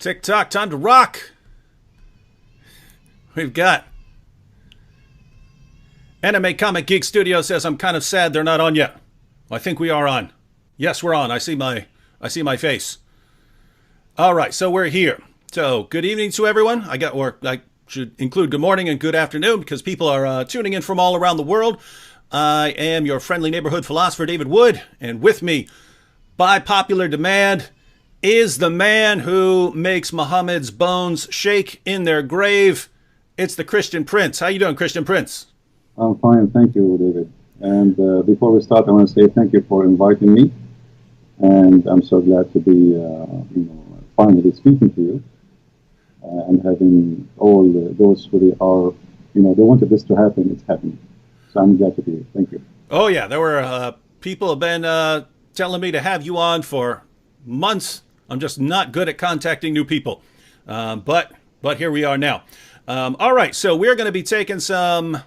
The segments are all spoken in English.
Tick-tock, time to rock. We've got Anime Comic Geek Studio says, I'm kind of sad they're not on yet. Well, I think we are on. Yes, we're on. I see my face. All right, so we're here. So, good evening to everyone. I should include good morning and good afternoon because people are tuning in from all around the world. I am your friendly neighborhood philosopher, David Wood, and with me, by popular demand, is the man who makes Muhammad's bones shake in their grave. It's the Christian Prince. How you doing, Christian Prince? I'm fine, thank you, David. And before we start, I want to say thank you for inviting me. And I'm so glad to be, finally speaking to you and having all those who are, they wanted this to happen. It's happening. So I'm glad to be here. Thank you. Oh yeah, there were people have been telling me to have you on for months. I'm just not good at contacting new people, but here we are now. All right, so we're going to be taking some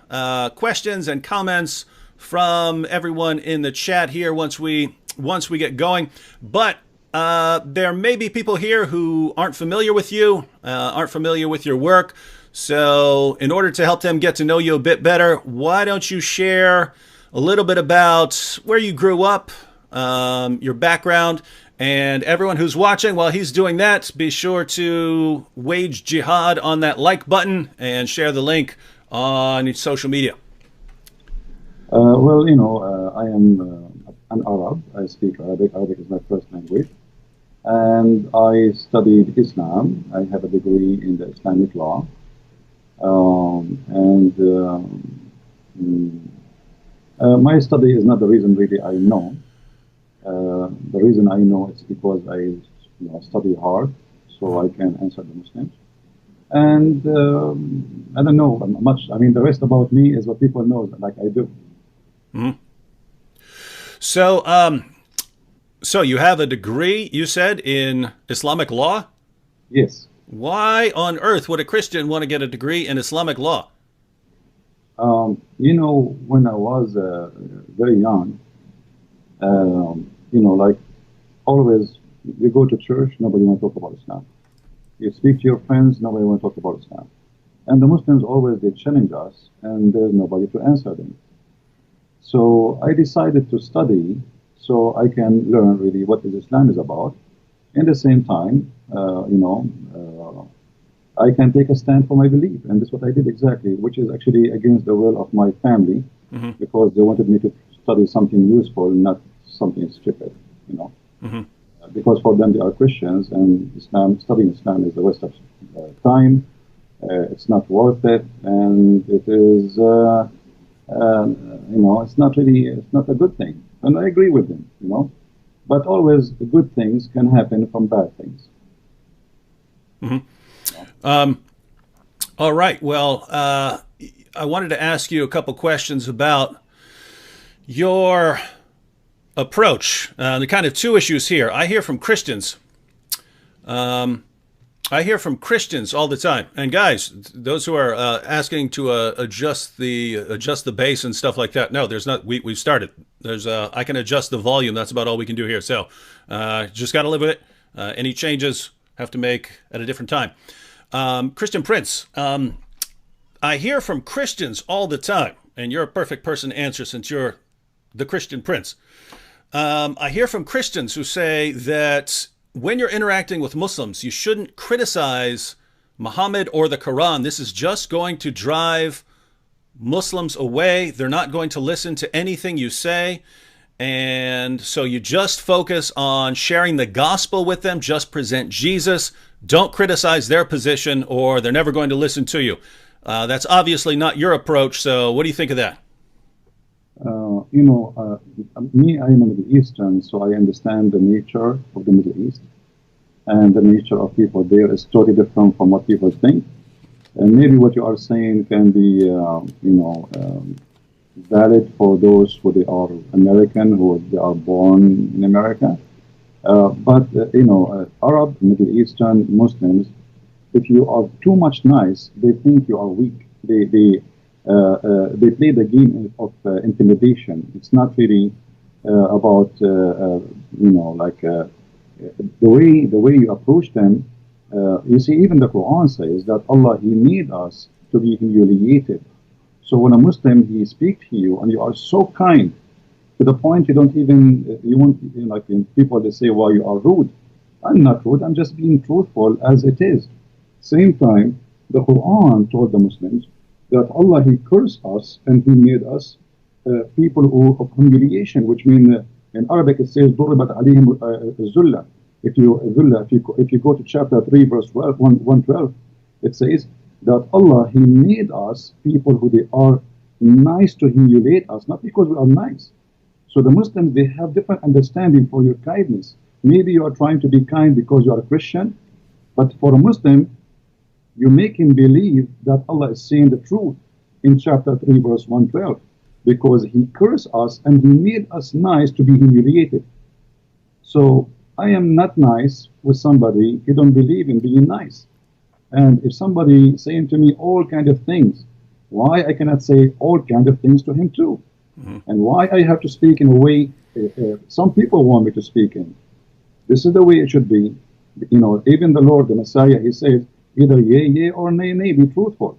questions and comments from everyone in the chat here once we get going. But there may be people here who aren't familiar with you, aren't familiar with your work. So in order to help them get to know you a bit better, why don't you share a little bit about where you grew up, your background, and everyone who's watching, while he's doing that, be sure to wage jihad on that like button and share the link on social media. I am an Arab. I speak Arabic. Arabic is my first language. And I studied Islam. I have a degree in the Islamic law. My study is not the reason really I know. The reason I know it's because I study hard, so I can answer the Muslims. And I don't know much. I mean, the rest about me is what people know, like I do. Mm-hmm. So you have a degree, you said, in Islamic law? Yes. Why on earth would a Christian want to get a degree in Islamic law? When I was very young, like always, you go to church, nobody want to talk about Islam. You speak to your friends, nobody want to talk about Islam. And the Muslims always, they challenge us, and there's nobody to answer them. So I decided to study so I can learn really what Islam is about. In the same time, I can take a stand for my belief, and that's what I did exactly, which is actually against the will of my family, mm-hmm. because they wanted me to study something useful, not something stupid, Mm-hmm. Because for them they are Christians, and studying Islam is a waste of time. It's not worth it, and it is, it's not a good thing. And I agree with them, But always good things can happen from bad things. Mm-hmm. All right. Well, I wanted to ask you a couple questions about your approach. The kind of two issues here. I hear from Christians. I hear from Christians all the time. And guys, those who are asking to adjust the bass and stuff like that. No, there's not. We've started. There's I can adjust the volume. That's about all we can do here. So just got to live with it. Any changes have to make at a different time. Christian Prince, I hear from Christians all the time, and you're a perfect person to answer since you're the Christian Prince. I hear from Christians who say that when you're interacting with Muslims, you shouldn't criticize Muhammad or the Quran. This is just going to drive Muslims away. They're not going to listen to anything you say. And so you just focus on sharing the gospel with them, just present Jesus. Don't criticize their position or they're never going to listen to you. That's obviously not your approach. So what do you think of that? Me, I am a Middle Eastern, so I understand the nature of the Middle East. And the nature of people there is totally different from what people think. And maybe what you are saying can be, valid for those who they are American, who they are born in America. Arab, Middle Eastern, Muslims, if you are too much nice, they think you are weak. They play the game of intimidation. It's not really about the way you approach them. You see, even the Quran says that Allah, He made us to be humiliated. So when a Muslim, he speaks to you and you are so kind to the point you don't even, you won't, like in people, they say, why you are rude. I'm not rude, I'm just being truthful as it is. Same time, the Quran told the Muslims that Allah, He cursed us and He made us people of humiliation, which means in Arabic it says, ضُرِبَتْ عَلَيْهِمُ الذُّلَّةِ. If you go to chapter 3, verse 112, it says that Allah, He made us people who they are nice to humiliate us, not because we are nice. So the Muslims, they have different understanding for your kindness. Maybe you are trying to be kind because you are a Christian, but for a Muslim, you make him believe that Allah is saying the truth in chapter 3, verse 112, because He cursed us and He made us nice to be humiliated. So I am not nice with somebody who don't believe in being nice. And if somebody saying to me all kind of things, why I cannot say all kind of things to him too? And why I have to speak in a way some people want me to speak in? This is the way it should be. You know, even the Lord, the Messiah, He says either yea, yea, or nay, nay, be truthful.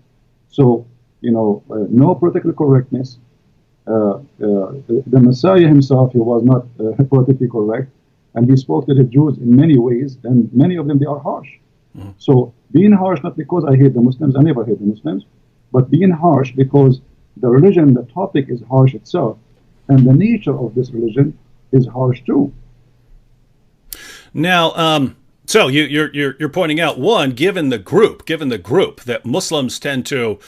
So, you know, no political correctness. The Messiah Himself, He was not politically correct, and He spoke to the Jews in many ways, and many of them, they are harsh. So being harsh, not because I hate the Muslims, I never hate the Muslims, but being harsh because the religion, the topic is harsh itself, and the nature of this religion is harsh too. Now, so you're pointing out, one, given the group that Muslims tend to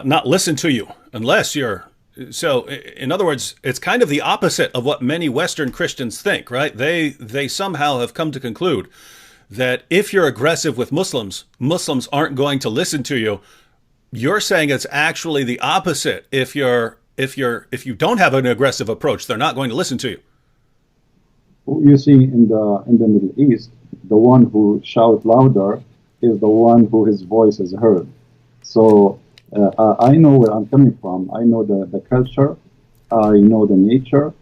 not listen to you unless you're. So, in other words, it's kind of the opposite of what many Western Christians think, right? They somehow have come to conclude that if you're aggressive with Muslims, Muslims aren't going to listen to you. You're saying it's actually the opposite. If you don't have an aggressive approach, they're not going to listen to you. You see, in the Middle East, the one who shouts louder is the one who his voice is heard. So I know where I'm coming from. I know the culture. I know the nature.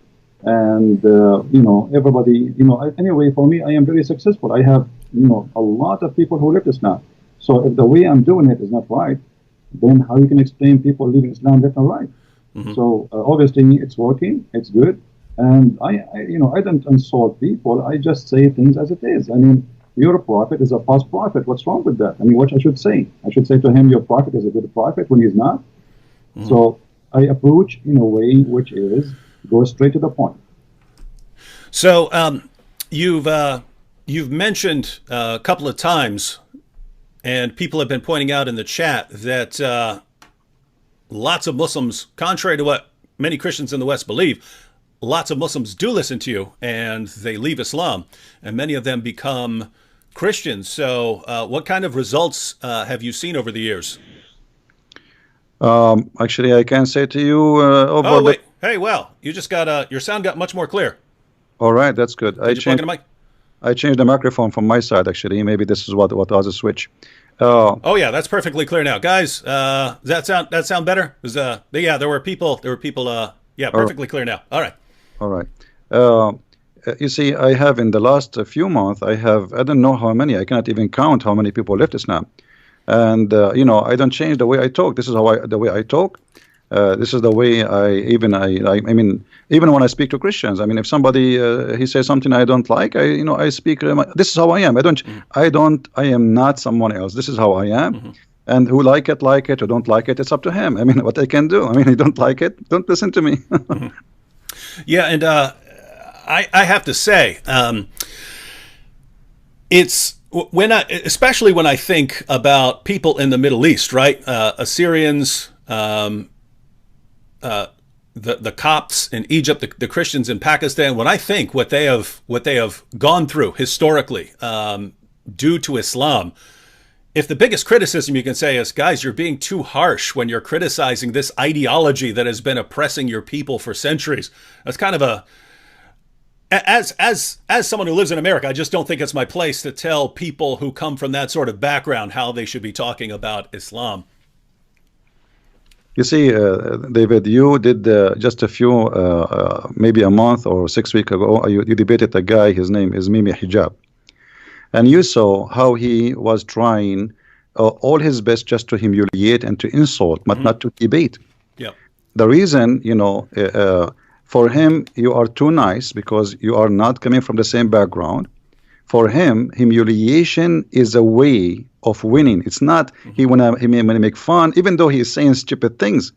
And, you know, everybody, you know, anyway, for me, I am very successful. I have, you know, a lot of people who live Islam. So if the way I'm doing it is not right, then how you can explain people leaving Islam left and right? So obviously it's working, it's good. And I, you know, I don't insult people. I just say things as it is. I mean, your prophet is a false prophet. What's wrong with that? I mean, what I should say? I should say to him, your prophet is a good prophet when he's not. So I approach in a way which is go straight to the point. So you've mentioned a couple of times, and people have been pointing out in the chat that lots of Muslims, contrary to what many Christians in the West believe, lots of Muslims do listen to you, and they leave Islam, and many of them become Christians. So what kind of results have you seen over the years? Actually, I can say to you over oh, wait. Hey, well, you just got your sound got much more clear. All right, that's good. Did you plug in a mic? I changed the microphone from my side, actually. Maybe this is what was a switch. Oh yeah, that's perfectly clear now, guys. Does that sound better? Yeah, there were people. Yeah, perfectly clear now. All right. All right. You see, I have in the last few months, I don't know how many. I cannot even count how many people left Islam. And you know, I don't change the way I talk. This is the way I talk. This is the way I mean, even when I speak to Christians, I mean, if somebody he says something I don't like, I speak. This is how I am. I am not someone else. This is how I am. And who like it, who don't like it, it's up to him. I mean, what I can do. I mean, you don't like it, don't listen to me. Yeah, and I have to say, it's especially when I think about people in the Middle East, right? Assyrians. The Copts in Egypt, the Christians in Pakistan. When I think what they have gone through historically due to Islam, if the biggest criticism you can say is, guys, you're being too harsh when you're criticizing this ideology that has been oppressing your people for centuries, that's kind of a. As someone who lives in America, I just don't think it's my place to tell people who come from that sort of background how they should be talking about Islam. You see, David, you did just a few, maybe a month or 6 weeks ago, you debated a guy, his name is Mimi Hijab. And you saw how he was trying all his best just to humiliate and to insult, but not to debate. Yep. The reason, for him, you are too nice because you are not coming from the same background. For him, humiliation is a way of winning. It's not he may make fun, even though he is saying stupid things,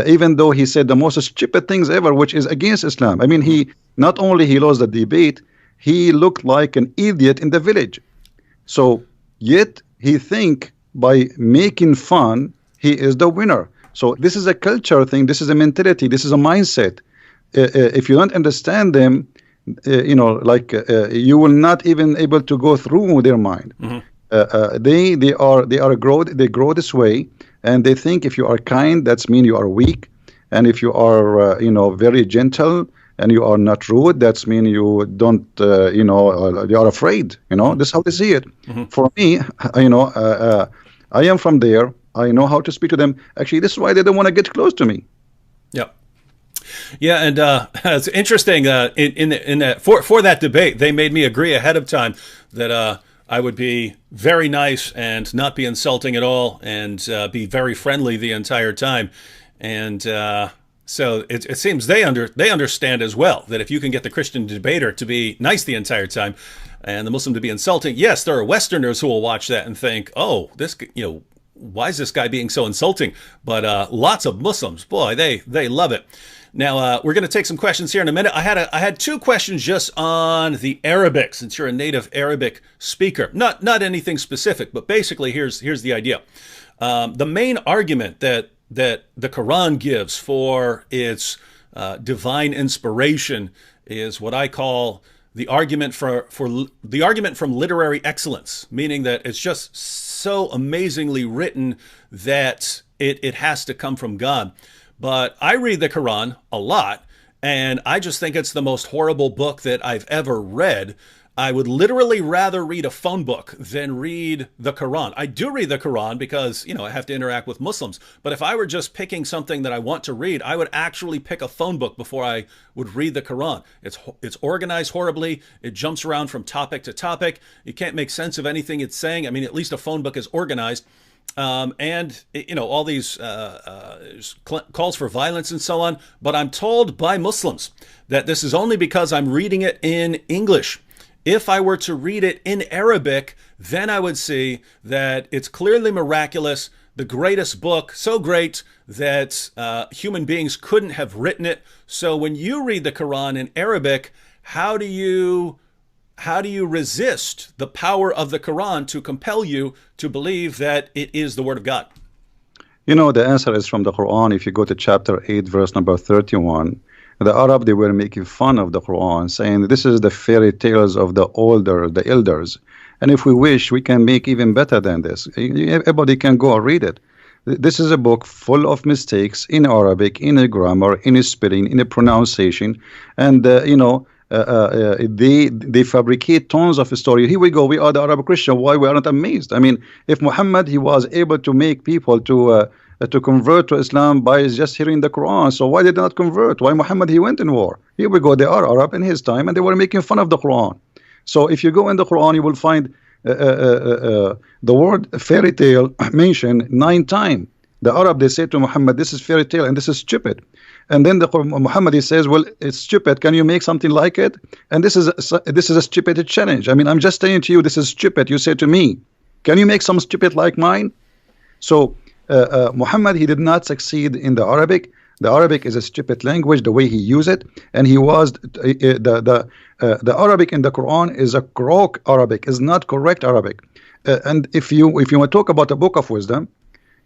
even though he said the most stupid things ever, which is against Islam. I mean, he not only he lost the debate, he looked like an idiot in the village. So yet he think by making fun, he is the winner. So this is a culture thing. This is a mentality. This is a mindset. If you don't understand them, you will not even able to go through their mind. They grow this way, and they think if you are kind, that's mean you are weak, and if you are very gentle and you are not rude, that's mean you don't you are afraid. This is how they see it. For me, I am from there. I know how to speak to them. Actually, this is why they don't want to get close to me. Yep. Yeah, and it's interesting. In that for that debate, they made me agree ahead of time that I would be very nice and not be insulting at all, and be very friendly the entire time. And so it seems they understand as well that if you can get the Christian debater to be nice the entire time, and the Muslim to be insulting, yes, there are Westerners who will watch that and think, oh, this why is this guy being so insulting? But lots of Muslims, boy, they love it. Now, we're going to take some questions here in a minute. I had two questions just on the Arabic, since you're a native Arabic speaker. Not anything specific, but basically here's the idea. The main argument that the Quran gives for its divine inspiration is what I call the argument the argument from literary excellence, meaning that it's just so amazingly written that it has to come from God. But I read the Quran a lot, and I just think it's the most horrible book that I've ever read. I would literally rather read a phone book than read the Quran. I do read the Quran because, I have to interact with Muslims. But if I were just picking something that I want to read, I would actually pick a phone book before I would read the Quran. It's organized horribly. It jumps around from topic to topic. You can't make sense of anything it's saying. I mean, at least a phone book is organized. And all these calls for violence and so on. But I'm told by Muslims that this is only because I'm reading it in English. If I were to read it in Arabic, then I would see that it's clearly miraculous, the greatest book, so great that human beings couldn't have written it. So when you read the Quran in Arabic, how do you resist the power of the Quran to compel you to believe that it is the Word of God? The answer is from the Quran. If you go to chapter 8, verse number 31, the Arab, they were making fun of the Quran, saying this is the fairy tales of the elders. And if we wish, we can make even better than this. Everybody can go and read it. This is a book full of mistakes in Arabic, in a grammar, in a spelling, in a pronunciation. And, they fabricate tons of story. Here we go. We are the Arab Christian. Why we are not amazed? I mean, if Muhammad, he was able to make people to convert to Islam by just hearing the Quran, so why did they not convert? Why Muhammad, he went in war? Here we go. They are Arab in his time, and they were making fun of the Quran. So if you go in the Quran, you will find the word fairy tale mentioned 9 times. The Arab, they say to Muhammad, this is fairy tale and this is stupid. And then Muhammad, he says, well, it's stupid. Can you make something like it? And this is a stupid challenge. I mean, I'm just saying to you, this is stupid. You say to me, can you make some stupid like mine? So Muhammad, he did not succeed in the Arabic. The Arabic is a stupid language, the way he used it, and he was the Arabic in the Quran is a crook Arabic, is not correct Arabic. And if you want to talk about a book of wisdom,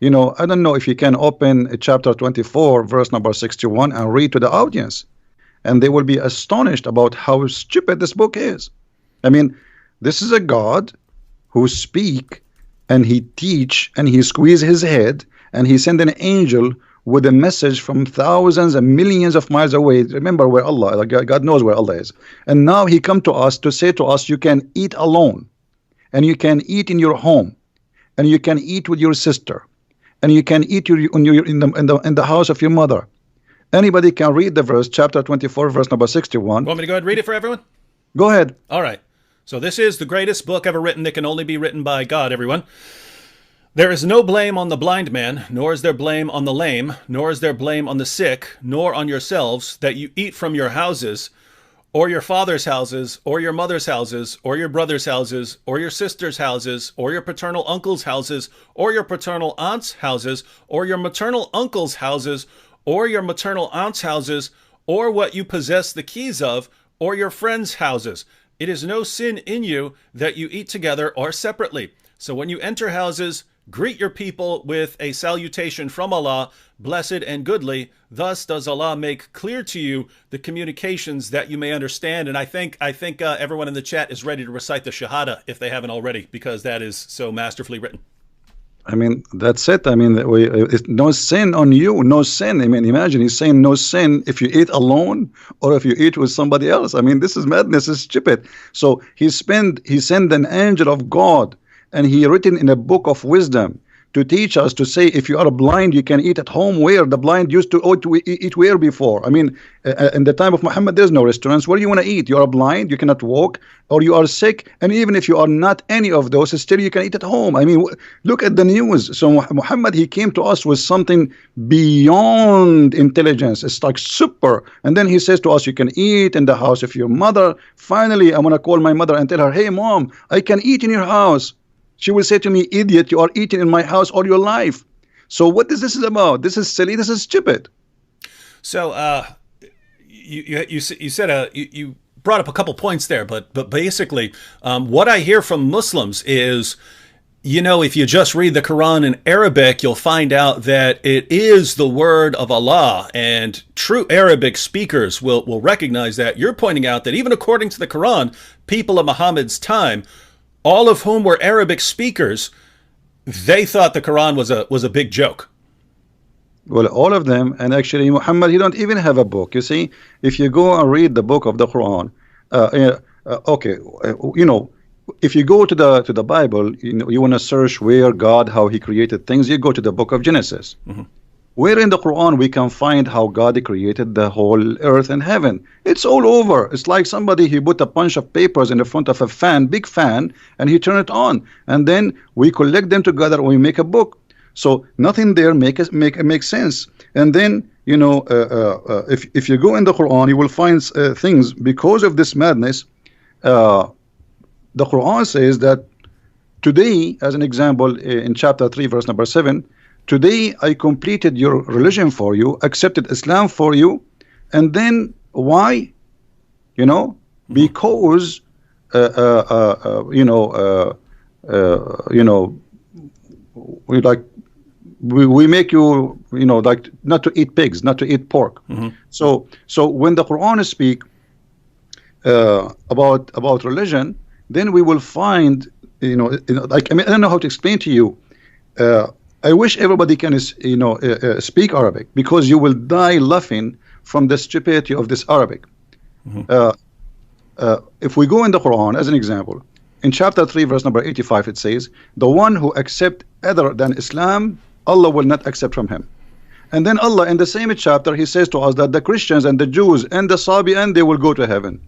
I don't know if you can open chapter 24, verse number 61, and read to the audience, and they will be astonished about how stupid this book is. I mean, this is a God who speak, and he teach, and he squeeze his head, and he send an angel with a message from thousands and millions of miles away. Remember where Allah, God knows where Allah is. And now he come to us to say to us, you can eat alone, and you can eat in your home, and you can eat with your sister, and you can eat in the house of your mother. Anybody can read the verse, chapter 24, verse number 61. Want me to go ahead and read it for everyone? Go ahead. All right. So this is the greatest book ever written that can only be written by God, everyone. There is no blame on the blind man, nor is there blame on the lame, nor is there blame on the sick, nor on yourselves, that you eat from your houses, or your father's houses, or your mother's houses, or your brother's houses, or your sister's houses, or your paternal uncle's houses, or your paternal aunt's houses, or your maternal uncle's houses, or your maternal aunt's houses, or what you possess the keys of, or your friends' houses. It is no sin in you that you eat together or separately. So when you enter houses, greet your people with a salutation from Allah, blessed and goodly. Thus does Allah make clear to you the communications that you may understand. And I think everyone in the chat is ready to recite the Shahada if they haven't already, because that is so masterfully written. I mean, that's it. I mean, it's no sin on you, no sin. I mean, imagine he's saying no sin if you eat alone or if you eat with somebody else. I mean, this is madness, it's stupid. So he sent an angel of God, and he written in a book of wisdom to teach us to say, if you are blind, you can eat at home. Where the blind used to eat where before? I mean, in the time of Muhammad, there's no restaurants. Where do you want to eat? You are blind, you cannot walk, or you are sick. And even if you are not any of those, still you can eat at home. I mean, look at the news. So Muhammad, he came to us with something beyond intelligence. It's like super. And then he says to us, you can eat in the house of your mother. Finally, I'm going to call my mother and tell her, hey, mom, I can eat in your house. She will say to me, idiot, you are eating in my house all your life. So what is this about? This is silly. This is stupid. So you brought up a couple points there, but basically what I hear from Muslims is, you know, if you just read the Quran in Arabic, you'll find out that it is the word of Allah, and true Arabic speakers will recognize that. You're pointing out that even according to the Quran, people of Muhammad's time, all of whom were Arabic speakers, they thought the Quran was a big joke. Well, all of them, and actually Muhammad, he don't even have a book. You see, if you go and read the book of the Quran, you know, if you go to the Bible, you know, you want to search where God, how he created things, you go to the book of Genesis. Mm-hmm. Where in the Quran we can find how God created the whole earth and heaven. It's all over. It's like somebody, he put a bunch of papers in the front of a fan, big fan, and he turned it on. And then we collect them together and we make a book. So nothing there make sense. And then, you know, if you go in the Quran, you will find things because of this madness. The Quran says that today, as an example, in chapter 3, verse number 7, today I completed your religion for you, accepted Islam for you. And then why? You know, because we make you, you know, like not to eat pigs, not to eat pork. Mm-hmm. So when the Quran speak about religion, then we will find, you know, like, I mean, I don't know how to explain to you. I wish everybody can, you know, speak Arabic, because you will die laughing from the stupidity of this Arabic. Mm-hmm. If we go in the Quran, as an example, in chapter 3, verse number 85, it says, the one who accepts other than Islam, Allah will not accept from him. And then Allah, in the same chapter, he says to us that the Christians and the Jews and the Sabian, they will go to heaven.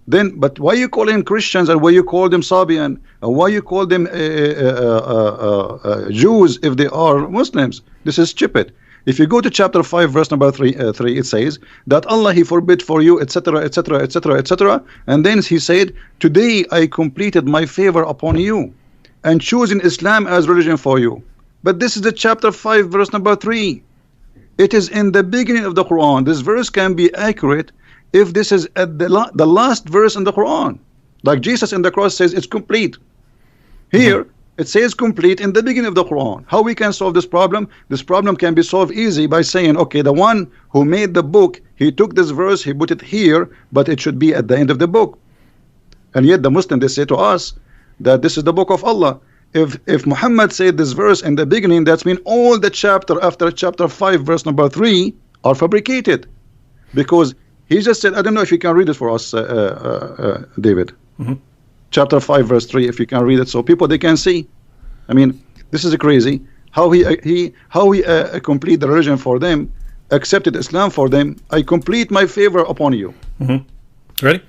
Then, but why you call them Christians and why you call them Sabian? And why you call them Jews if they are Muslims? This is stupid. If you go to chapter 5, verse number 3, it says that Allah, he forbid for you, etc., etc., etc., etc. And then he said, today I completed my favor upon you and choosing Islam as religion for you. But this is the chapter 5, verse number 3. It is in the beginning of the Quran. This verse can be accurate if this is at the last verse in the Quran. Like Jesus in the cross says it's complete. Here, it says complete in the beginning of the Quran. How we can solve this problem? This problem can be solved easy by saying, okay, the one who made the book, he took this verse, he put it here, but it should be at the end of the book. And yet the Muslims, they say to us that this is the book of Allah. If Muhammad said this verse in the beginning, that means all the chapter after chapter 5, verse number 3 are fabricated. Because he just said, I don't know if you can read it for us, David. Mm-hmm. Chapter 5, verse 3, if you can read it, so people, they can see. I mean, this is crazy. How he complete the religion for them, accepted Islam for them. I complete my favor upon you. Mm-hmm. Ready?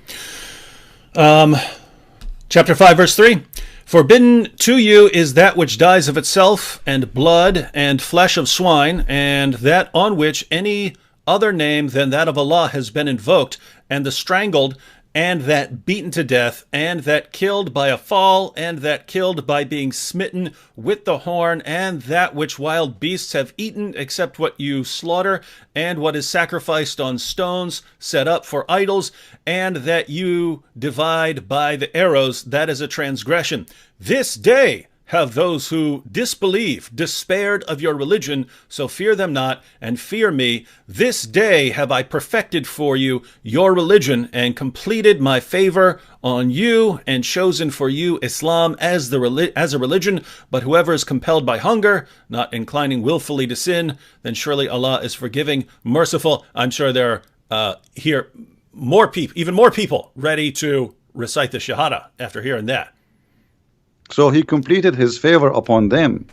Chapter 5, verse 3. Forbidden to you is that which dies of itself, and blood, and flesh of swine, and that on which any other name than that of Allah has been invoked, and the strangled, and that beaten to death, and that killed by a fall, and that killed by being smitten with the horn, and that which wild beasts have eaten, except what you slaughter, and what is sacrificed on stones set up for idols, and that you divide by the arrows, that is a transgression. This day have those who disbelieve despaired of your religion, so fear them not, and fear me. This day have I perfected for you your religion, and completed my favor on you, and chosen for you Islam as a religion. But whoever is compelled by hunger, not inclining willfully to sin, then surely Allah is forgiving, merciful. I'm sure there are here more people, even more people, ready to recite the Shahada after hearing that. So he completed his favor upon them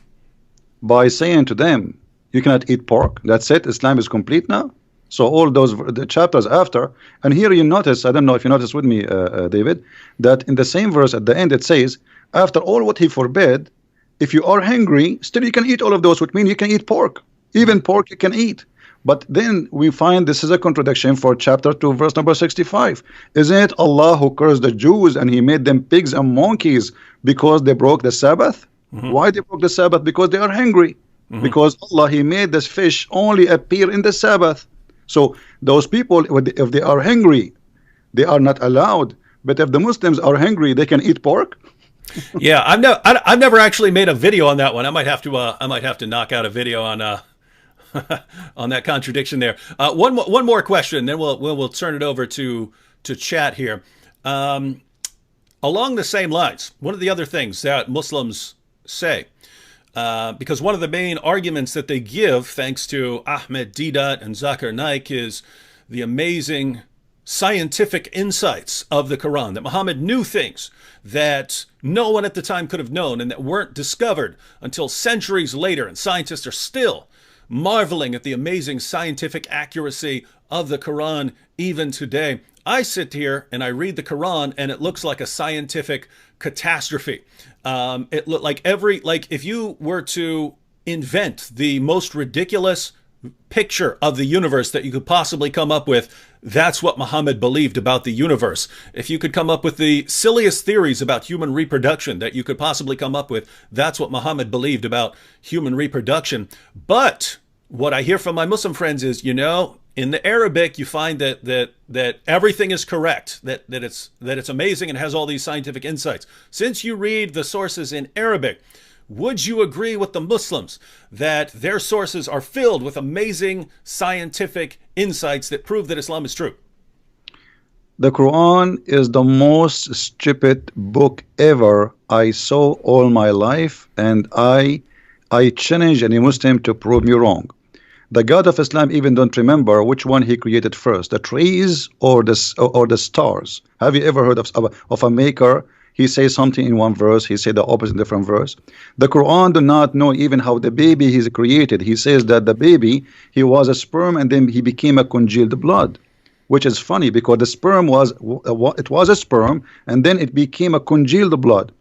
by saying to them, you cannot eat pork. That's it. Islam is complete now. So all those the chapters after, and here you notice, I don't know if you noticed with me, David, that in the same verse at the end it says, after all what he forbade, if you are hungry, still you can eat all of those, which means you can eat pork. Even pork you can eat. But then we find this is a contradiction for chapter 2, verse number 65. Isn't it Allah who cursed the Jews and he made them pigs and monkeys because they broke the Sabbath? Why they broke the Sabbath? Because they are hungry. Because Allah, he made this fish only appear in the Sabbath. So those people, if they are hungry, they are not allowed. But if the Muslims are hungry, they can eat pork. Yeah, I've never actually made a video on that one. I might have to knock out a video on on that contradiction there. One more question, then we'll turn it over to chat here. Along the same lines, one of the other things that Muslims say, because one of the main arguments that they give, thanks to Ahmed Deedat and Zakir Naik, is the amazing scientific insights of the Quran, that Muhammad knew things that no one at the time could have known and that weren't discovered until centuries later, and scientists are still marveling at the amazing scientific accuracy of the Quran even today. I sit here and I read the Quran and it looks like a scientific catastrophe. It looked like if you were to invent the most ridiculous picture of the universe that you could possibly come up with, that's what Muhammad believed about the universe. If you could come up with the silliest theories about human reproduction that you could possibly come up with, that's what Muhammad believed about human reproduction. But what I hear from my Muslim friends is, in the Arabic, you find that everything is correct, that it's amazing and has all these scientific insights. Since you read the sources in Arabic, would you agree with the Muslims that their sources are filled with amazing scientific insights that prove that Islam is true? The Quran is the most stupid book ever I saw all my life, and I challenge any Muslim to prove me wrong. The God of Islam even don't remember which one he created first, the trees or the stars. Have you ever heard of a maker? He says something in one verse, he said the opposite in different verse. The Quran do not know even how the baby is created. He says that the baby, he was a sperm and then he became a congealed blood, which is funny because the sperm was a sperm and then it became a congealed blood.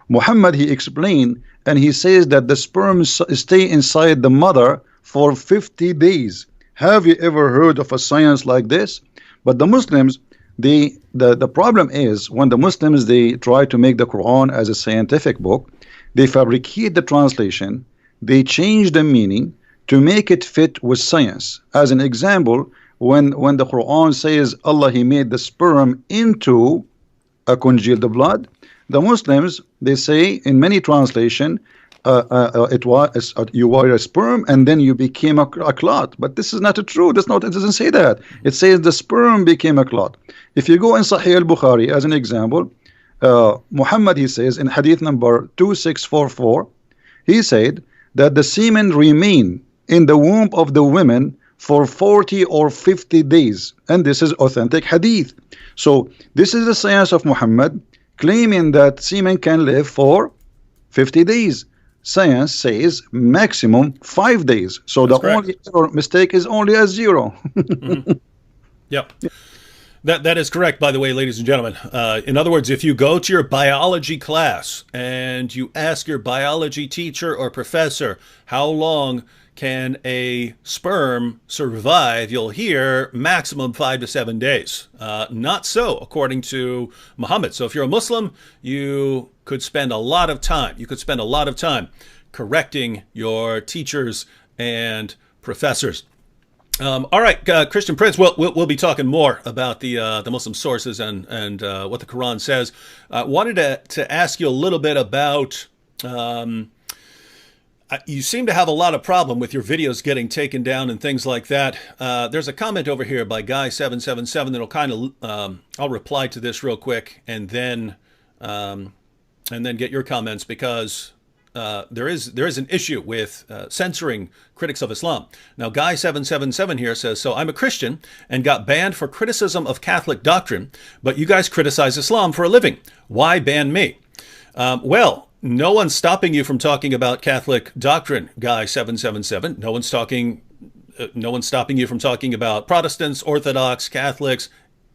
Muhammad, he explained, and he says that the sperm stay inside the mother for 50 days. Have you ever heard of a science like this? But the Muslims, the problem is when the Muslims, they try to make the Quran as a scientific book, they fabricate the translation, they change the meaning to make it fit with science. As an example, when the Quran says Allah, he made the sperm into a congealed blood, the Muslims, they say in many translation, you were a sperm and then you became a clot. But this is not true. It doesn't say that. It says the sperm became a clot. If you go in Sahih al-Bukhari as an example, Muhammad, he says in hadith number 2644, he said that the semen remain in the womb of the women for 40 or 50 days, and this is authentic hadith. So this is the science of Muhammad, claiming that semen can live for 50 days. Science says maximum 5 days. So that's the correct. Only error mistake is only a 0. Yep. That is correct, by the way, ladies and gentlemen. In other words, if you go to your biology class and you ask your biology teacher or professor how long can a sperm survive, you'll hear maximum 5 to 7 days. Not so, according to Muhammad. So if you're a Muslim, you could spend a lot of time. You could spend a lot of time correcting your teachers and professors. All right, Christian Prince. We'll be talking more about the Muslim sources and what the Quran says. Wanted to ask you a little bit about. You seem to have a lot of problem with your videos getting taken down and things like that. There's a comment over here by Guy777 that'll kind of. I'll reply to this real quick and then get your comments because. There is an issue with censoring critics of Islam. Now, Guy777 here says, so I'm a Christian and got banned for criticism of Catholic doctrine, but you guys criticize Islam for a living. Why ban me? Well, no one's stopping you from talking about Catholic doctrine, Guy777. No one's stopping you from talking about Protestants, Orthodox, Catholics,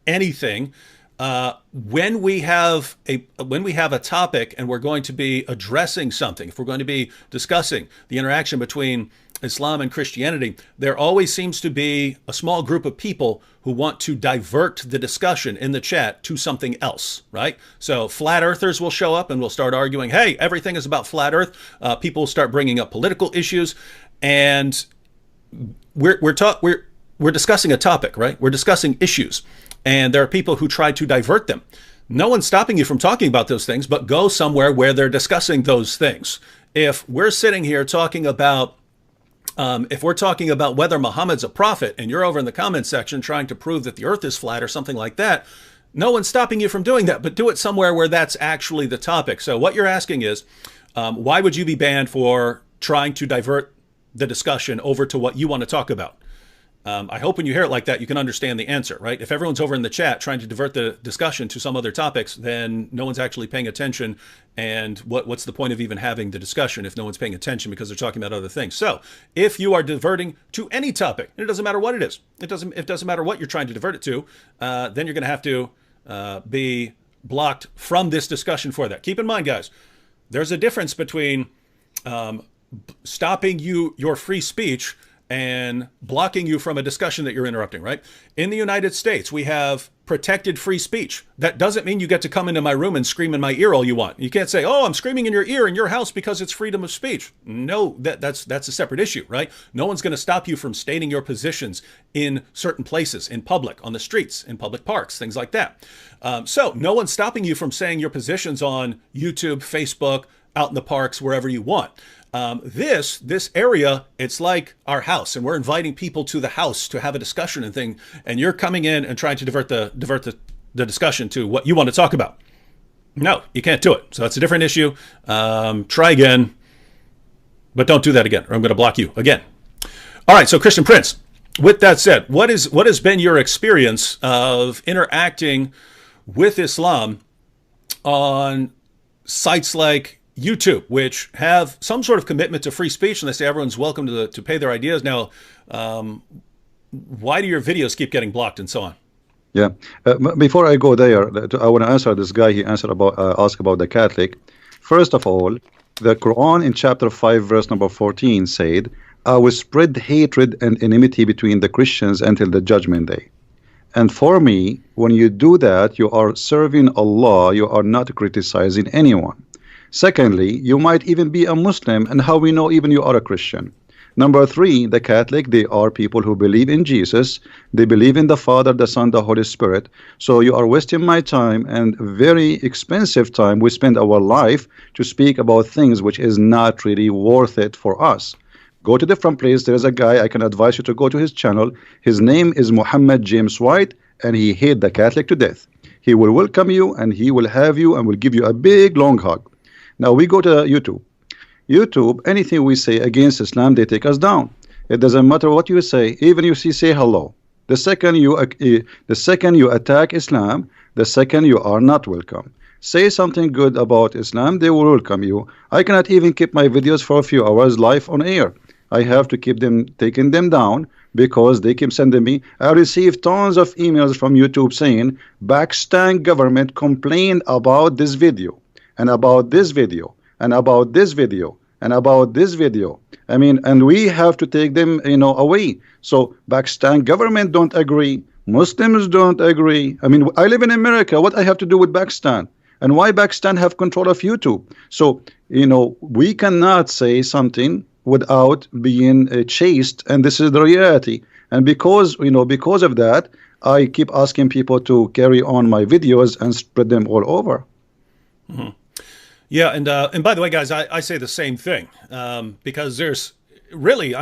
anything. When we have a topic and we're going to be addressing something, if we're going to be discussing the interaction between Islam and Christianity, there always seems to be a small group of people who want to divert the discussion in the chat to something else, right? So flat earthers will show up and we'll start arguing, hey, everything is about flat earth. People will start bringing up political issues, and we're discussing a topic, right? We're discussing issues. And there are people who try to divert them. No one's stopping you from talking about those things, but go somewhere where they're discussing those things. If we're sitting here talking about, if we're talking about whether Muhammad's a prophet, and you're over in the comments section trying to prove that the earth is flat or something like that, no one's stopping you from doing that, but do it somewhere where that's actually the topic. So what you're asking is, why would you be banned for trying to divert the discussion over to what you want to talk about? I hope when you hear it like that, you can understand the answer, right? If everyone's over in the chat trying to divert the discussion to some other topics, then no one's actually paying attention. And what's the point of even having the discussion if no one's paying attention because they're talking about other things? So if you are diverting to any topic, and it doesn't matter what it is, it doesn't matter what you're trying to divert it to, then you're going to have to be blocked from this discussion for that. Keep in mind, guys, there's a difference between stopping your free speech and blocking you from a discussion that you're interrupting, right? In the United States, we have protected free speech. That doesn't mean you get to come into my room and scream in my ear all you want. You can't say, oh, I'm screaming in your ear in your house because it's freedom of speech. No, that's a separate issue, right? No one's going to stop you from stating your positions in certain places, in public, on the streets, in public parks, things like that. So no one's stopping you from saying your positions on YouTube, Facebook, out in the parks, wherever you want. This area, it's like our house, and we're inviting people to the house to have a discussion and thing, and you're coming in and trying to divert the discussion to what you want to talk about. No, you can't do it. So that's a different issue. Try again, but don't do that again, or I'm going to block you again. All right. So Christian Prince, with that said, what has been your experience of interacting with Islam on sites like YouTube, which have some sort of commitment to free speech, and they say everyone's welcome to pay their ideas. Now, why do your videos keep getting blocked and so on? Yeah. Before I go there, I want to answer this guy. He asked about the Catholic. First of all, the Quran in chapter 5, verse number 14 said, I will spread hatred and enmity between the Christians until the judgment day. And for me, when you do that, you are serving Allah. You are not criticizing anyone. Secondly, you might even be a Muslim, and how we know even you are a Christian. Number 3, the Catholic, they are people who believe in Jesus. They believe in the Father, the Son, the Holy Spirit. So you are wasting my time and very expensive time. We spend our life to speak about things which is not really worth it for us. Go to different place. There's a guy, I can advise you to go to his channel. His name is Muhammad James White, and he hates the Catholic to death. He will welcome you, and he will have you and will give you a big long hug. Now we go to YouTube. YouTube, anything we say against Islam, they take us down. It doesn't matter what you say, even if you say hello. The second you attack Islam, the second you are not welcome. Say something good about Islam, they will welcome you. I cannot even keep my videos for a few hours live on air. I have to keep them, taking them down because they keep sending me. I receive tons of emails from YouTube saying Pakistan government complained about this video and about this video and about this video and about this video. I mean, and we have to take them, away. So Pakistan government don't agree. Muslims don't agree. I mean, I live in America. What I have to do with Pakistan? And why Pakistan have control of YouTube? So, we cannot say something without being chased, and this is the reality. And because of that, I keep asking people to carry on my videos and spread them all over. Mm-hmm. Yeah, and by the way, guys, I say the same thing, because there's really,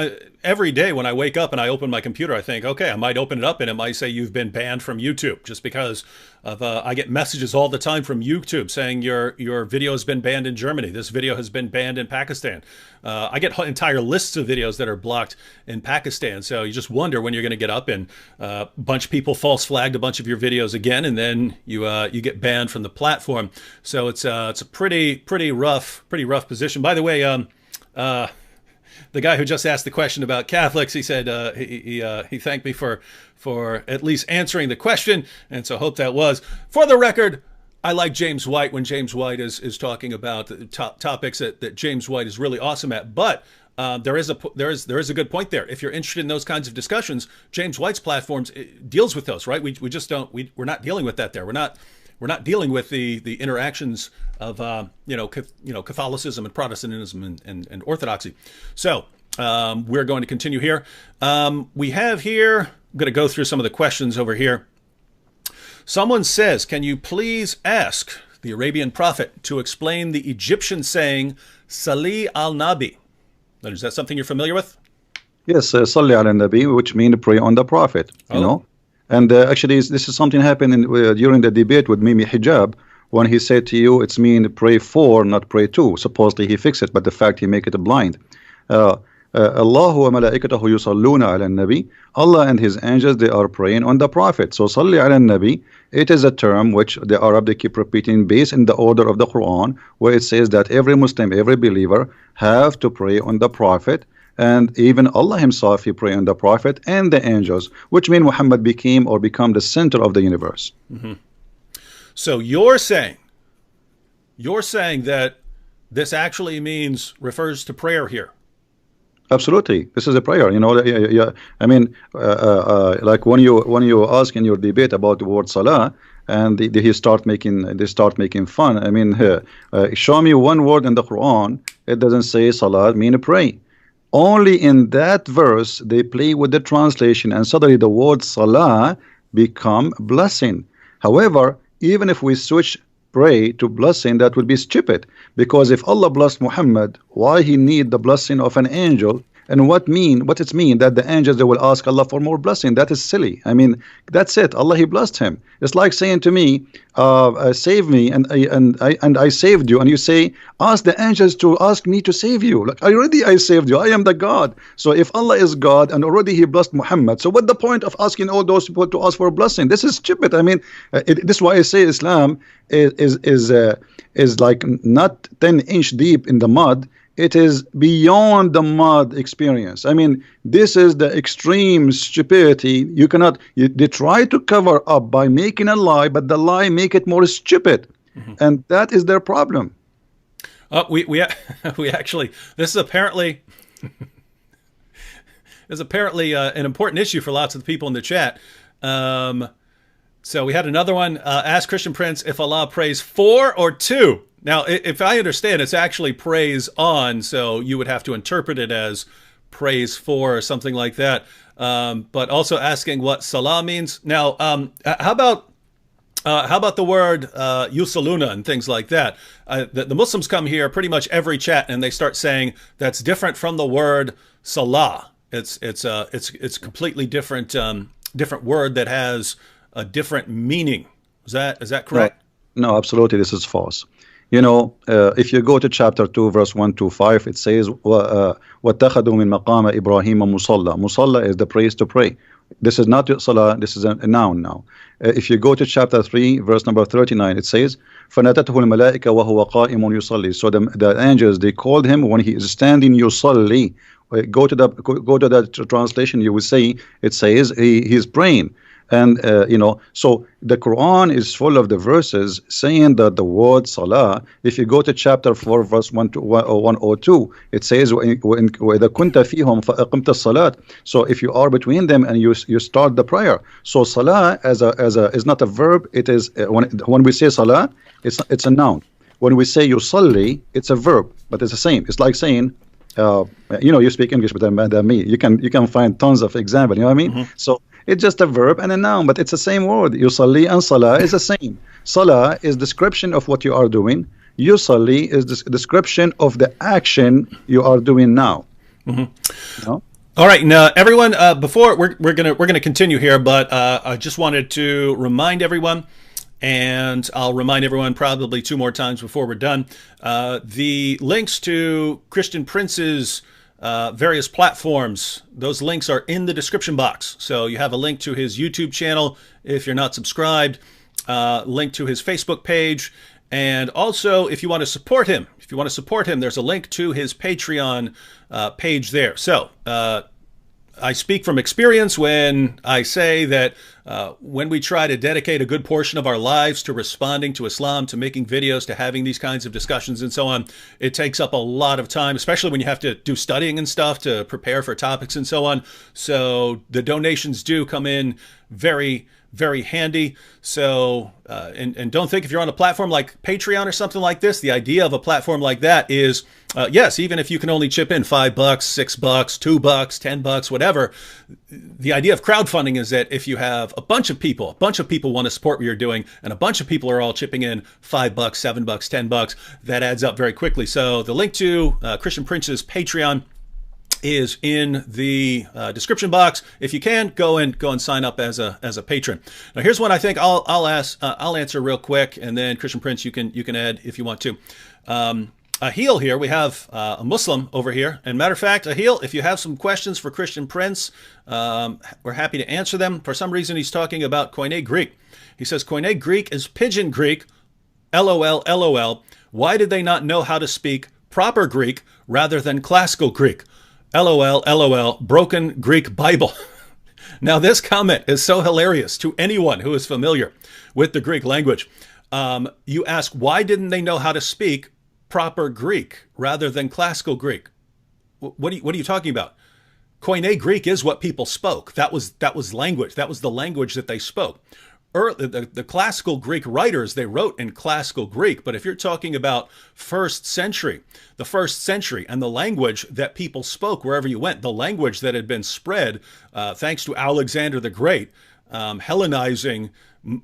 every day when I wake up and I open my computer, I think, okay, I might open it up and it might say you've been banned from YouTube, just because of I get messages all the time from YouTube saying your video has been banned in Germany. This video has been banned in Pakistan. I get entire lists of videos that are blocked in Pakistan. So you just wonder when you're going to get up and a bunch of people false flagged a bunch of your videos again, and then you get banned from the platform. So it's a pretty rough position. By the way, the guy who just asked the question about Catholics, he said he thanked me for at least answering the question, and so hope that was. For the record, I like James White when James White is talking about the topics that James White is really awesome at. But there is a good point there. If you're interested in those kinds of discussions, James White's platforms deals with those, right? We just don't. We're not dealing with that there. We're not dealing with the interactions of Catholicism and Protestantism and Orthodoxy. So we're going to continue here. We have here. I'm going to go through some of the questions over here. Someone says, "Can you please ask the Arabian prophet to explain the Egyptian saying Salli al Nabi?" Is that something you're familiar with? Yes, Salli al Nabi, which means pray on the prophet. You know. And actually, this is something happened during the debate with Mimi Hijab, when he said to you, it's mean pray for, not pray to. Supposedly he fixed it, but the fact he make it blind. Allahu wa malaikatahu yusalluna ala nabi. Allah and his angels, they are praying on the prophet. So salli ala nabi, it is a term which the Arab, they keep repeating based in the order of the Quran, where it says that every Muslim, every believer have to pray on the prophet. And even Allah himself, he prayed on the prophet and the angels, which means Muhammad become the center of the universe. Mm-hmm. So you're saying that this actually refers to prayer here. Absolutely, this is a prayer. Yeah. I mean, like when you ask in your debate about the word salah, and they start making fun. I mean, show me one word in the Quran it doesn't say salah mean pray. Only in that verse they play with the translation, and suddenly the word salah become blessing. However, even if we switch pray to blessing, that would be stupid, because if Allah blessed Muhammad, why he need the blessing of an angel? And what it mean that the angels, they will ask Allah for more blessing? That is silly. I mean, that's it. Allah, he blessed him. It's like saying to me, save me, and I saved you, and you say, ask the angels to ask me to save you. Like, I saved you. I am the God. So if Allah is God and already he blessed Muhammad, so what the point of asking all those people to ask for a blessing? This is stupid. I mean, this is why I say Islam is like not 10-inch deep in the mud. It is beyond the mud experience. I mean, this is the extreme stupidity. They try to cover up by making a lie, but the lie make it more stupid. Mm-hmm. And that is their problem. We actually, this is apparently an important issue for lots of the people in the chat. So we had another one. Ask Christian Prince if Allah prays for or to. Now, if I understand, it's actually praise on, so you would have to interpret it as praise for or something like that. But also asking what salah means. Now, how about the word yusaluna and things like that? The Muslims come here pretty much every chat and they start saying that's different from the word salah. It's completely different word that has a different meaning. Is that correct? No, absolutely. This is false. If you go to chapter 2, verse 1 to 5, it says, وَاتَّخَذُوا مِن مَقَامَ إِبْرَاهِيمَ مُصَلَّى. Musalla is the place to pray. This is not salah, this is a noun now. If you go to chapter 3, verse number 39, it says, فَنَتَتْهُ الْمَلَائِكَ وَهُوَ قَائِمٌ يُصَلِّي. So the angels, they called him when he is standing, yusalli. go to that translation. You will see it says he's praying. And so the Quran is full of the verses saying that the word salah, if you go to chapter 4 verse 102, it says وَإِذَا كُنْتَ فِيهُمْ فَأَقِمْتَ الصَّلَاةِ. So if you are between them and you start the prayer. So salah is not a verb. It is when we say salah, it's a noun. When we say yusalli, it's a verb, but it's the same. It's like saying you speak English better than me. You can find tons of examples. You know what I mean? So it's just a verb and a noun, but it's the same word. Yusalli and salah is the same. Salah is description of what you are doing. Yusalli is the description of the action you are doing now. You know? All right, now everyone. Before we're gonna continue here, but I just wanted to remind everyone, and I'll remind everyone probably 2 more times before we're done. The links to Christian Prince's various platforms, those links are in the description box. So you have a link to his YouTube channel if you're not subscribed, link to his Facebook page, and also if you want to support him, there's a link to his Patreon page there. So I speak from experience when I say that when we try to dedicate a good portion of our lives to responding to Islam, to making videos, to having these kinds of discussions and so on, it takes up a lot of time, especially when you have to do studying and stuff to prepare for topics and so on. So the donations do come in very, very handy. So, and don't think if you're on a platform like Patreon or something like this, the idea of a platform like that is, yes, even if you can only chip in $5, $6, $2, $10, whatever, the idea of crowdfunding is that if you have a bunch of people want to support what you're doing, and a bunch of people are all chipping in $5, $7, $10, that adds up very quickly. So the link to Christian Prince's Patreon is in the description box. If you can, go and sign up as a patron. Now, here's one I think I'll answer real quick, and then Christian Prince, you can add if you want to. Ahil here, we have a Muslim over here, and matter of fact, Ahil, if you have some questions for Christian Prince, we're happy to answer them. For some reason, he's talking about Koine Greek. He says Koine Greek is Pidgin Greek. LOL, LOL. Why did they not know how to speak proper Greek rather than classical Greek? LOL, LOL, broken Greek Bible. Now, this comment is so hilarious to anyone who is familiar with the Greek language. You ask, why didn't they know how to speak proper Greek rather than classical Greek? What are you talking about? Koine Greek is what people spoke. That was language. That was the language that they spoke. The classical Greek writers, they wrote in classical Greek, but if you're talking about the first century and the language that people spoke wherever you went, the language that had been spread thanks to Alexander the Great, Hellenizing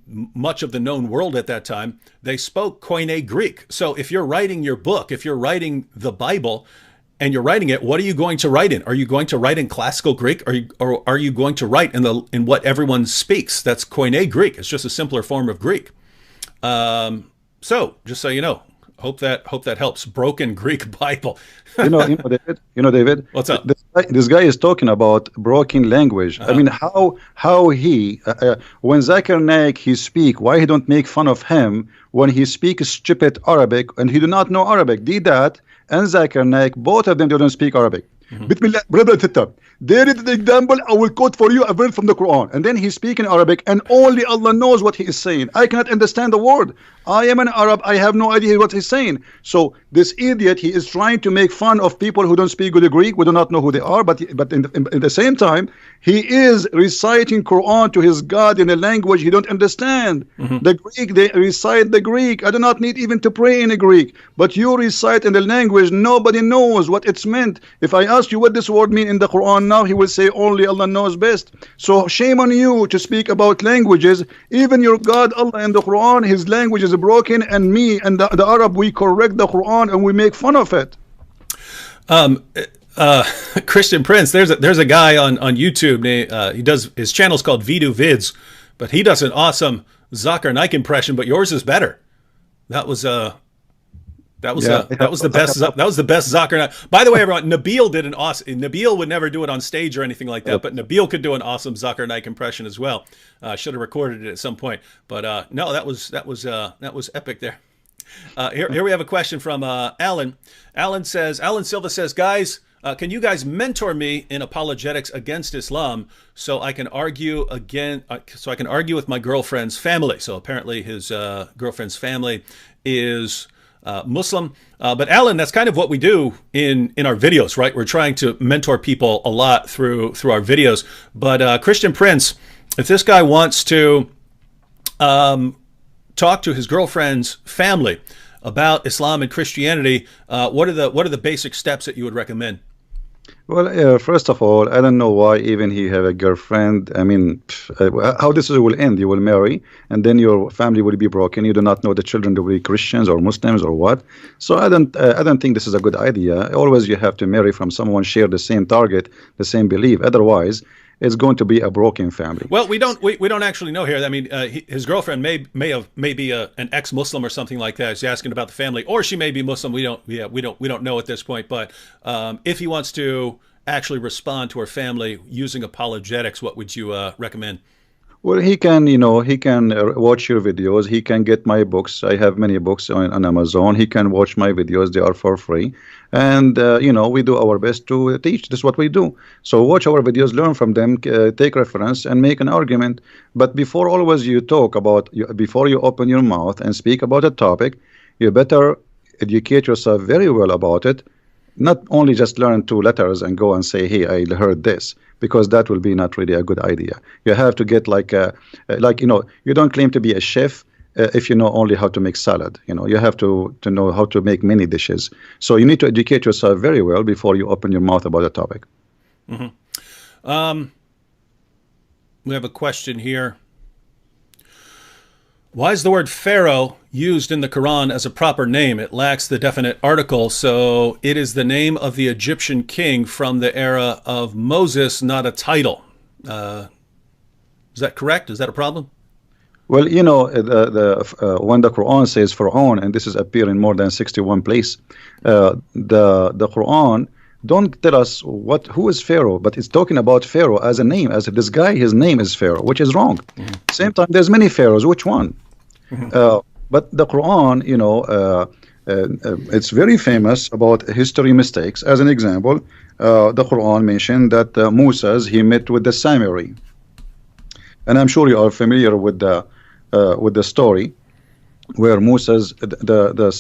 much of the known world at that time, they spoke Koine Greek. So if you're writing your book, if you're writing the Bible, and you're writing it, what are you going to write in? Are you going to write in classical Greek, or are you going to write in what everyone speaks? That's Koine Greek. It's just a simpler form of Greek. So just so you know, hope that helps. Broken Greek Bible. David. What's up? This guy is talking about broken language. I mean, how he when Zakir Naik he speak, why he don't make fun of him when he speaks stupid Arabic and he do not know Arabic? Did that? And Zakir Naik, both of them, they don't speak Arabic. There is the example. I will quote for you a verse from the Quran. And then he's speaking Arabic, and only Allah knows what he is saying. I cannot understand the word. I am an Arab. I have no idea what he's saying. So this idiot, he is trying to make fun of people who don't speak good Greek. We do not know who they are. But in the same time, he is reciting Quran to his God in a language he don't understand. The Greek, they recite the Greek. I do not need even to pray in a Greek. But you recite in the language nobody knows what it's meant. If I ask you what this word means in the Quran now, he will say only Allah knows best. So shame on you to speak about languages. Even your God Allah in the Quran, his language is broken, and me and the Arab, we correct the Quran and we make fun of it. Christian Prince, there's a guy on YouTube. He does, his channel's called Vidu Vids, but he does an awesome Zakir Naik impression. But yours is better. That was the best Zakir Naik. By the way, everyone, Nabil did an awesome. Nabil would never do it on stage or anything like that, but Nabil could do an awesome Zakir Naik impression as well. Should have recorded it at some point, but no, that was epic there. Here we have a question from Alan. Alan Silva says, guys, can you guys mentor me in apologetics against Islam so I can argue with my girlfriend's family? So apparently his girlfriend's family is Muslim. But Alan, that's kind of what we do in our videos, right? We're trying to mentor people a lot through our videos. But Christian Prince, if this guy wants to talk to his girlfriend's family about Islam and Christianity, what are the basic steps that you would recommend? Well, first of all, I don't know why even he have a girlfriend. I mean, how this will end? You will marry, and then your family will be broken. You do not know the children will be Christians or Muslims or what. So I don't think this is a good idea. Always you have to marry from someone share the same target, the same belief. Otherwise, it's going to be a broken family. Well, we don't actually know here. I mean, his girlfriend may be an ex-Muslim or something like that. He's asking about the family, or she may be Muslim. We don't know at this point. But if he wants to actually respond to her family using apologetics, what would you recommend? Well, he can watch your videos. He can get my books. I have many books on Amazon. He can watch my videos. They are for free. And, we do our best to teach. This is what we do. So watch our videos, learn from them, take reference, and make an argument. But before always you talk about, before you open your mouth and speak about a topic, you better educate yourself very well about it. Not only just learn 2 letters and go and say, hey, I heard this, because that will be not really a good idea. You have to get you don't claim to be a chef if you know only how to make salad. You have to know how to make many dishes. So you need to educate yourself very well before you open your mouth about a topic. Mm-hmm. We have a question here. Why is the word Pharaoh used in the Quran as a proper name? It lacks the definite article, so it is the name of the Egyptian king from the era of Moses, not a title. Is that correct? Is that a problem? Well, when the Quran says Pharaoh, and this is appear in more than 61 places, the Quran don't tell us who is Pharaoh, but it's talking about Pharaoh as a name, as if this guy, his name is Pharaoh, which is wrong. Mm-hmm. Same time, there's many pharaohs. Which one? Mm-hmm. But the Quran, it's very famous about history mistakes. As an example, the Quran mentioned that Moses, he met with the Samiri, and I'm sure you are familiar with the story where Moses, the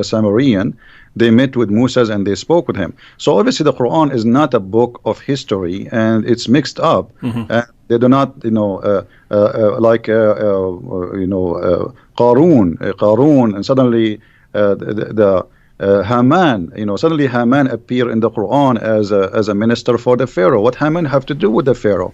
Samarian, they met with Moses and they spoke with him. So obviously the Quran is not a book of history, and it's mixed up. Mm-hmm. And they do not, Qarun, and suddenly Haman, suddenly Haman appear in the Quran as a minister for the Pharaoh. What Haman have to do with the Pharaoh?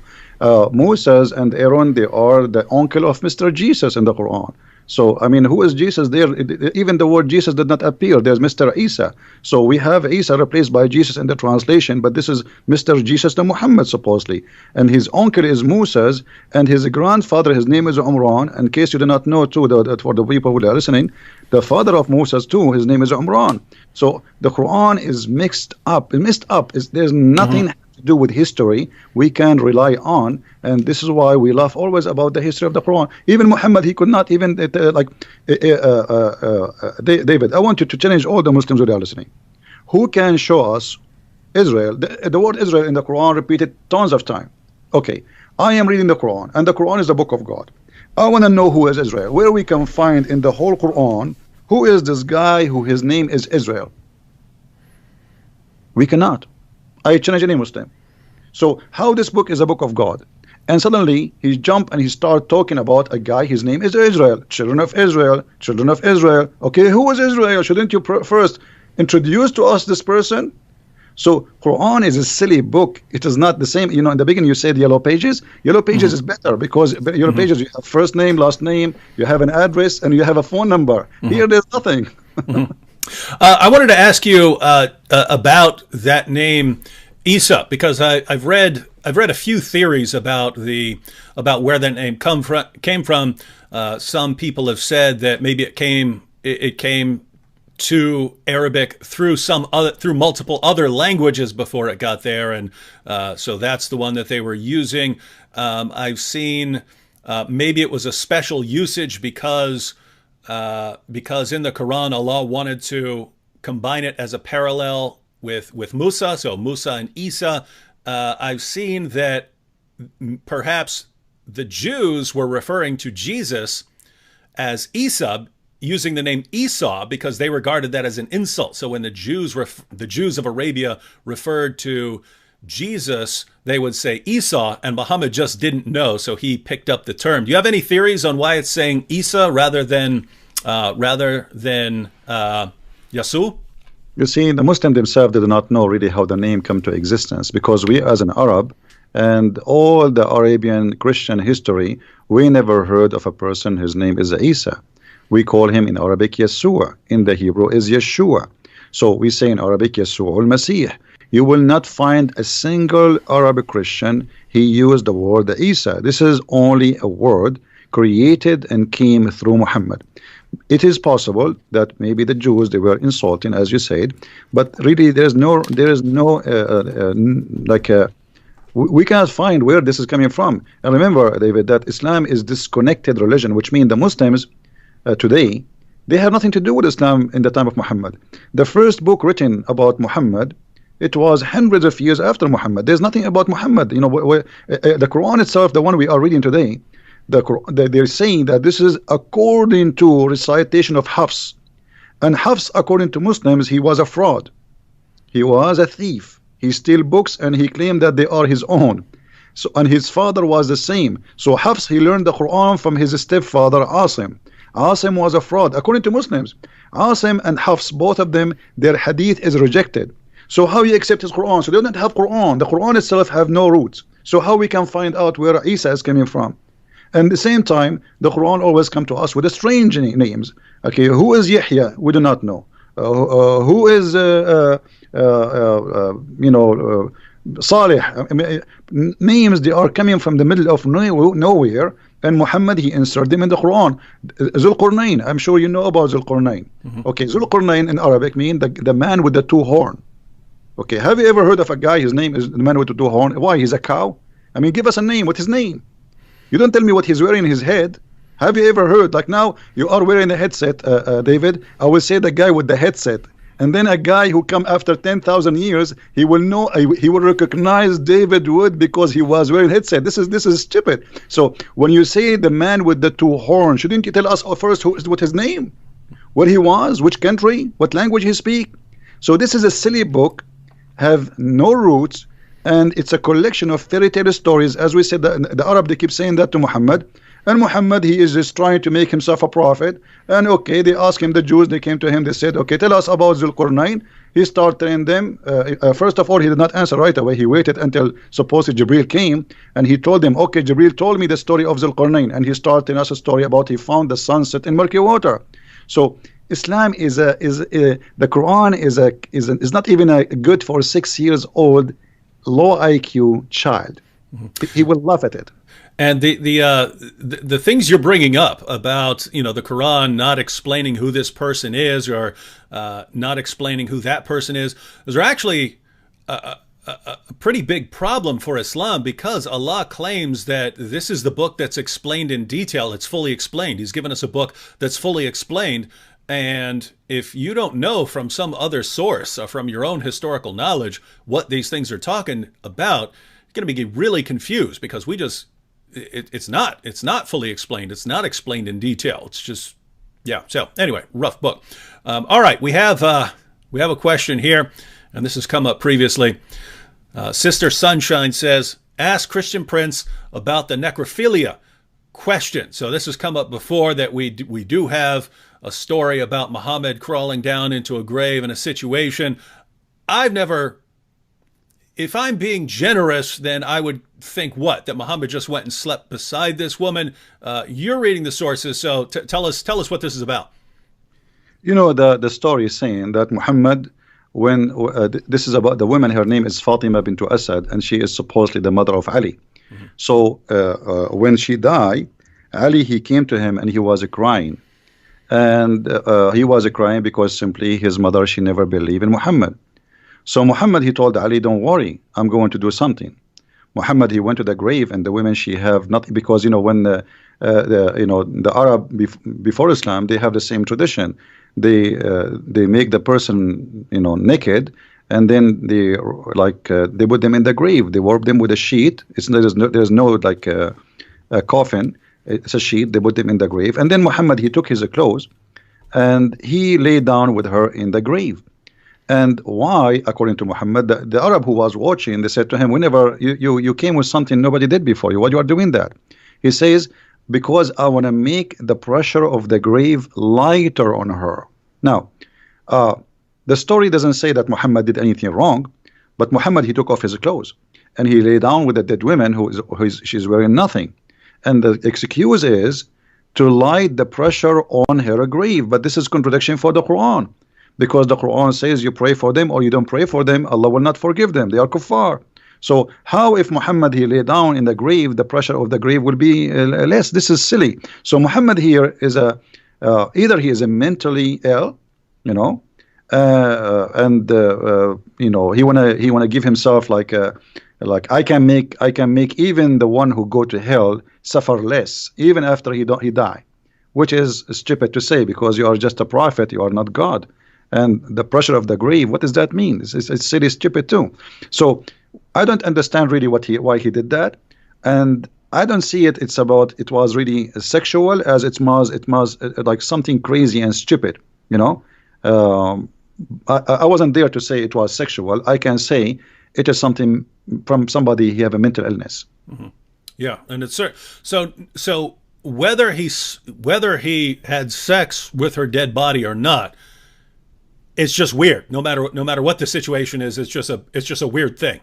Moses and Aaron, they are the uncle of Mr. Jesus in the Quran. So, I mean, who is Jesus there? Even the word Jesus did not appear. There's Mr. Isa. So we have Isa replaced by Jesus in the translation, but this is Mr. Jesus the Muhammad, supposedly. And his uncle is Moses, and his grandfather, his name is Umran. In case you do not know, too, that for the people who are listening, the father of Moses, too, his name is Umran. So the Quran is mixed up. There's nothing to do with history we can rely on, and this is why we laugh always about the history of the Quran. Even Muhammad, he could not even David, I want you to challenge all the Muslims who are listening. Who can show us Israel? The word Israel in the Quran repeated tons of time. Okay, I am reading the Quran, and the Quran is the book of God. I want to know who is Israel, where we can find in the whole Quran who is this guy who his name is Israel. We cannot. I challenge any Muslim. So how this book is a book of God, and suddenly he jump and he start talking about a guy, his name is Israel, children of Israel, children of Israel. Okay, who is Israel? Shouldn't you first introduce to us this person? So Quran is a silly book. It is not the same. In the beginning you said yellow pages. Yellow pages is better because yellow pages, you have first name, last name, you have an address, and you have a phone number. Here there's nothing. I wanted to ask you about that name, Isa, because I've read a few theories about where that name came from. Some people have said that maybe it came to Arabic through multiple other languages before it got there, and so that's the one that they were using. I've seen maybe it was a special usage because in the Quran Allah wanted to combine it as a parallel with Musa, so Musa and Isa. I've seen that perhaps the Jews were referring to Jesus as Isa, using the name Esau because they regarded that as an insult. So when the Jews of Arabia referred to Jesus, they would say Esau, and Muhammad just didn't know, so he picked up the term. Do you have any theories on why it's saying Isa rather than Yasu? You see, the Muslims themselves did not know really how the name came to existence, because we as an Arab and all the Arabian Christian history, we never heard of a person whose name is Isa. We call him in Arabic Yeshua. In the Hebrew is Yeshua. So we say in Arabic Yeshua al-Masih. You will not find a single Arab Christian he used the word Isa. This is only a word created and came through Muhammad. It is possible that maybe the Jews, they were insulting, as you said, but really there is no we cannot find where this is coming from. And remember, David, that Islam is disconnected religion, which means the Muslims today, they have nothing to do with Islam in the time of Muhammad. The first book written about Muhammad, it was hundreds of years after Muhammad. There's nothing about Muhammad. You know, the Quran itself, the one we are reading today, they're saying that this is according to recitation of Hafs. And Hafs, according to Muslims, he was a fraud. He was a thief. He stole books and he claimed that they are his own. So, and his father was the same. So Hafs, he learned the Quran from his stepfather Asim. Asim was a fraud, according to Muslims. Asim and Hafs, both of them, their hadith is rejected. So how you accept his Quran? So they don't have Quran. The Quran itself have no roots. So how we can find out where Isa is coming from? And at the same time, the Quran always come to us with strange names. Okay, who is Yahya? We do not know. Who is Salih? Names, they are coming from the middle of nowhere. And Muhammad, he inserted them in the Quran. Zulqarnain, I'm sure you know about Zulqarnain. Okay, Zulqarnain in Arabic means the man with the two horn. Okay, have you ever heard of a guy, his name is the man with the two horn? Why, he's a cow? I mean, give us a name. What's his name? You don't tell me what he's wearing in his head. Have you ever heard, like now, you are wearing a headset, David, I will say the guy with the headset. And then a guy who come after 10,000 years, he will know, he will recognize David Wood because he was wearing headset. This is stupid. So when you say the man with the two horns, shouldn't you tell us first what his name, where he was, which country, what language he speak? So this is a silly book, have no roots, and it's a collection of fairy tale stories. As we said, the Arab, they keep saying that to Muhammad. And Muhammad, he is just trying to make himself a prophet. And okay, they asked him, the Jews, they came to him, they said, okay, tell us about Zulqarnain. He started telling them, first of all, he did not answer right away. He waited until supposedly Jibril came, and he told them, okay, Jibril told me the story of Zulqarnain, and he started telling us a story about he found the sunset in murky water. So Islam is the Quran is not even a good for 6 years old low IQ child. He will laugh at it. And the things you're bringing up about, you know, the Quran not explaining who this person is, or not explaining who that person is, those are actually a pretty big problem for Islam, because Allah claims that this is the book that's explained in detail. It's fully explained. He's given us a book that's fully explained. And if you don't know from some other source or from your own historical knowledge what these things are talking about, you're going to be really confused, because we just, it's not fully explained. It's not explained in detail. It's just, yeah. So anyway, rough book. All right, we have a question here, and this has come up previously. Sister Sunshine says, ask Christian Prince about the necrophilia question. So this has come up before, that we do have a story about Muhammad crawling down into a grave in a situation. I've never, if I'm being generous, then I would think that Muhammad just went and slept beside this woman. You're reading the sources, so tell us what this is about. You know, the story is saying that Muhammad, when this is about the woman, her name is Fatima bint Asad, and she is supposedly the mother of Ali. So when she died, Ali, he came to him and he was crying. And he was crying because simply his mother, she never believed in Muhammad. So Muhammad, he told Ali, don't worry, I'm going to do something. Muhammad, he went to the grave, and the women, she have nothing, because you know, when the Arab before Islam, they have the same tradition. They make the person, you know, naked, and then they put them in the grave. They warp them with a sheet. There's no like a coffin. It's a sheet. They put them in the grave, and then Muhammad, he took his clothes and he lay down with her in the grave. And why, according to Muhammad, the Arab who was watching, they said to him, whenever you came with something nobody did before you, why you are doing that? He says, because I want to make the pressure of the grave lighter on her. Now, the story doesn't say that Muhammad did anything wrong, but Muhammad, he took off his clothes and he lay down with a dead woman she's wearing nothing. And the excuse is to light the pressure on her grave. But this is contradiction for the Quran, because the Quran says you pray for them or you don't pray for them, Allah will not forgive them. They are kuffar. So how, if Muhammad, he lay down in the grave, the pressure of the grave will be less? This is silly. So Muhammad here is either he is a mentally ill, you know, and you know, he wanna give himself like I can make even the one who go to hell suffer less even after he die, which is stupid to say, because you are just a prophet, you are not God. And the pressure of the grave, what does that mean? It's silly, stupid too. So I don't understand really why he did that, and I don't see it. It was really sexual as it was like something crazy and stupid. You know, I wasn't there to say it was sexual. I can say it is something from somebody he have a mental illness. Mm-hmm. Yeah, and it's so whether he had sex with her dead body or not, it's just weird. No matter what the situation is, it's just a weird thing.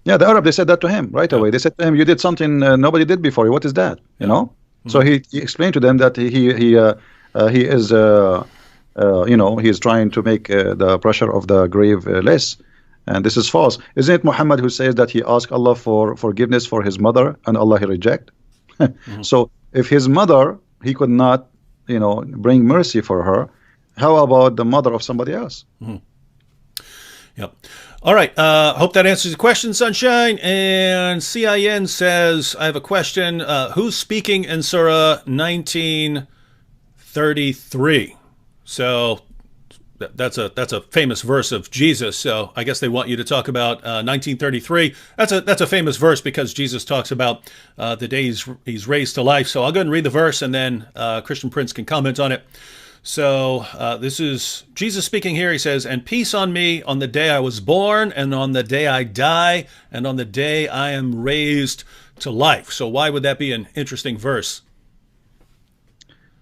Yeah, the Arab, they said that to him right away. They said to him, "You did something nobody did before you. What is that?" You know. Mm-hmm. So he explained to them that he is you know, he is trying to make the pressure of the grave less, and this is false. Isn't it Muhammad who says that he asked Allah for forgiveness for his mother and Allah he reject? Mm-hmm. So if his mother, he could not, you know, bring mercy for her, how about the mother of somebody else? Mm-hmm. Yep. All right. Hope that answers the question, Sunshine. And CIN says, I have a question. Who's speaking in Surah 1933? So that's a famous verse of Jesus. So I guess they want you to talk about 1933. That's a famous verse because Jesus talks about the day he's raised to life. So I'll go ahead and read the verse, and then Christian Prince can comment on it. So this is Jesus speaking here. He says, "And peace on me on the day I was born, and on the day I die, and on the day I am raised to life." So why would that be an interesting verse?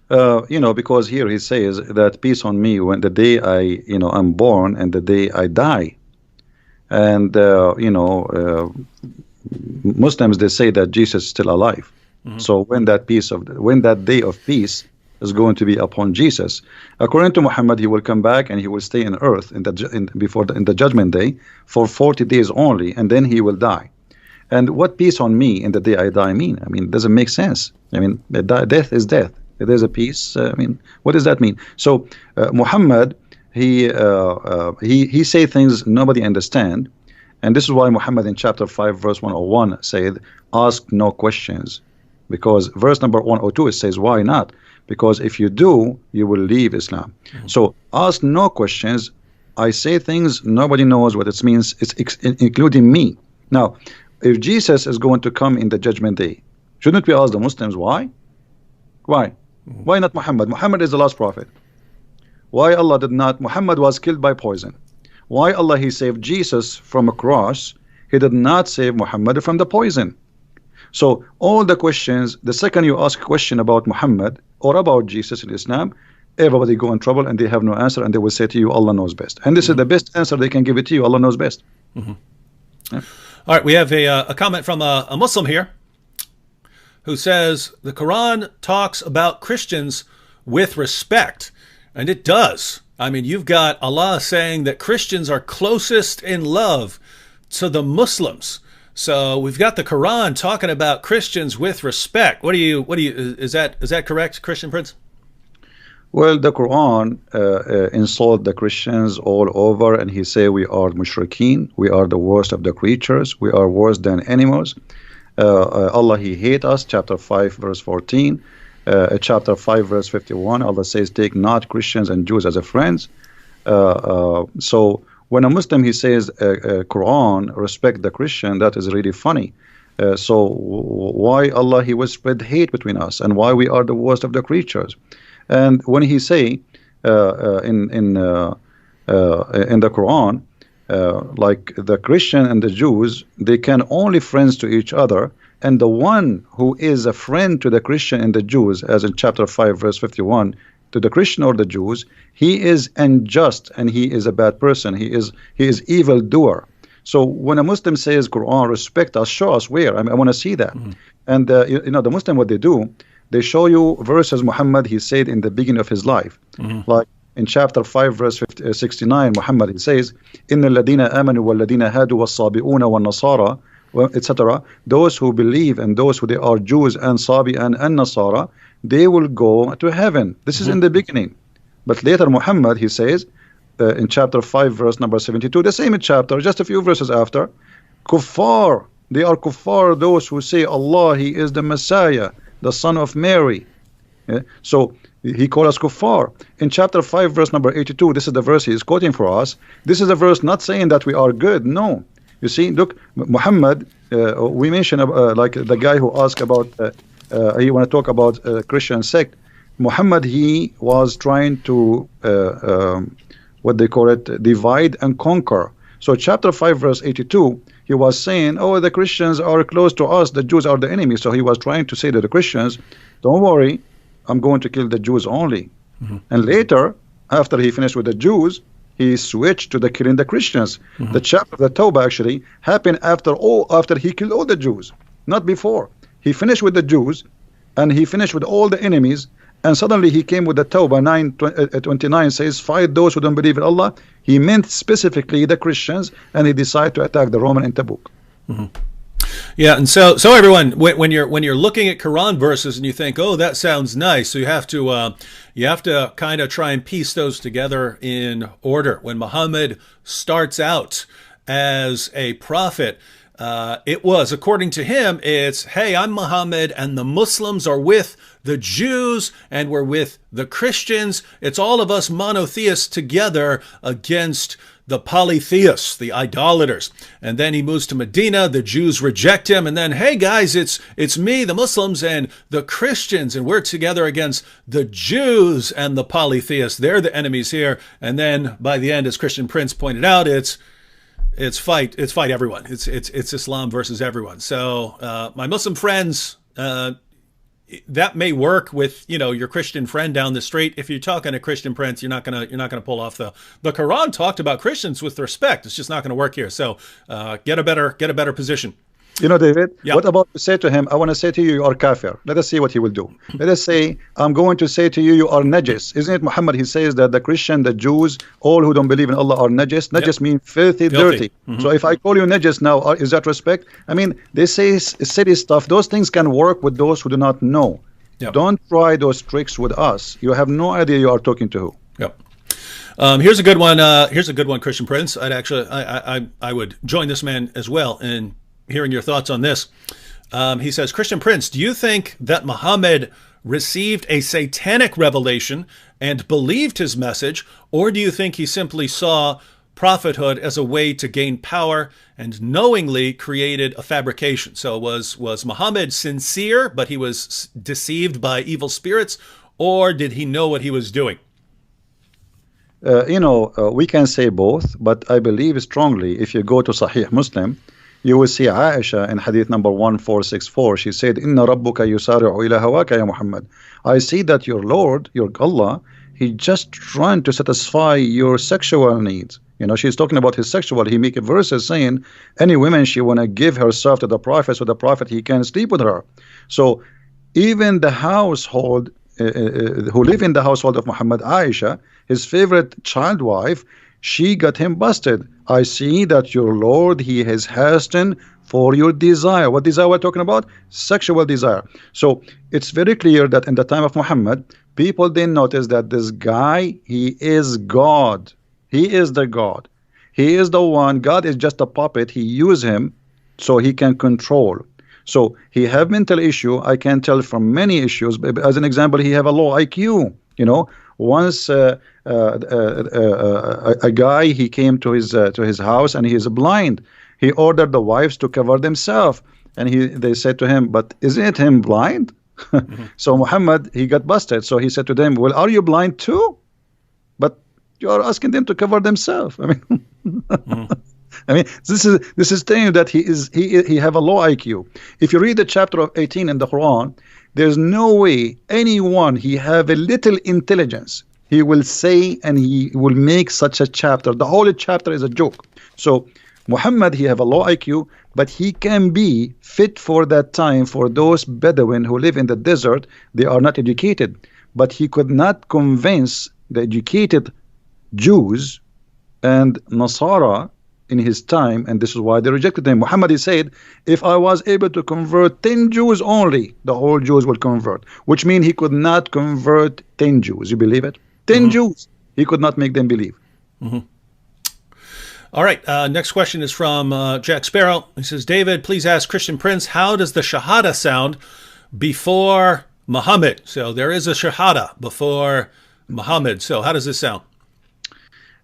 You know, because here he says that peace on me when the day I'm born and the day I die. And, you know, Muslims, they say that Jesus is still alive. Mm-hmm. So when that day of peace is going to be upon Jesus, according to Muhammad, he will come back and he will stay on earth in the judgment day for 40 days only, and then he will die. And what peace on me in the day I die mean? I mean, it doesn't make sense. I mean, death is death. If there's a peace, I mean, what does that mean? So Muhammad, he say things nobody understand, and this is why Muhammad in chapter 5 verse 101 said, "Ask no questions," because verse number 102 it says, "Why not? Because if you do, you will leave Islam." Mm-hmm. So ask no questions. I say things nobody knows what it means. It's including me. Now, if Jesus is going to come in the judgment day, shouldn't we ask the Muslims why? Why? Why not Muhammad? Muhammad is the last prophet. Why Allah did not? Muhammad was killed by poison. Why Allah, he saved Jesus from a cross? He did not save Muhammad from the poison. So all the questions, the second you ask a question about Muhammad or about Jesus in Islam, everybody go in trouble and they have no answer, and they will say to you, Allah knows best. And this is the best answer they can give it to you. Allah knows best. Mm-hmm. Yeah. All right, we have a comment from a Muslim here who says the Quran talks about Christians with respect, and it does. I mean, you've got Allah saying that Christians are closest in love to the Muslims. So we've got the Quran talking about Christians with respect. Is that correct, Christian Prince? Well, the Quran insult the Christians all over, and he say we are mushrikeen, we are the worst of the creatures, we are worse than animals. Allah, he hate us, chapter 5 verse 14, chapter 5 verse 51, Allah says, take not Christians and Jews as a friends. So when a Muslim he says Quran respect the Christian, that is really funny. So why Allah he will spread hate between us, and why we are the worst of the creatures? And when he say in the Quran, like the Christian and the Jews, they can only friends to each other, and the one who is a friend to the Christian and the Jews, as in chapter 5 verse 51, to the Christian or the Jews, he is unjust and he is a bad person. He is evil doer. So when a Muslim says Quran respect us, show us where. I want to see that. And you know, the Muslim, what they do, they show you verses Muhammad he said in the beginning of his life, like in chapter 5 verse 69, Muhammad he says, inna alladhina amanu walladhina hadu was-sabi'una wan-nasara, etc. Those who believe and those who they are Jews and Sabi and Nasara, they will go to heaven. This is in the beginning. But later Muhammad he says in chapter 5 verse number 72, the same chapter, just a few verses after, kuffar, they are kuffar, those who say Allah he is the Messiah, the son of Mary. So he called us kuffar. In chapter 5 verse number 82, this is the verse he is quoting for us. This is a verse not saying that we are good. No, you see, look, Muhammad, we mentioned like the guy who asked about he want to talk about Christian sect. Muhammad he was trying to what they call it, divide and conquer. So chapter 5 verse 82, he was saying, oh, the Christians are close to us, the Jews are the enemy. So he was trying to say to the Christians, don't worry, I'm going to kill the Jews only. And later, after he finished with the Jews, he switched to the killing the Christians. The chapter of the Tawbah actually happened after he killed all the Jews, not before. He finished with the Jews and he finished with all the enemies, and suddenly he came with the Tawbah 9:29 says, fight those who don't believe in Allah. He meant specifically the Christians, and he decided to attack the Roman in Tabuk. Yeah, and so everyone, when you're looking at Quran verses and you think, oh, that sounds nice, so you have to kind of try and piece those together in order. When Muhammad starts out as a prophet, it was, according to him, it's, hey, I'm Muhammad and the Muslims are with the Jews and we're with the Christians. It's all of us monotheists together against the polytheists, the idolaters. And then he moves to Medina, the Jews reject him, and then, hey guys, it's me, the Muslims, and the Christians, and we're together against the Jews and the polytheists. They're the enemies here. And then by the end, as Christian Prince pointed out, it's fight everyone. It's Islam versus everyone. So my Muslim friends, that may work with, you know, your Christian friend down the street. If you're talking to Christian Prince, you're not gonna pull off the Quran talked about Christians with respect. It's just not gonna work here. So get a better position. You know, David, Yeah. what about to say to him, I want to say to you, you are kafir. Let us see what he will do. Let us say, I'm going to say to you, you are najis. Isn't it Muhammad? He says that the Christian, the Jews, all who don't believe in Allah are najis. Najis means filthy, dirty. So if I call you najis now, is that respect? I mean, they say silly stuff. Those things can work with those who do not know. Yep. Don't try those tricks with us. You have no idea you are talking to who. Yep. Here's a good one. Christian Prince. I would join this man as well in hearing your thoughts on this. He says, Christian Prince, do you think that Muhammad received a satanic revelation and believed his message, or do you think he simply saw prophethood as a way to gain power and knowingly created a fabrication? So was Muhammad sincere, but he was deceived by evil spirits, or did he know what he was doing? We can say both, but I believe strongly if you go to Sahih Muslim, you will see Aisha in hadith number 1464. She said, Inna rabbuka yusari'u ila hawaka ya Muhammad. I see that your Lord, your Allah, he just trying to satisfy your sexual needs. You know, she's talking about his sexual. He make verses saying, any woman she want to give herself to the prophet, so the prophet he can sleep with her. So even the household, who live in the household of Muhammad, Aisha, his favorite child wife, she got him busted. I see that your Lord, he has hastened for your desire. What desire we're talking about? Sexual desire. So it's very clear that in the time of Muhammad, people didn't notice that this guy, he is God. He is the God. He is the one. God is just a puppet. He use him so he can control. So he have mental issue. I can tell from many issues. As an example, he have a low IQ. You know, Once a guy, he came to his house and he is blind. He ordered the wives to cover themselves, and they said to him, "But isn't him blind?" So Muhammad, he got busted. So he said to them, "Well, are you blind too? But you are asking them to cover themselves." I mean, I mean, this is telling you that he have a low IQ. If you read the chapter of 18 in the Quran, there's no way anyone he have a little intelligence he will say and he will make such a chapter. The whole chapter is a joke. So Muhammad, he have a low IQ, but he can be fit for that time for those Bedouin who live in the desert. They are not educated, but he could not convince the educated Jews and Nasara in his time, and this is why they rejected him. Muhammad, he said, if I was able to convert 10 Jews only, the whole Jews will convert, which means he could not convert 10 Jews. You believe it? 10 Jews, he could not make them believe. All right, next question is from Jack Sparrow. He says, David, please ask Christian Prince, how does the Shahada sound before Muhammad? So there is a Shahada before Muhammad. So how does this sound?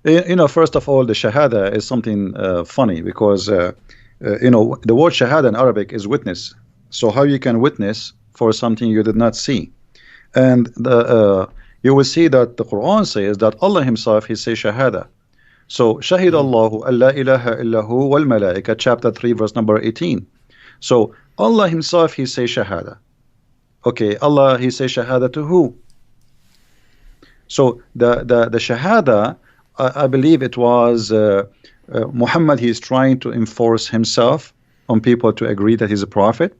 You know, first of all, the Shahada is something funny because, you know, the word Shahada in Arabic is witness. So how you can witness for something you did not see? And you will see that the Quran says that Allah himself, he says Shahada. So Shahid Allahu an la ilaha illahu wal malaika, chapter 3, verse number 18. So Allah himself, he says Shahada. Okay, Allah, he says Shahada to who? So the Shahada, I believe it was Muhammad, he is trying to enforce himself on people to agree that he's a prophet,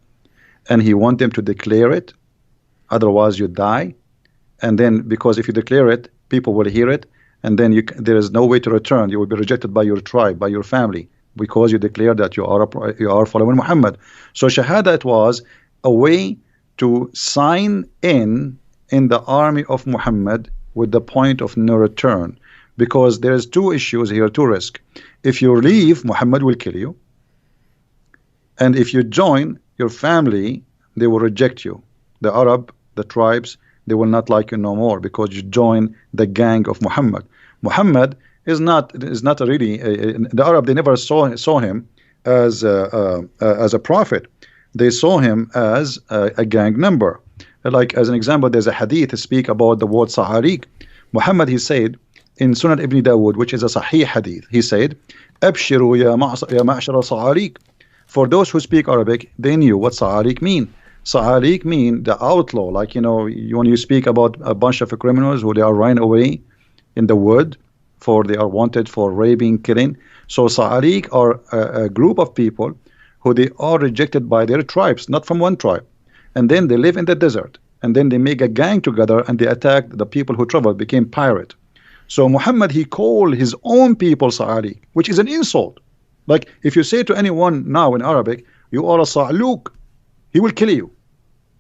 and he wants them to declare it, otherwise you die. And then because if you declare it, people will hear it, and then there is no way to return. You will be rejected by your tribe, by your family, because you declare that you are following Muhammad. So Shahada, it was a way to sign in the army of Muhammad with the point of no return. Because there's two issues here, two risks. If you leave, Muhammad will kill you. And if you join your family, they will reject you. The Arab, the tribes, they will not like you no more because you join the gang of Muhammad. Muhammad is not really the Arab. They never saw him as a prophet. They saw him as a gang member. Like as an example, there's a hadith to speak about the word Sa'ariq. Muhammad, he said in Sunan Ibn Dawood, which is a Sahih hadith, he said, "Abshiru ya ma'shara Sa'ariq." For those who speak Arabic, they knew what Sa'ariq mean. Sa'ariq mean the outlaw, like, you know, when you speak about a bunch of criminals who they are running away in the wood, for they are wanted for raping, killing. So Sa'ariq are a group of people who they are rejected by their tribes, not from one tribe. And then they live in the desert. And then they make a gang together and they attack the people who traveled, became pirate. So Muhammad, he called his own people Sa'ariq, which is an insult. Like if you say to anyone now in Arabic, you are a Sa'luq, he will kill you.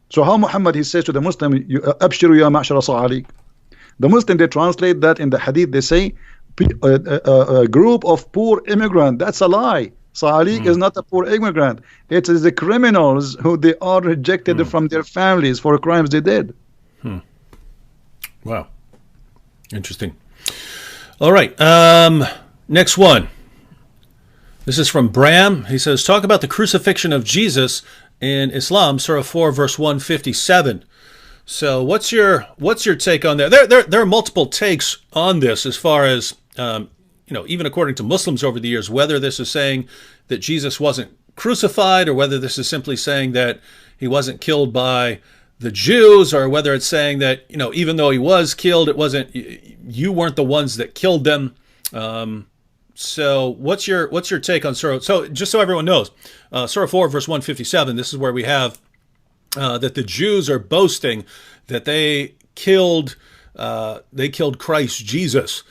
So how Muhammad, he says to the Muslim, Abshiru ya ma'shara Sa'ariq. The Muslim, they translate that in the hadith, they say a group of poor immigrant. That's a lie. Sa'ariq is not a poor immigrant. It is the criminals who they are rejected from their families for crimes they did. Wow. Interesting. All right. Next one. This is from Bram. He says, talk about the crucifixion of Jesus in Islam, Surah 4, verse 157. So what's your take on that? There are multiple takes on this as far as, you know, even according to Muslims over the years, whether this is saying that Jesus wasn't crucified or whether this is simply saying that he wasn't killed by the Jews, or whether it's saying that, you know, even though he was killed, it wasn't, you weren't the ones that killed them. So what's your take on Surah? So just so everyone knows, Surah 4, verse 157, this is where we have that the Jews are boasting that they killed Christ Jesus.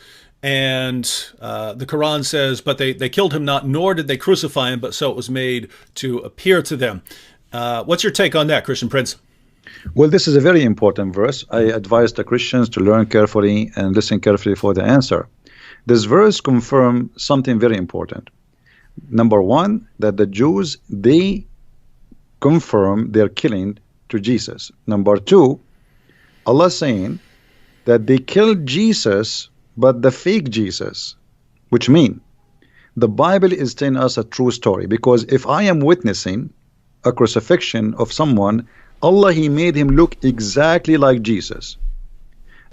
And the Quran says, but they killed him not, nor did they crucify him, but so it was made to appear to them. What's your take on that, Christian Prince? Well, this is a very important verse. I advise the Christians to learn carefully and listen carefully for the answer. This verse confirms something very important. Number one, that the Jews, they confirm their killing to Jesus. Number two, Allah saying that they killed Jesus, but the fake Jesus, which mean the Bible is telling us a true story. Because if I am witnessing a crucifixion of someone, Allah, He made him look exactly like Jesus.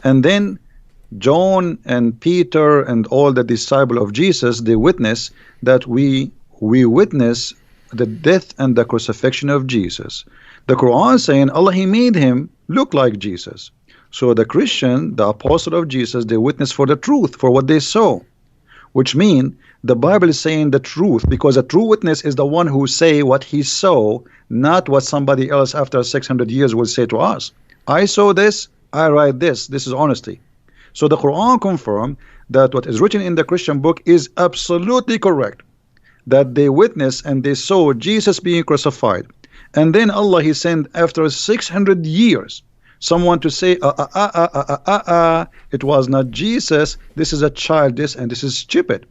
And then John and Peter and all the disciples of Jesus, they witness that we witness the death and the crucifixion of Jesus. The Quran saying Allah, He made him look like Jesus. So the Christian, the apostle of Jesus, they witness for the truth, for what they saw, which mean the Bible is saying the truth, because a true witness is the one who say what he saw, not what somebody else after 600 years will say to us. I saw this, I write this. This is honesty. So the Quran confirmed that what is written in the Christian book is absolutely correct, that they witnessed and they saw Jesus being crucified. And then Allah, He sent after 600 years someone to say, it was not Jesus, this is a child, this and this is stupid.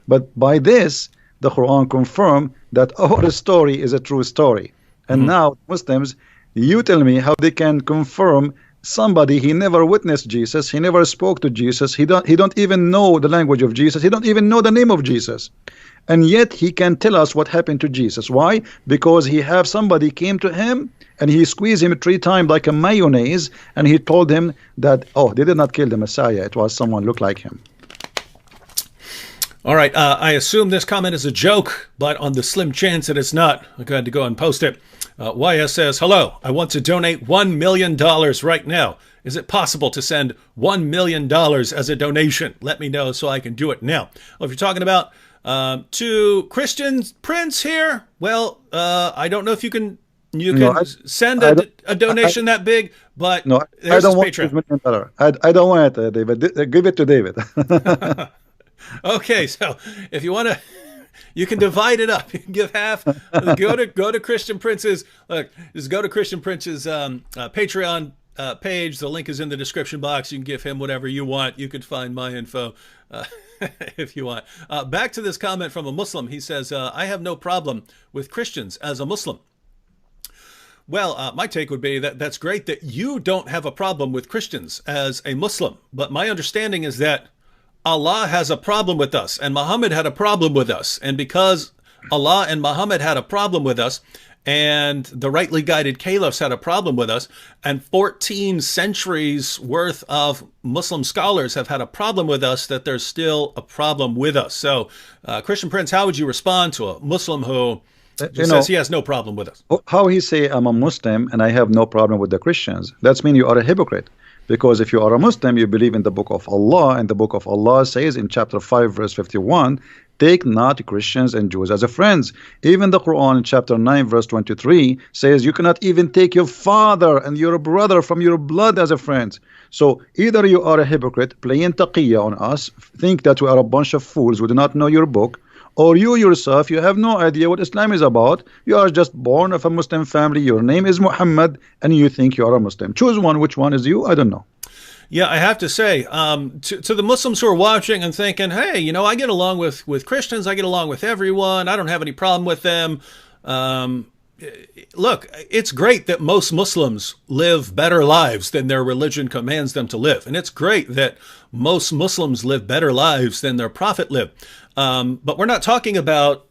But by this, the Quran confirmed that our story is a true story. And now Muslims, you tell me how they can confirm somebody, he never witnessed Jesus, he never spoke to Jesus, he don't even know the language of Jesus, he don't even know the name of Jesus, and yet he can tell us what happened to Jesus. Why? Because he have somebody came to him and he squeezed him 3 times like a mayonnaise, and he told him that, oh, they did not kill the Messiah, it was someone looked like him. All right, I assume this comment is a joke, but on the slim chance that it's not, I'm going to go and post it. YS says, hello, I want to donate $1 million right now. Is it possible to send $1 million as a donation? Let me know so I can do it now. Well, if you're talking about to Christian Prince here, well, I don't know if you can send a donation that big, but no, there's I don't want Patreon. $1 million. I don't want it, David. Give it to David. Okay, so if you want to, you can divide it up. You can give half. Go to Christian Prince's. Look, just go to Christian Prince's Patreon page. The link is in the description box. You can give him whatever you want. You can find my info if you want. Back to this comment from a Muslim. He says, "I have no problem with Christians as a Muslim." Well, my take would be that that's great that you don't have a problem with Christians as a Muslim. But my understanding is that Allah has a problem with us, and Muhammad had a problem with us. And because Allah and Muhammad had a problem with us, and the rightly guided caliphs had a problem with us, and 14 centuries worth of Muslim scholars have had a problem with us, that there's still a problem with us. So, Christian Prince, how would you respond to a Muslim who says he has no problem with us? How he say, I'm a Muslim and I have no problem with the Christians? That's mean you are a hypocrite. Because if you are a Muslim, you believe in the book of Allah, and the book of Allah says in chapter 5, verse 51, take not Christians and Jews as a friends. Even the Quran in chapter 9, verse 23 says you cannot even take your father and your brother from your blood as a friend. So either you are a hypocrite, playing taqiyya on us, think that we are a bunch of fools who do not know your book, or you yourself, you have no idea what Islam is about. You are just born of a Muslim family. Your name is Muhammad, and you think you are a Muslim. Choose one. Which one is you? I don't know. Yeah, I have to say, to the Muslims who are watching and thinking, hey, I get along with Christians. I get along with everyone. I don't have any problem with them. Look, it's great that most Muslims live better lives than their religion commands them to live. And it's great that most Muslims live better lives than their prophet lived. But we're not talking about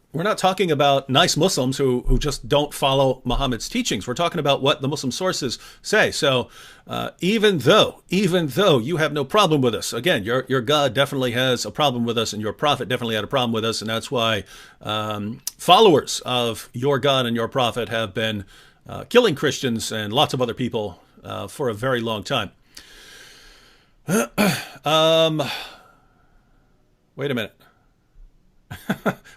nice Muslims who just don't follow Muhammad's teachings. We're talking about what the Muslim sources say. So even though you have no problem with us, again, your God definitely has a problem with us, and your prophet definitely had a problem with us, and that's why followers of your God and your prophet have been killing Christians and lots of other people for a very long time. Wait a minute.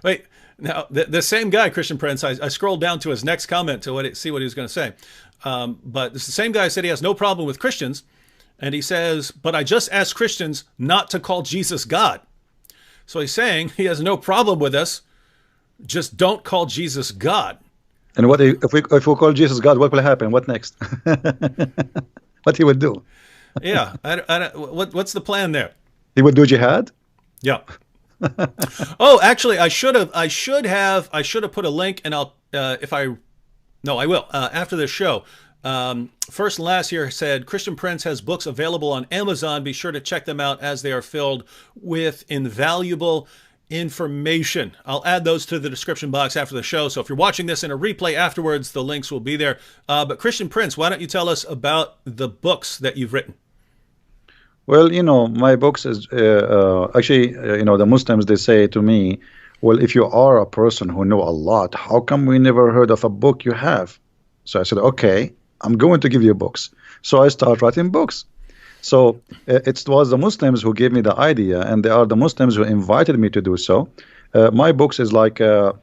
Wait. Now, the same guy, Christian Prince, I scrolled down to his next comment to see what he was going to say. But it's the same guy said he has no problem with Christians. And he says, but I just asked Christians not to call Jesus God. So he's saying he has no problem with us. Just don't call Jesus God. And what if we call Jesus God, what will happen? What next? What he would do? Yeah. What's the plan there? He would do jihad? Yeah. Oh, actually, I should have put a link, and I will after this show. First and last here said Christian Prince has books available on Amazon. Be sure to check them out as they are filled with invaluable information. I'll add those to the description box after the show. So if you're watching this in a replay afterwards, the links will be there. But Christian Prince, why don't you tell us about the books that you've written? Well, my books is actually, the Muslims, they say to me, well, if you are a person who know a lot, how come we never heard of a book you have? So I said, okay, I'm going to give you books. So I start writing books. So it was the Muslims who gave me the idea, and they are the Muslims who invited me to do so. My books is like a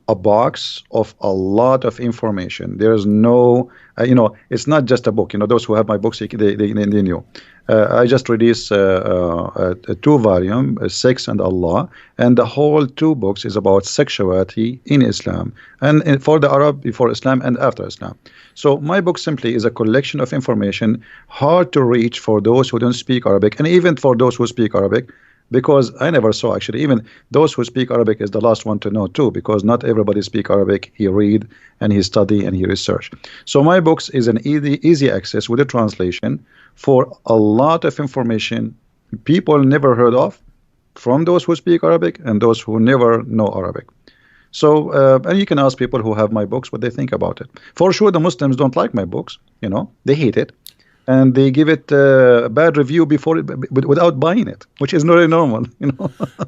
box of a lot of information. There's no, it's not just a book. Those who have my books, they knew. I just released a 2-volume, Sex and Allah, and the whole 2 books is about sexuality in Islam, and for the Arab, before Islam and after Islam. So my book simply is a collection of information, hard to reach for those who don't speak Arabic, and even for those who speak Arabic, because I never saw, actually, even those who speak Arabic is the last one to know too, because not everybody speak Arabic. He read and he study and he research. So my books is an easy access with a translation for a lot of information people never heard of, from those who speak Arabic and those who never know Arabic. So and you can ask people who have my books what they think about it. For sure, the Muslims don't like my books. They hate it. And they give it a bad review without buying it, which is not normal,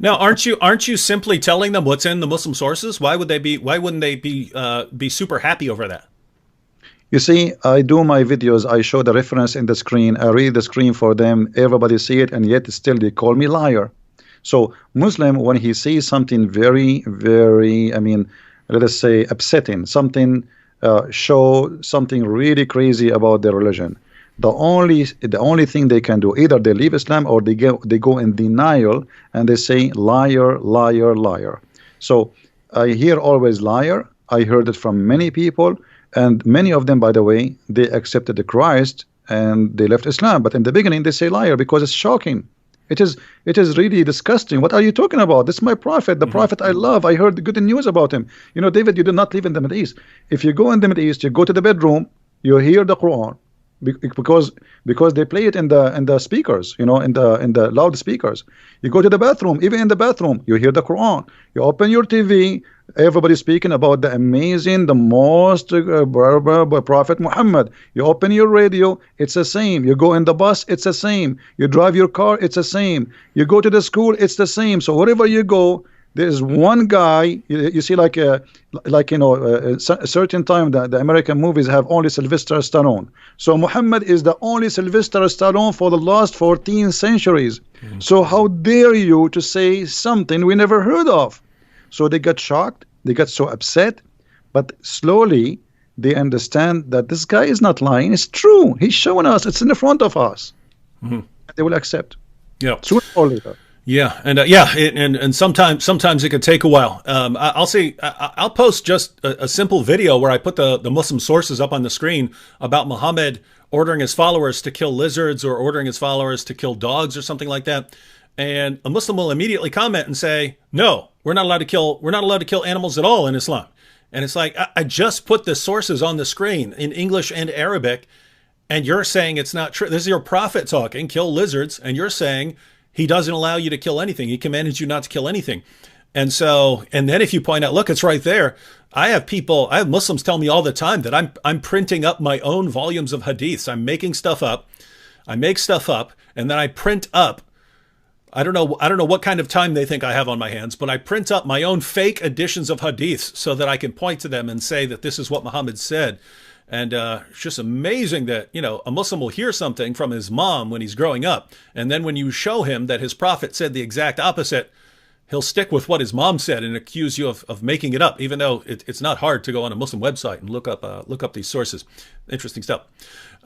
Now, aren't you simply telling them what's in the Muslim sources? Why wouldn't they be super happy over that? You see, I do my videos. I show the reference in the screen. I read the screen for them. Everybody see it, and yet still they call me liar. So Muslim, when he sees something very, very, let us say upsetting, something show something really crazy about their religion, the only thing they can do, either they leave Islam or they go in denial and they say liar, liar, liar. So I hear always liar. I heard it from many people, and many of them, by the way, they accepted the Christ and they left Islam. But in the beginning they say liar because it's shocking. It is really disgusting. What are you talking about? This is my prophet, the prophet I love. I heard good news about him. David, you do not live in the Middle East. If you go in the Middle East, you go to the bedroom, you hear the Quran. Because they play it in the speakers, in the loudspeakers. You go to the bathroom, even in the bathroom, you hear the Quran. You open your TV, everybody speaking about the amazing, the most Prophet Muhammad. You open your radio, it's the same. You go in the bus, it's the same. You drive your car, it's the same. You go to the school, it's the same. So wherever you go, there's one guy. You see, a certain time the American movies have only Sylvester Stallone. So Muhammad is the only Sylvester Stallone for the last 14 centuries. So how dare you to say something we never heard of? So they got shocked, they got so upset, but slowly they understand that this guy is not lying. It's true. He's showing us. It's in the front of us. And they will accept. Yeah. Sooner or later. Yeah, and sometimes it could take a while. I'll post just a simple video where I put the Muslim sources up on the screen about Muhammad ordering his followers to kill lizards or ordering his followers to kill dogs or something like that. And a Muslim will immediately comment and say, "No, we're not allowed to kill animals at all in Islam." And it's like, I just put the sources on the screen in English and Arabic, and you're saying it's not true. This is your prophet talking, kill lizards, and you're saying he doesn't allow you to kill anything. He commanded you not to kill anything. And then if you point out, look, it's right there. I have Muslims tell me all the time that I'm printing up my own volumes of hadiths. I'm making stuff up. I make stuff up, and then I print up. I don't know what kind of time they think I have on my hands, but I print up my own fake editions of hadiths so that I can point to them and say that this is what Muhammad said. And it's just amazing that, a Muslim will hear something from his mom when he's growing up. And then when you show him that his prophet said the exact opposite, he'll stick with what his mom said and accuse you of making it up, even though it's not hard to go on a Muslim website and look up these sources. Interesting stuff.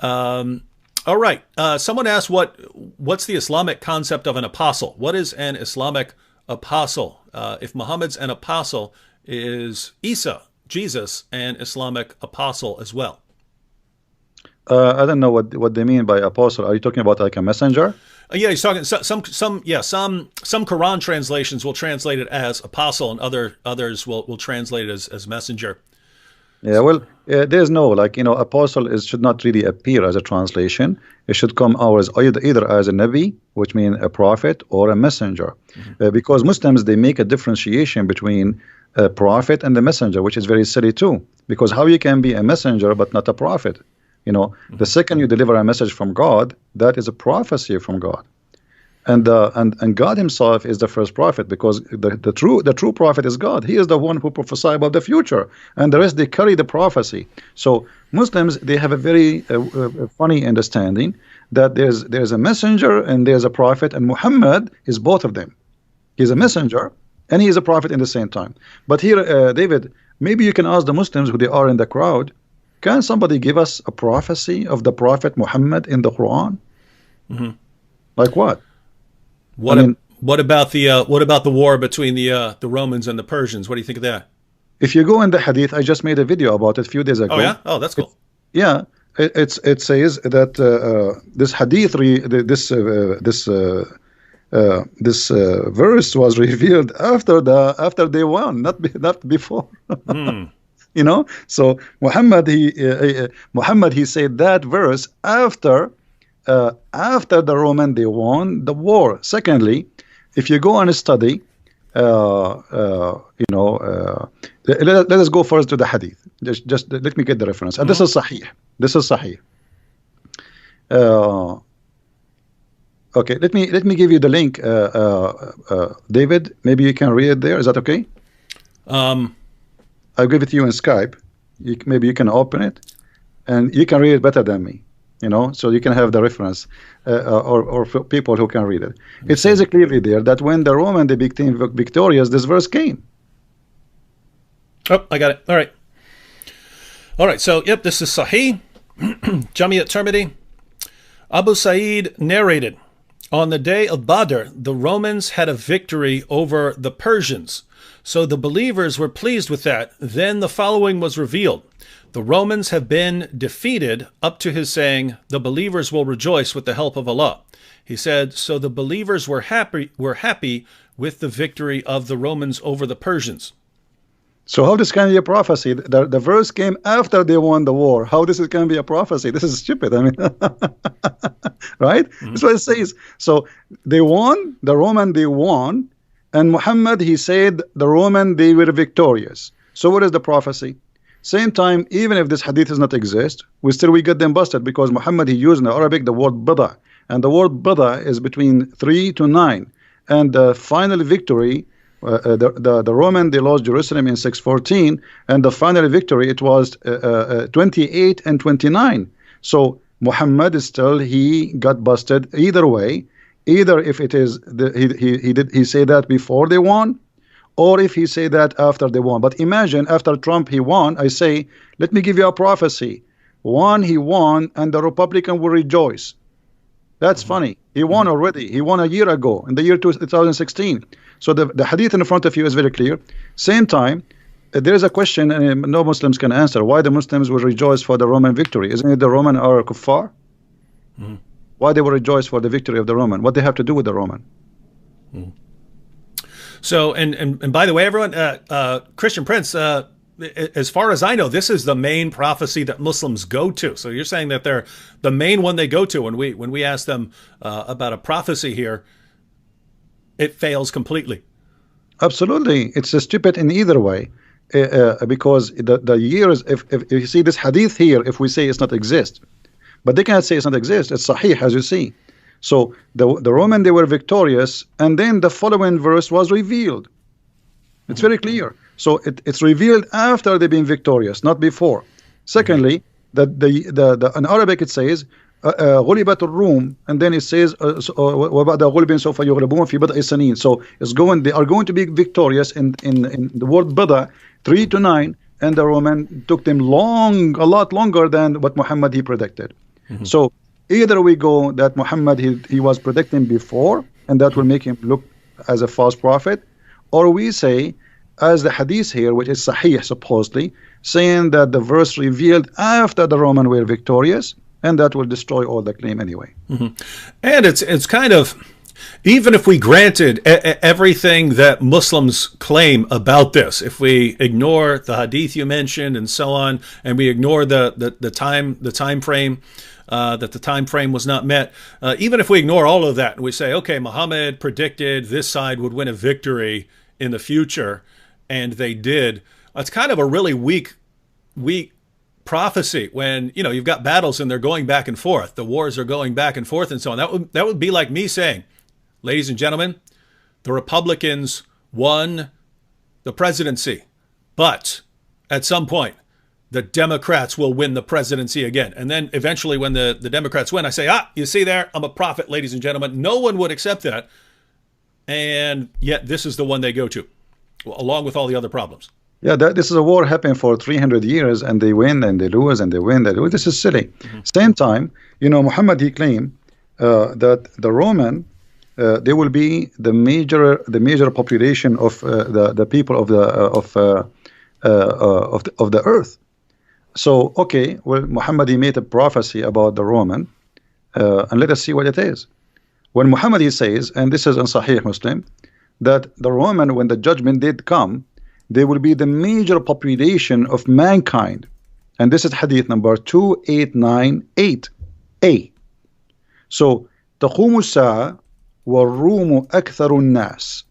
All right. Someone asked what's the Islamic concept of an apostle? What is an Islamic apostle? If Muhammad's an apostle, is Isa, Jesus, an Islamic apostle as well? I don't know what they mean by apostle. Are you talking about like a messenger? Yeah, he's talking some Quran translations will translate it as apostle, and others will translate it as messenger. Yeah, well, There's no, like, apostle should not really appear as a translation. It should come out as either as a nabi, which means a prophet, or a messenger. Because Muslims, they make a differentiation between a prophet and the messenger, which is very silly too. Because how you can be a messenger but not a prophet? The second you deliver a message from God, that is a prophecy from God. And God Himself is the first prophet, because the true prophet is God. He is the one who prophesies about the future, and the rest, they carry the prophecy. So Muslims, they have a very funny understanding that there's a messenger and there's a prophet, and Muhammad is both of them. He's a messenger and he is a prophet in the same time. But here, David, maybe you can ask the Muslims who they are in the crowd, can somebody give us a prophecy of the prophet Muhammad in the Quran? Like what? What about the war between the Romans and the Persians? What do you think of that? If you go in the hadith, I just made a video about it a few days ago. Oh yeah, oh that's cool. It says that this hadith, this verse was revealed after they won, not before. So Muhammad he said that verse after the Roman they won the war. Secondly, if you go and study, let us go first to the hadith. Just let me get the reference. And this is Sahih. Okay, let me give you the link. David, maybe you can read it there. Is that okay? I'll give it to you in Skype. Maybe you can open it, and you can read it better than me. So you can have the reference, or for people who can read it. It says it clearly there that when the Roman they became victorious, this verse came. Oh, I got it. All right. So, yep, this is Sahih, Jami at-Tirmidhi. Abu Sa'id narrated, on the day of Badr, the Romans had a victory over the Persians. So the believers were pleased with that. Then the following was revealed. The Romans have been defeated, up to his saying, the believers will rejoice with the help of Allah. He said, so the believers were happy with the victory of the Romans over the Persians. So how this can be a prophecy? The verse came after they won the war. How this can be a prophecy? This is stupid. I mean, right? That's what it says. So they won, the Roman they won, and Muhammad, he said the Roman they were victorious. So what is the prophecy? Same time, even if this hadith does not exist, we get them busted, because Muhammad, he used in Arabic the word bada, and the word bada is between 3 to 9, and the final victory, the Roman they lost Jerusalem in 614, and the final victory it was 28 and 29. So Muhammad is still, he got busted either way, either if it is he say that before they won, or if he say that after they won. But imagine after Trump he won, I say, let me give you a prophecy. He won, and the Republican will rejoice. That's funny. He won already. He won a year ago, in the year 2016. So the hadith in front of you is very clear. Same time, there is a question, and no Muslims can answer, why the Muslims will rejoice for the Roman victory. Isn't it the Roman are kuffar? Why they will rejoice for the victory of the Roman? What they have to do with the Roman? So, and by the way, everyone, Christian Prince, as far as I know, this is the main prophecy that Muslims go to. So you're saying that they're the main one they go to when we ask them about a prophecy here, it fails completely. Absolutely, it's stupid in either way, because the years. If you see this hadith here, if we say it's not exist, but they cannot say it's not exist. It's sahih, as you see. So the Roman they were victorious, and then the following verse was revealed. It's very clear. So it's revealed after they've been victorious, not before. Secondly, in Arabic it says غُلِبَتُ الروم, and then it says وَبَعْدَ غُلْبٍ سَوْفَ يُغْلَبُونَ فِي بَضْعِ سَنِينَ. So they are going to be victorious in the word bada 3 to 9, and the Roman took them a lot longer than what Muhammad he predicted. So either we go that Muhammad he was predicting before, and that will make him look as a false prophet, or we say, as the hadith here, which is sahih supposedly, saying that the verse revealed after the Roman were victorious, and that will destroy all the claim anyway. And it's kind of, Even if we granted everything that Muslims claim about this, if we ignore the hadith you mentioned and so on, and we ignore the time frame, that the time frame was not met, even if we ignore all of that and we say, okay, Muhammad predicted this side would win a victory in the future, and they did. It's kind of a really weak prophecy when, you know, you've got battles and they're going back and forth. The wars are going back and forth and so on. That would be like me saying, ladies and gentlemen, the Republicans won the presidency, but at some point, the Democrats will win the presidency again. And then eventually when the Democrats win, I say, you see there, I'm a prophet, ladies and gentlemen. No one would accept that. And yet this is the one they go to, along with all the other problems. Yeah, this is a war happening for 300 years, and they win and they lose and they win. They lose. This is silly. Same time, you know, Muhammad, he claimed that the Roman, they will be the major population of the people of the earth. So, okay, well, Muhammad, he made a prophecy about the Roman, and let us see what it is. When Muhammad, he says, and this is in Sahih Muslim, that the Roman, when the judgment did come, they will be the major population of mankind. And this is hadith number 2898a. So, تقوم الساعة والروم أكثر الناس.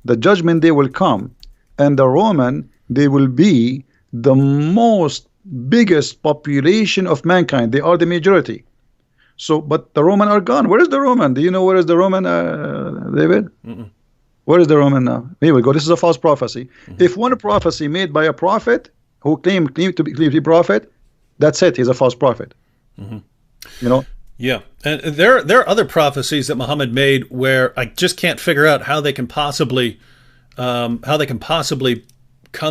The judgment day will come, and the Roman, they will be the most biggest population of mankind. They are the majority. So, but the Roman are gone. Where is the Roman? Do you know where is the Roman, David? Where is the Roman now? Here we go. This is a false prophecy. If one prophecy made by a prophet who claimed to be prophet, that's it. He's a false prophet. You know. Yeah, and there are other prophecies that Muhammad made where I just can't figure out how they can possibly come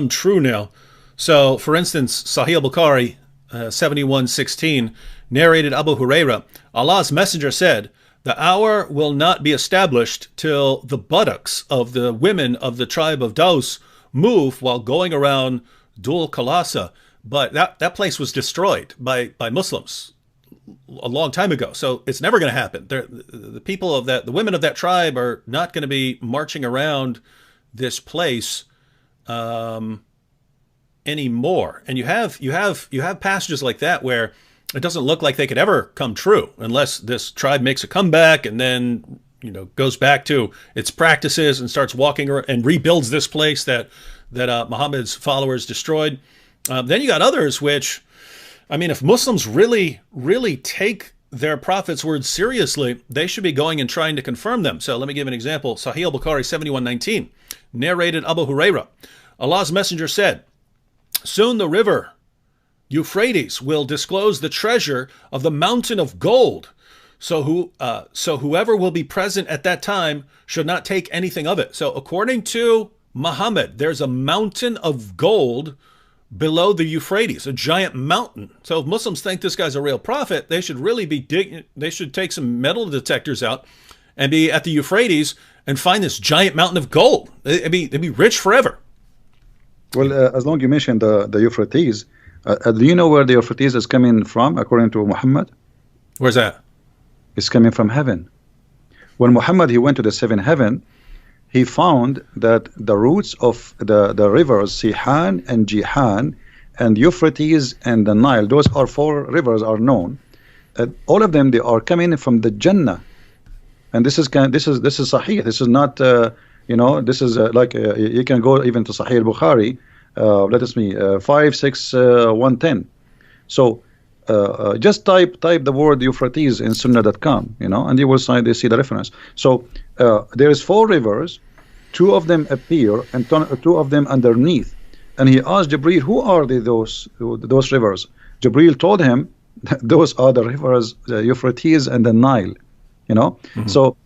true now. So, for instance, Sahih al-Bukhari 71:16 narrated Abu Huraira, Allah's messenger said, "The hour will not be established till the buttocks of the women of the tribe of Daus move while going around Dhul Khalasa." But that place was destroyed by Muslims a long time ago, so it's never going to happen. The people of the women of that tribe are not going to be marching around this place anymore. And you have passages like that where it doesn't look like they could ever come true unless this tribe makes a comeback and then, you know, goes back to its practices and starts walking and rebuilds this place that Muhammad's followers destroyed. Then you got others which, I mean, if Muslims really take their prophet's words seriously, they should be going and trying to confirm them. So let me give an example. Sahih al-Bukhari 71:19 narrated Abu Huraira, Allah's messenger said, "Soon the river Euphrates will disclose the treasure of the mountain of gold. So whoever will be present at that time should not take anything of it." So according to Muhammad, there's a mountain of gold below the Euphrates, a giant mountain. So if Muslims think this guy's a real prophet, they should really they should take some metal detectors out and be at the Euphrates and find this giant mountain of gold. They'd be rich forever. Well, as long as you mentioned the Euphrates, do you know where the Euphrates is coming from, according to Muhammad? Where's that? It's coming from heaven. When Muhammad, he went to the seventh heaven, he found that the roots of the rivers Sihan and Jihan and Euphrates and the Nile, those are 4 rivers are known. All of them, they are coming from the Jannah. And this is Sahih. This is not you know, this is like you can go even to Sahih al-Bukhari. Let us see, 56110. So just type the word Euphrates in Sunnah.com, you know, and you will see the reference. So there is 4 rivers, 2 of them appear and 2 of them underneath. And he asked Jibreel, who are those rivers? Jibreel told him those are the rivers, Euphrates and the Nile, you know. So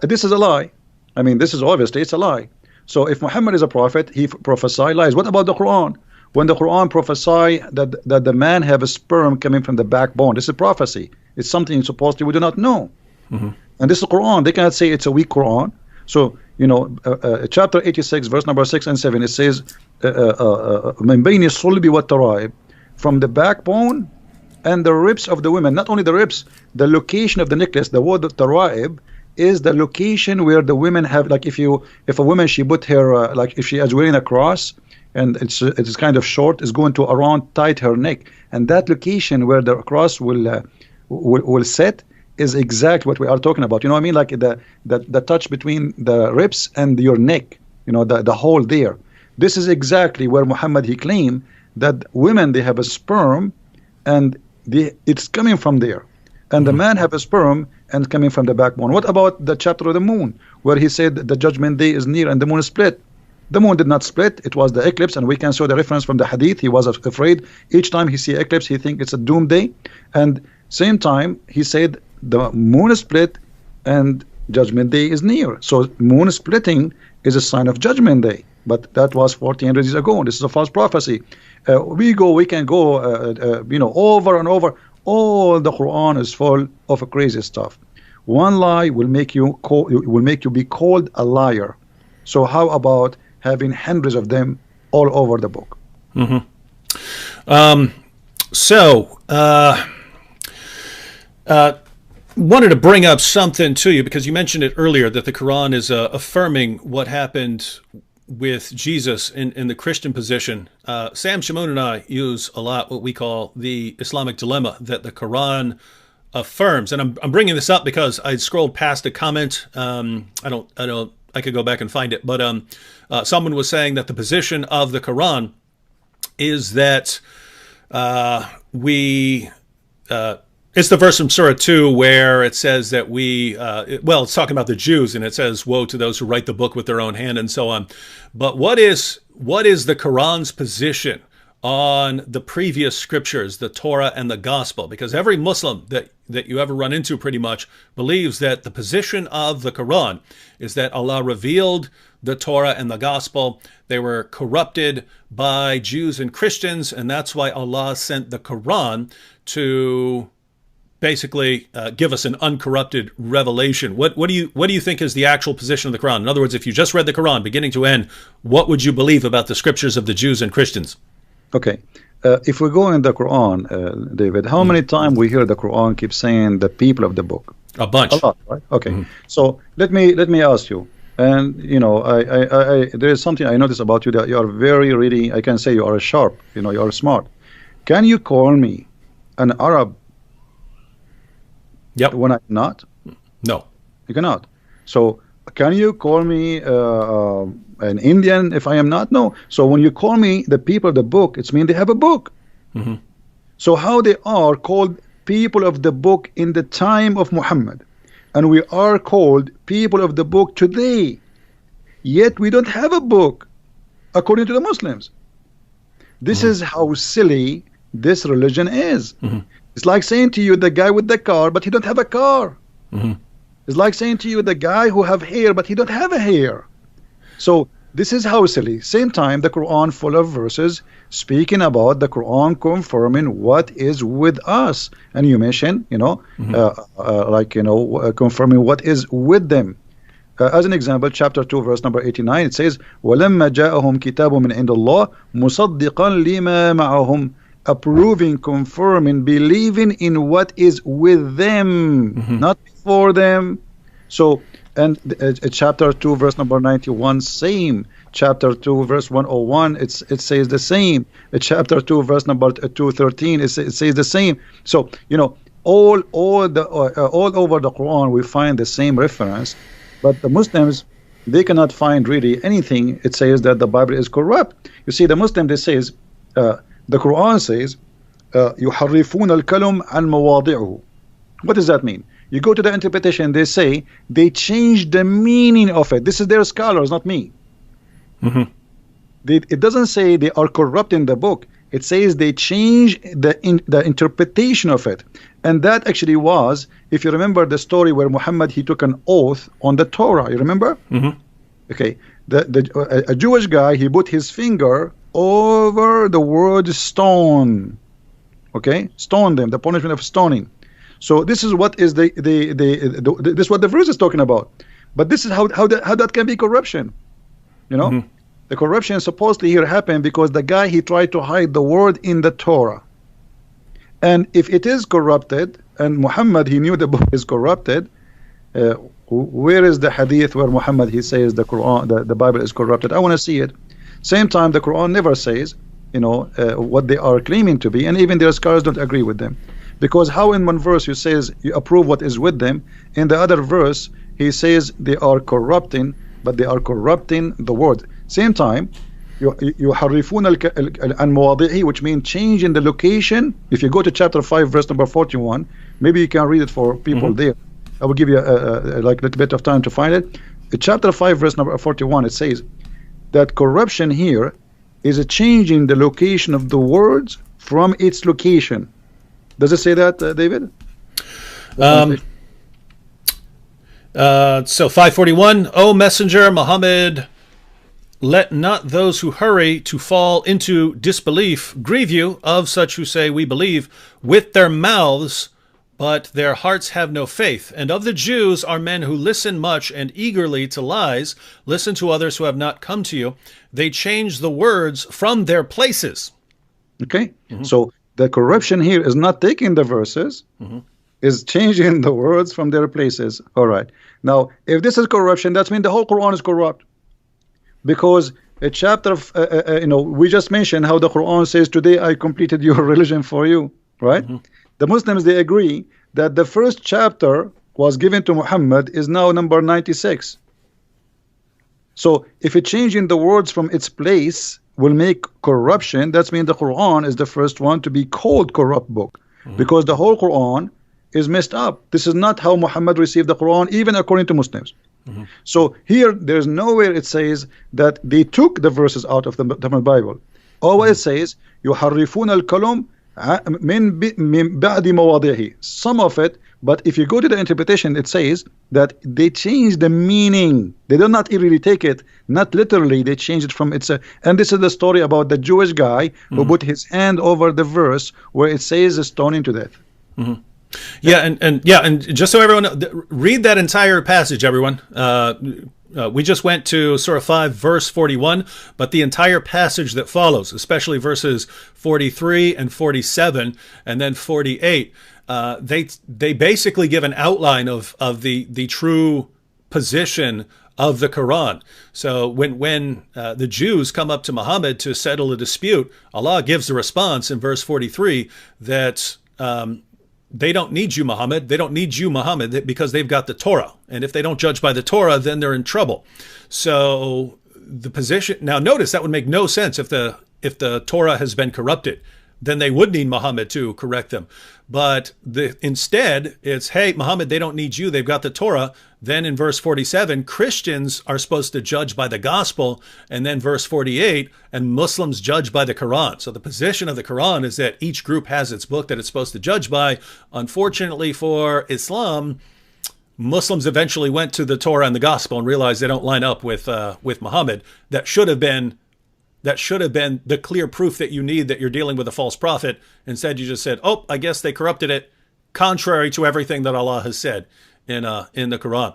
this is a lie. I mean, this is obviously, it's a lie. So if Muhammad is a prophet, he prophesied lies. What about the Quran? When the Quran prophesy that the man have a sperm coming from the backbone, this is prophecy. It's something supposedly we do not know. And this is the Quran. They cannot say it's a weak Quran. So, you know, chapter 86, verse number 6 and 7, it says, من بين الصلب والترائب, from the backbone and the ribs of the women. Not only the ribs, the location of the necklace, the word tara'ib, is the location where the women have, like, if a woman, she put her like if she is wearing a cross and it's kind of short, is going to around tight her neck, and that location where the cross will set is exact what we are talking about. You know what I mean? Like the touch between the ribs and your neck, you know, the hole there. This is exactly where Muhammad, he claimed that women, they have a sperm and it's coming from there, and the man have a sperm and coming from the backbone. What about the chapter of the moon where he said the judgment day is near and the moon is split? The moon did not split, it was the eclipse, and we can show the reference from the hadith. He was afraid each time he see eclipse, he think it's a doomsday, and same time he said the moon is split and judgment day is near. So moon splitting is a sign of judgment day, but that was 1400 years ago. This is a false prophecy. We can go you know, over and over. All the Quran is full of crazy stuff. One lie will make you be called a liar. So how about having hundreds of them all over the book? Wanted to bring up something to you because you mentioned it earlier that the Quran is affirming what happened with Jesus in the Christian position. Sam Shamoun and I use a lot what we call the Islamic dilemma that the Quran affirms, and I'm bringing this up because I scrolled past a comment. I could go back and find it, but someone was saying that the position of the Quran is that it's the verse from Surah 2 where it says that it's talking about the Jews, and it says, woe to those who write the book with their own hand, and so on. But what is the Quran's position on the previous scriptures, the Torah and the Gospel? Because every Muslim that you ever run into pretty much believes that the position of the Quran is that Allah revealed the Torah and the Gospel. They were corrupted by Jews and Christians, and that's why Allah sent the Quran to basically give us an uncorrupted revelation. What do you think is the actual position of the Quran? In other words, if you just read the Quran beginning to end, what would you believe about the scriptures of the Jews and Christians? Okay, if we go in the Quran, David, how many times we hear the Quran keep saying the people of the book? A bunch. A lot, right? Okay. So let me ask you, and you know, I there is something I notice about you, that you are very ready. I can say you are sharp. You know, you are smart. Can you call me an Arab? Yep. When I'm not? No. You cannot. So can you call me an Indian if I am not? No. So when you call me the people of the book, it's mean they have a book. So how they are called people of the book in the time of Muhammad, and we are called people of the book today, yet we don't have a book according to the Muslims. This is how silly this religion is. It's like saying to you the guy with the car, but he don't have a car. It's like saying to you the guy who have hair, but he don't have a hair. So this is how silly. Same time, the Quran full of verses speaking about the Quran confirming what is with us, and you mentioned, you know, confirming what is with them. As an example, chapter 2, verse number 89, it says, وَلَمَّا جَاءَهُمْ كِتَابٌ مِنْ عِنْدِ اللَّهِ مُصَدِّقًا لِمَا مَعَهُمْ, approving, confirming, believing in what is with them, not before them. So, and chapter 2, verse number 91, same. Chapter 2, verse 101, it says the same. Chapter 2, verse number 213, it says the same. So, you know, all over the Quran, we find the same reference. But the Muslims, they cannot find really anything. It says that the Bible is corrupt. You see, the Muslim, they says, the Quran says, يُحَرِّفُونَ الْكَلُمْ عَنْ مَوَاضِعُهُ. What does that mean? You go to the interpretation, they say they change the meaning of it. This is their scholars, not me. It doesn't say they are corrupting the book. It says they change the interpretation of it. And that actually was, if you remember the story where Muhammad, he took an oath on the Torah. You remember? Okay. A Jewish guy, he put his finger over the word stone. Okay, stone them, the punishment of stoning. So this is what is this is what the verse is talking about. But this is how that can be corruption. You know, the corruption supposedly here happened because the guy, he tried to hide the word in the Torah. And if it is corrupted, and Muhammad, he knew the book is corrupted, Where is the hadith where Muhammad he says the Quran, the Bible is corrupted? I want to see it. Same time, the Quran never says, what they are claiming to be, and even their scholars don't agree with them. Because how in one verse you says you approve what is with them, in the other verse he says they are corrupting, but they are corrupting the word. Same time, يحرفون عن مواضعه, which means changing the location. If you go to chapter 5 verse number 41, maybe you can read it for people there. I will give you like a little bit of time to find it. In chapter 5 verse number 41, it says that corruption here is a changing the location of the words from its location. Does it say that, David? So 541, O Messenger Muhammad, let not those who hurry to fall into disbelief grieve you of such who say we believe with their mouths, but their hearts have no faith. And of the Jews are men who listen much and eagerly to lies, listen to others who have not come to you. They change the words from their places. Okay, so the corruption here is not taking the verses, is changing the words from their places. All right. Now, if this is corruption, that means the whole Quran is corrupt. Because a chapter of, we just mentioned how the Quran says, today I completed your religion for you, right? The Muslims, they agree that the first chapter was given to Muhammad is now number 96. So if it changing the words from its place will make corruption, that means the Quran is the first one to be called corrupt book, because the whole Quran is messed up. This is not how Muhammad received the Quran, even according to Muslims. So here, there's nowhere it says that they took the verses out of the Bible. All it says, يُحَرِّفُونَ الْكَلُمْ مِنْ بَعْدِ مَوَاضِعِهِ. Some of it, but if you go to the interpretation, it says that they change the meaning. They do not really take it, not literally, they change it from its... and this is the story about the Jewish guy who put his hand over the verse where it says stoning to death. Yeah, and just so everyone read that entire passage, everyone. We just went to Surah 5, verse 41, but the entire passage that follows, especially verses 43 and 47, and then 48, they basically give an outline of the true position of the Quran. So when the Jews come up to Muhammad to settle a dispute, Allah gives the response in verse 43 that they don't need you, Muhammad. They don't need you, Muhammad, because they've got the Torah. And if they don't judge by the Torah, then they're in trouble. So the position... Now notice that would make no sense if the Torah has been corrupted. Then they would need Muhammad to correct them. But instead, it's, hey, Muhammad, they don't need you. They've got the Torah. Then in verse 47, Christians are supposed to judge by the gospel. And then verse 48, and Muslims judge by the Quran. So the position of the Quran is that each group has its book that it's supposed to judge by. Unfortunately for Islam, Muslims eventually went to the Torah and the gospel and realized they don't line up with Muhammad. That should have been the clear proof that you need that you're dealing with a false prophet. Instead, you just said, oh, I guess they corrupted it, contrary to everything that Allah has said in the Quran.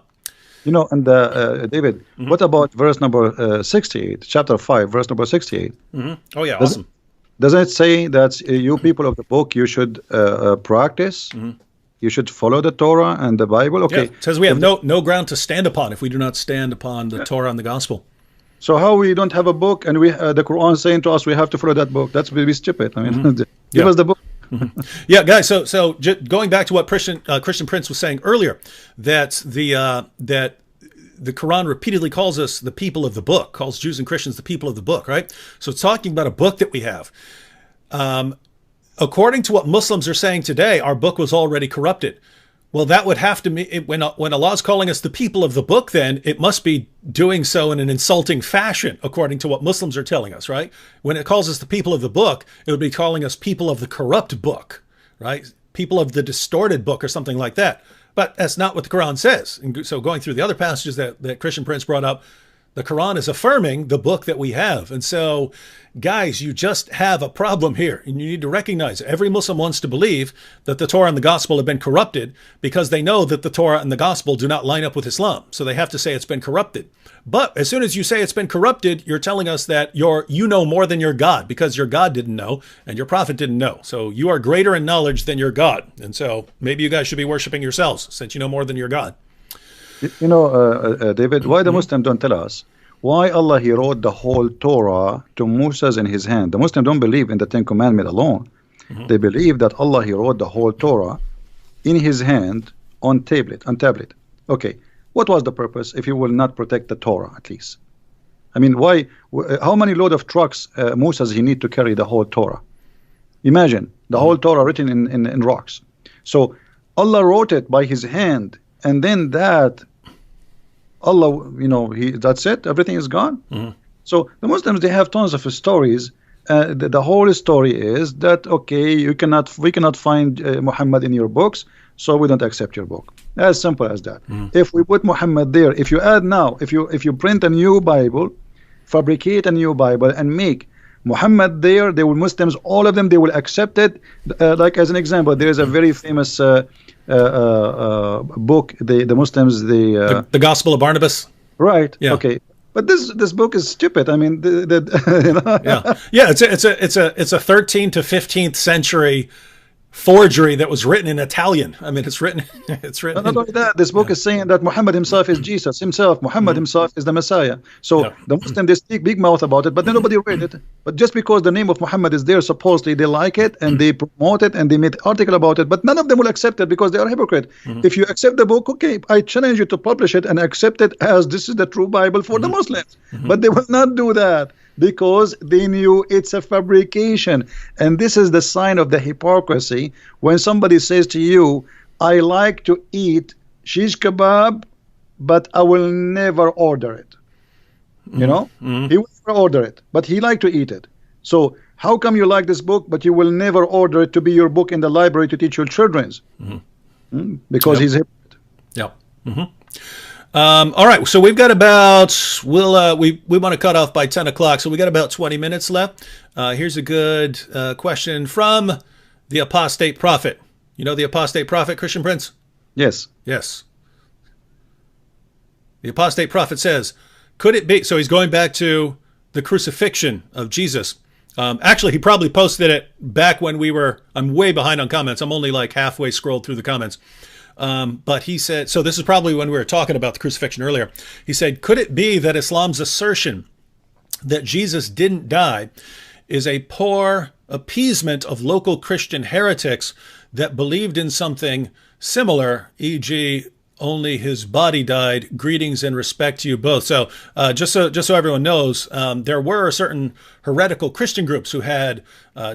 And David, what about verse number 68, chapter 5, verse number 68? Oh, yeah, awesome. Doesn't it say that you people of the book, you should practice, you should follow the Torah and the Bible? Okay. Yeah, it says we have no ground to stand upon if we do not stand upon the Torah and the gospel. So how we don't have a book and we the Quran saying to us we have to follow that book? That's really stupid. I mean, give us the book. Yeah, guys. So going back to what Christian Prince was saying earlier, that the Quran repeatedly calls us the people of the book, calls Jews and Christians the people of the book, right? So it's talking about a book that we have. According to what Muslims are saying today, our book was already corrupted. Well, that would have to mean, when Allah's calling us the people of the book, then it must be doing so in an insulting fashion, according to what Muslims are telling us, right? When it calls us the people of the book, it would be calling us people of the corrupt book, right? People of the distorted book or something like that. But that's not what the Quran says. And so going through the other passages that Christian Prince brought up, the Quran is affirming the book that we have. And so, guys, you just have a problem here. And you need to recognize every Muslim wants to believe that the Torah and the gospel have been corrupted because they know that the Torah and the gospel do not line up with Islam. So they have to say it's been corrupted. But as soon as you say it's been corrupted, you're telling us that you know more than your God because your God didn't know and your prophet didn't know. So you are greater in knowledge than your God. And so maybe you guys should be worshiping yourselves since you know more than your God. You know, David, why the Muslim don't tell us why Allah he wrote the whole Torah to Moses in his hand? The Muslim don't believe in the Ten Commandments alone. They believe that Allah he wrote the whole Torah in his hand on tablet. Okay, what was the purpose if he will not protect the Torah at least? I mean, why? How many load of trucks Moses he need to carry the whole Torah? Imagine the whole Torah written in rocks. So Allah wrote it by his hand, and then that Allah, you know, that's it. Everything is gone. So the Muslims, they have tons of stories. The whole story is that okay, we cannot find Muhammad in your books, so we don't accept your book. As simple as that. If we put Muhammad there, if you add now, if you print a new Bible, fabricate a new Bible and make Muhammad there, they will, Muslims, all of them, they will accept it. Like as an example, there is a very famous book. The Muslims, the Gospel of Barnabas. Right. Yeah. Okay. But this book is stupid. I mean, you know? Yeah. It's a 13th to 15th century forgery that was written in Italian. I mean, it's written. Not only that, this book is saying that Muhammad himself is Jesus himself. Muhammad himself is the Messiah. So the Muslims, they speak big mouth about it, but then nobody read it. But just because the name of Muhammad is there, supposedly they like it and they promote it and they made article about it. But none of them will accept it because they are hypocrite. If you accept the book, okay, I challenge you to publish it and accept it as this is the true Bible for the Muslims. But they will not do that, because they knew it's a fabrication. And this is the sign of the hypocrisy when somebody says to you, I like to eat shish kebab, but I will never order it. You know, he will never order it, but he like to eat it. So how come you like this book, but you will never order it to be your book in the library to teach your children? Because he's a hypocrite. Yeah. All right, so we've got about, we want to cut off by 10 o'clock, so we got about 20 minutes left. Here's a good question from the apostate prophet. You know the apostate prophet, Christian Prince? Yes. Yes. The apostate prophet says, could it be, so he's going back to the crucifixion of Jesus. Actually, he probably posted it back when I'm way behind on comments. I'm only like halfway scrolled through the comments. But he said, so this is probably when we were talking about the crucifixion earlier. He said, could it be that Islam's assertion that Jesus didn't die is a poor appeasement of local Christian heretics that believed in something similar, e.g., only his body died? Greetings and respect to you both. So just so everyone knows, there were certain heretical Christian groups who had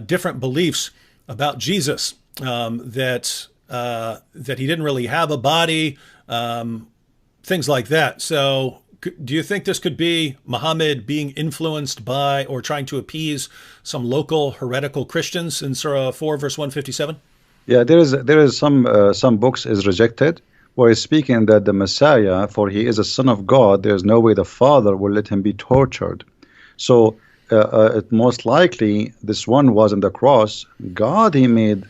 different beliefs about Jesus, that he didn't really have a body, things like that. So do you think this could be Muhammad being influenced by or trying to appease some local heretical Christians in Surah 4, verse 157? Yeah, there is some books is rejected where he's speaking that the Messiah, for he is a son of God, there's no way the Father will let him be tortured. So it most likely this one was on the cross. God, he made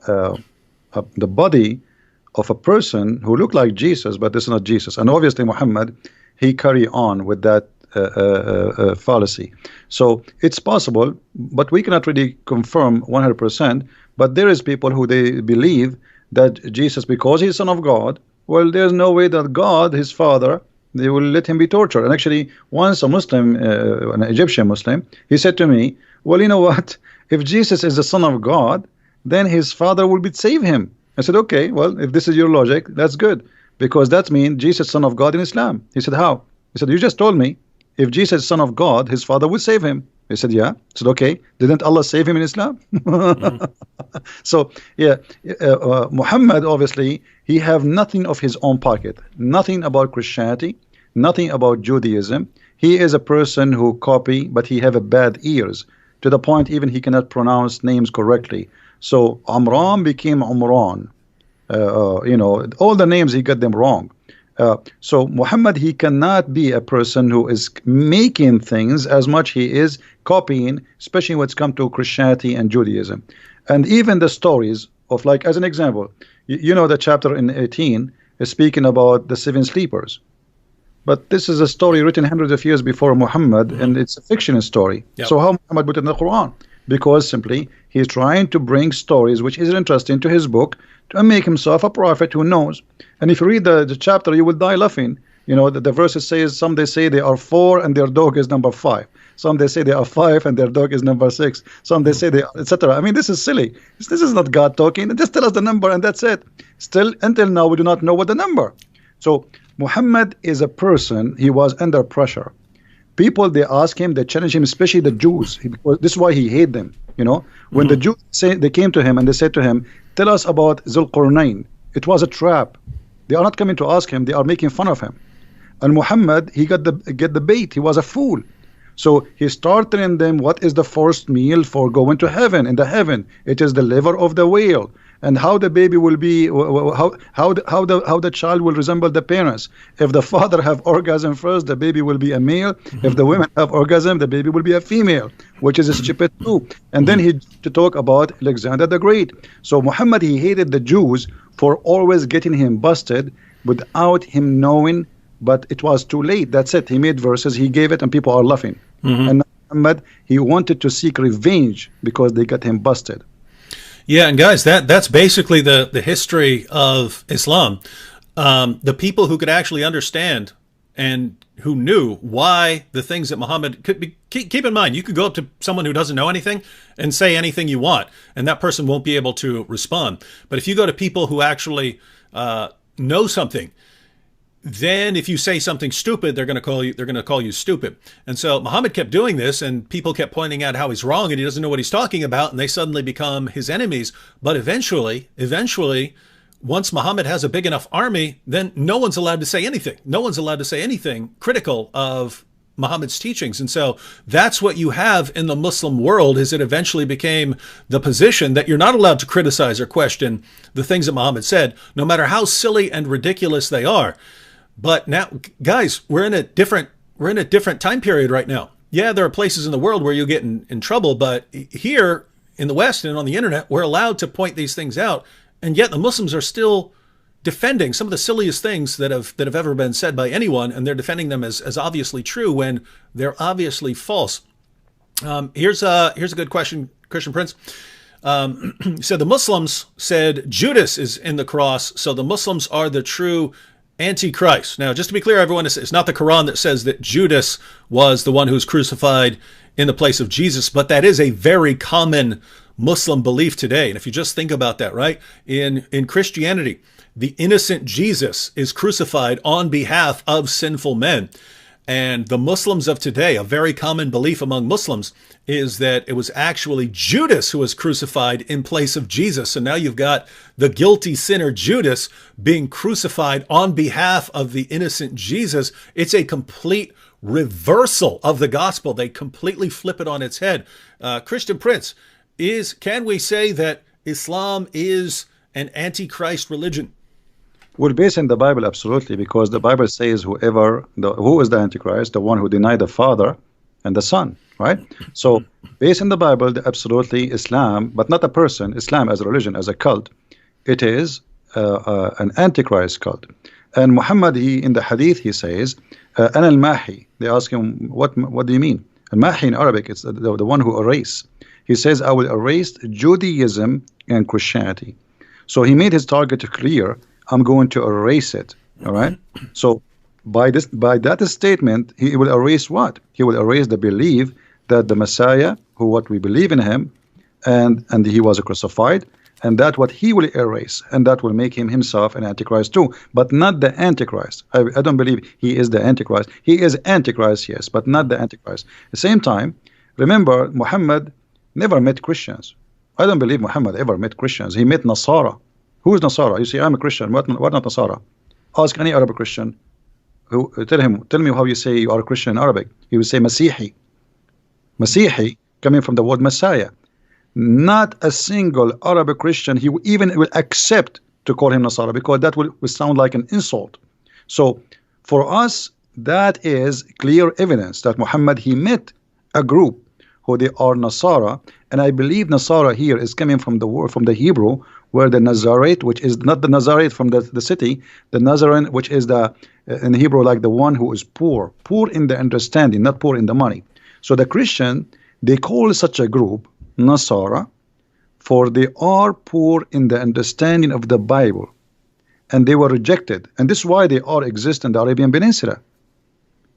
the body of a person who looked like Jesus, but this is not Jesus. And obviously Muhammad, he carry on with that fallacy. So it's possible, but we cannot really confirm 100%. But there is people who they believe that Jesus, because he's son of God, well, there's no way that God, his father, they will let him be tortured. And actually, once a Muslim, an Egyptian Muslim, he said to me, well, you know what? If Jesus is the son of God, then his father will save him. I said, okay, well, if this is your logic, that's good, because that means Jesus, son of God in Islam. He said, how? He said, you just told me if Jesus is son of God, his father will save him. I said, yeah. I said, okay, didn't Allah save him in Islam? So, yeah, Muhammad, obviously, he have nothing of his own pocket, nothing about Christianity, nothing about Judaism. He is a person who copy, but he have a bad ears, to the point even he cannot pronounce names correctly. So Amran became Umran. You know, all the names he got them wrong. So Muhammad, he cannot be a person who is making things as much he is copying, especially when it's come to Christianity and Judaism. And even the stories of, like, as an example, you know, the chapter in 18 is speaking about the 7 sleepers. But this is a story written hundreds of years before Muhammad, and it's a fictional story. Yep. So how Muhammad put it in the Quran? Because simply he's trying to bring stories which is interesting to his book and make himself a prophet who knows. And if you read the chapter, you will die laughing. You know, the verses says, some they say they are 4 and their dog is number 5. Some they say they are 5 and their dog is number 6. Some they say they are, etc. I mean, this is silly. This is not God talking. Just tell us the number and that's it. Still, until now, we do not know what the number. So Muhammad is a person, he was under pressure. People, they ask him, they challenge him, especially the Jews. Because this is why he hate them. You know, when the Jews they came to him and they said to him, tell us about Zulqarnain. It was a trap. They are not coming to ask him, they are making fun of him. And Muhammad, he get the bait. He was a fool. So he started telling them what is the first meal for going to heaven. In the heaven, it is the liver of the whale, and how the baby will be, how the child will resemble the parents. If the father have orgasm first, the baby will be a male. If the women have orgasm, the baby will be a female, which is stupid too. And then he to talk about Alexander the Great. So Muhammad, he hated the Jews for always getting him busted without him knowing. But it was too late. That's it. He made verses, he gave it, and people are laughing. And Muhammad, he wanted to seek revenge because they got him busted. Yeah, and guys, that's basically the history of Islam. The people who could actually understand and who knew why the things that Muhammad could be. Keep in mind, you could go up to someone who doesn't know anything and say anything you want, and that person won't be able to respond. But if you go to people who actually know something, then if you say something stupid, they're going to call you stupid. And so Muhammad kept doing this, and people kept pointing out how he's wrong and he doesn't know what he's talking about, and they suddenly become his enemies. But eventually, once Muhammad has a big enough army, then no one's allowed to say anything. No one's allowed to say anything critical of Muhammad's teachings. And so that's what you have in the Muslim world, is it eventually became the position that you're not allowed to criticize or question the things that Muhammad said, no matter how silly and ridiculous they are. But now, guys, we're in a different time period right now. Yeah, there are places in the world where you get in trouble, but here in the West and on the internet, we're allowed to point these things out, and yet the Muslims are still defending some of the silliest things that have ever been said by anyone, and they're defending them as obviously true when they're obviously false. Here's a good question, Christian Prince. So the Muslims said Judas is in the cross, so the Muslims are the true Antichrist. Now, just to be clear, everyone, it's not the Quran that says that Judas was the one who was crucified in the place of Jesus, but that is a very common Muslim belief today. And if you just think about that, right? In Christianity, the innocent Jesus is crucified on behalf of sinful men. And the Muslims of today, a very common belief among Muslims, is that it was actually Judas who was crucified in place of Jesus. So now you've got the guilty sinner Judas being crucified on behalf of the innocent Jesus. It's a complete reversal of the gospel. They completely flip it on its head. Christian Prince, can we say that Islam is an antichrist religion? Well, based in the Bible, absolutely, because the Bible says who is the Antichrist? The one who denied the Father and the Son, right? So, based in the Bible, absolutely Islam, but not a person, Islam as a religion, as a cult, it is an Antichrist cult. And Muhammad, in the Hadith, he says, Ana al-Mahi. They ask him, what do you mean? Al-Mahi in Arabic, it's the one who erase. He says, I will erase Judaism and Christianity. So he made his target clear. I'm going to erase it. All right. So by that statement, he will erase what? He will erase the belief that the Messiah, what we believe in him, and he was crucified, and that what he will erase, and that will make him himself an Antichrist too, but not the Antichrist. I don't believe he is the Antichrist. He is Antichrist, yes, but not the Antichrist. At the same time, remember, Muhammad never met Christians. I don't believe Muhammad ever met Christians. He met Nasara. Who is Nasara? You say, I'm a Christian. What not Nasara? Ask any Arab Christian. Tell me how you say you are a Christian in Arabic. He will say Masihi. Masihi, coming from the word Messiah. Not a single Arab Christian he even will accept to call him Nasara, because that will sound like an insult. So for us, that is clear evidence that Muhammad, he met a group who they are Nasara, and I believe Nasara here is coming from the word, from the Hebrew, where the Nazarite, which is not the Nazarite from the city, the Nazarene, which is the in Hebrew like the one who is poor in the understanding, not poor in the money. So the Christian, they call such a group Nasara for they are poor in the understanding of the Bible, and they were rejected. And this is why they are exist in the Arabian Peninsula.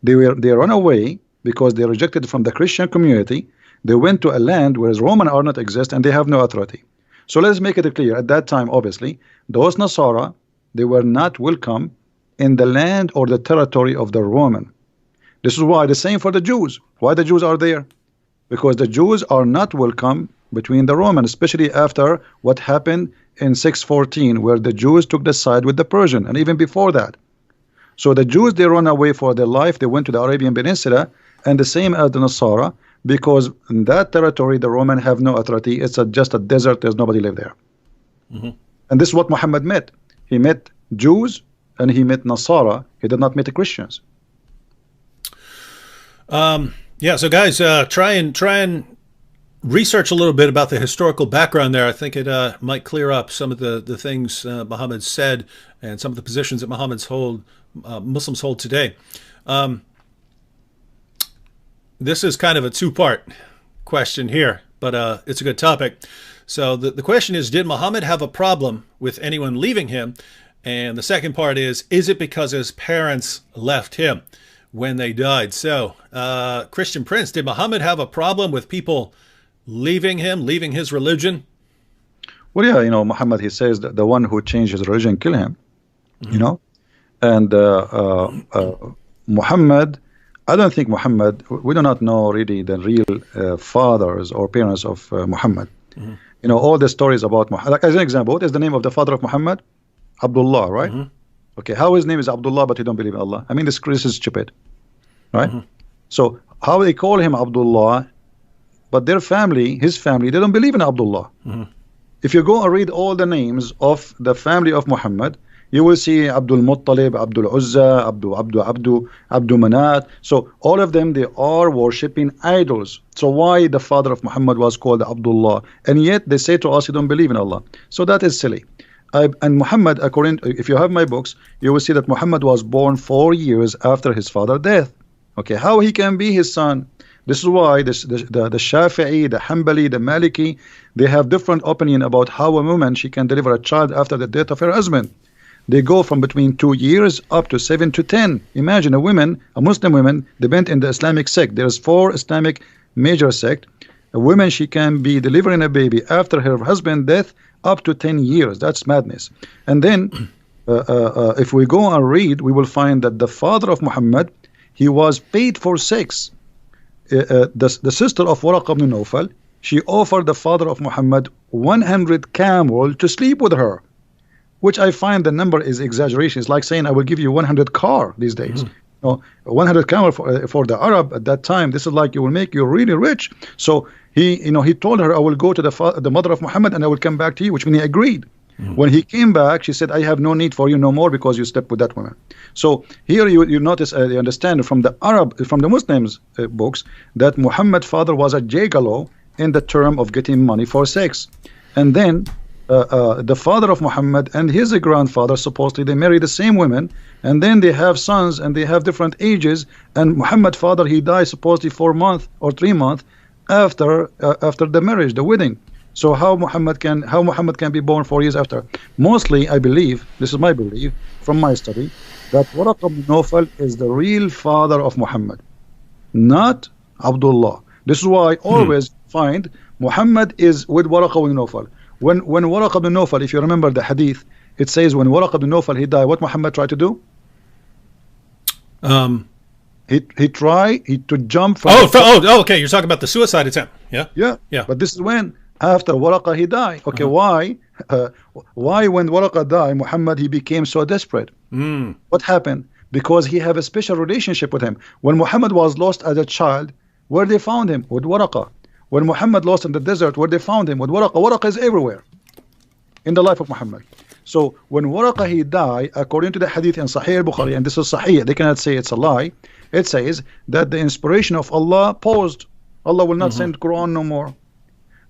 They run away because they rejected from the Christian community. They went to a land where Roman are not exist and they have no authority. So let's make it clear. At that time, obviously, those Nasara, they were not welcome in the land or the territory of the Roman. This is why the same for the Jews. Why the Jews are there? Because the Jews are not welcome between the Romans, especially after what happened in 614, where the Jews took the side with the Persian, and even before that. So the Jews, they run away for their life. They went to the Arabian Peninsula, and the same as the Nasara, because in that territory the Roman have no authority. It's just a desert. There's nobody live there. And this is what Muhammad met. He met Jews and he met Nasara. He did not meet the Christians. Yeah, so guys, try and research a little bit about the historical background there. I think it might clear up some of the things Muhammad said and some of the positions that Muslims hold today. This is kind of a two-part question here, but it's a good topic. So the question is, did Muhammad have a problem with anyone leaving him? And the second part is it because his parents left him when they died? So, Christian Prince, did Muhammad have a problem with people leaving him, leaving his religion? Well, yeah, Muhammad, he says that the one who changed his religion, kill him, and Muhammad, I don't think Muhammad, we do not know really the real fathers or parents of Muhammad. All the stories about Muhammad, like as an example, what is the name of the father of Muhammad? Abdullah, right? Okay, how his name is Abdullah, but he don't believe in Allah? I mean, this is stupid, right? So how they call him Abdullah, but their family, his family, they don't believe in Abdullah. If you go and read all the names of the family of Muhammad, you will see Abdul Muttalib, Abdul Uzza, Abdul Manat. So all of them, they are worshipping idols. So why the father of Muhammad was called Abdullah? And yet they say to us, you don't believe in Allah. So that is silly. And Muhammad, if you have my books, you will see that Muhammad was born 4 years after his father's death. Okay, how he can be his son? This is why the Shafi'i, the Hanbali, the Maliki, they have different opinion about how a woman, she can deliver a child after the death of her husband. They go from between 2 years up to 7 to 10. Imagine a Muslim woman, depend in the Islamic sect. There's 4 Islamic major sect. A woman, she can be delivering a baby after her husband's death up to 10 years. That's madness. And then if we go and read, we will find that the father of Muhammad, he was paid for sex. The sister of Waraq ibn Nawfal, she offered the father of Muhammad 100 camel to sleep with her, which I find the number is exaggeration. It's like saying I will give you 100 car these days. 100 camel for the Arab at that time, this is like you will make you really rich. So he told her, I will go to the mother of Muhammad and I will come back to you, which means he agreed. When he came back, she said, I have no need for you no more because you slept with that woman. So here you notice, you understand from the Muslims books, that Muhammad's father was a gigolo in the term of getting money for sex. And then the father of Muhammad and his grandfather, supposedly they marry the same women, and then they have sons and they have different ages, and Muhammad's father, he died supposedly 4 months or 3 months after the marriage, the wedding. So how Muhammad can be born 4 years after? Mostly, I believe, this is my belief from my study, that Waraq ibn Nawfal is the real father of Muhammad, not Abdullah. This is why I always find Muhammad is with Waraq ibn Nawfal. When Waraq ibn Nawfal, if you remember the hadith, it says when Waraq ibn Nawfal, he died, what Muhammad tried to do? He tried to jump from okay, you're talking about the suicide attempt. Yeah. But this is when after Waraqah he died. Okay, why when Waraqah died, Muhammad, he became so desperate? What happened? Because he have a special relationship with him. When Muhammad was lost as a child, where they found him? With Waraqah. When Muhammad lost in the desert, where they found him? With Waraqah. Waraqah is everywhere in the life of Muhammad. So when Waraqah he died, according to the hadith in Sahih al-Bukhari, and this is Sahih, they cannot say it's a lie, it says that the inspiration of Allah paused. Allah will not send Quran no more.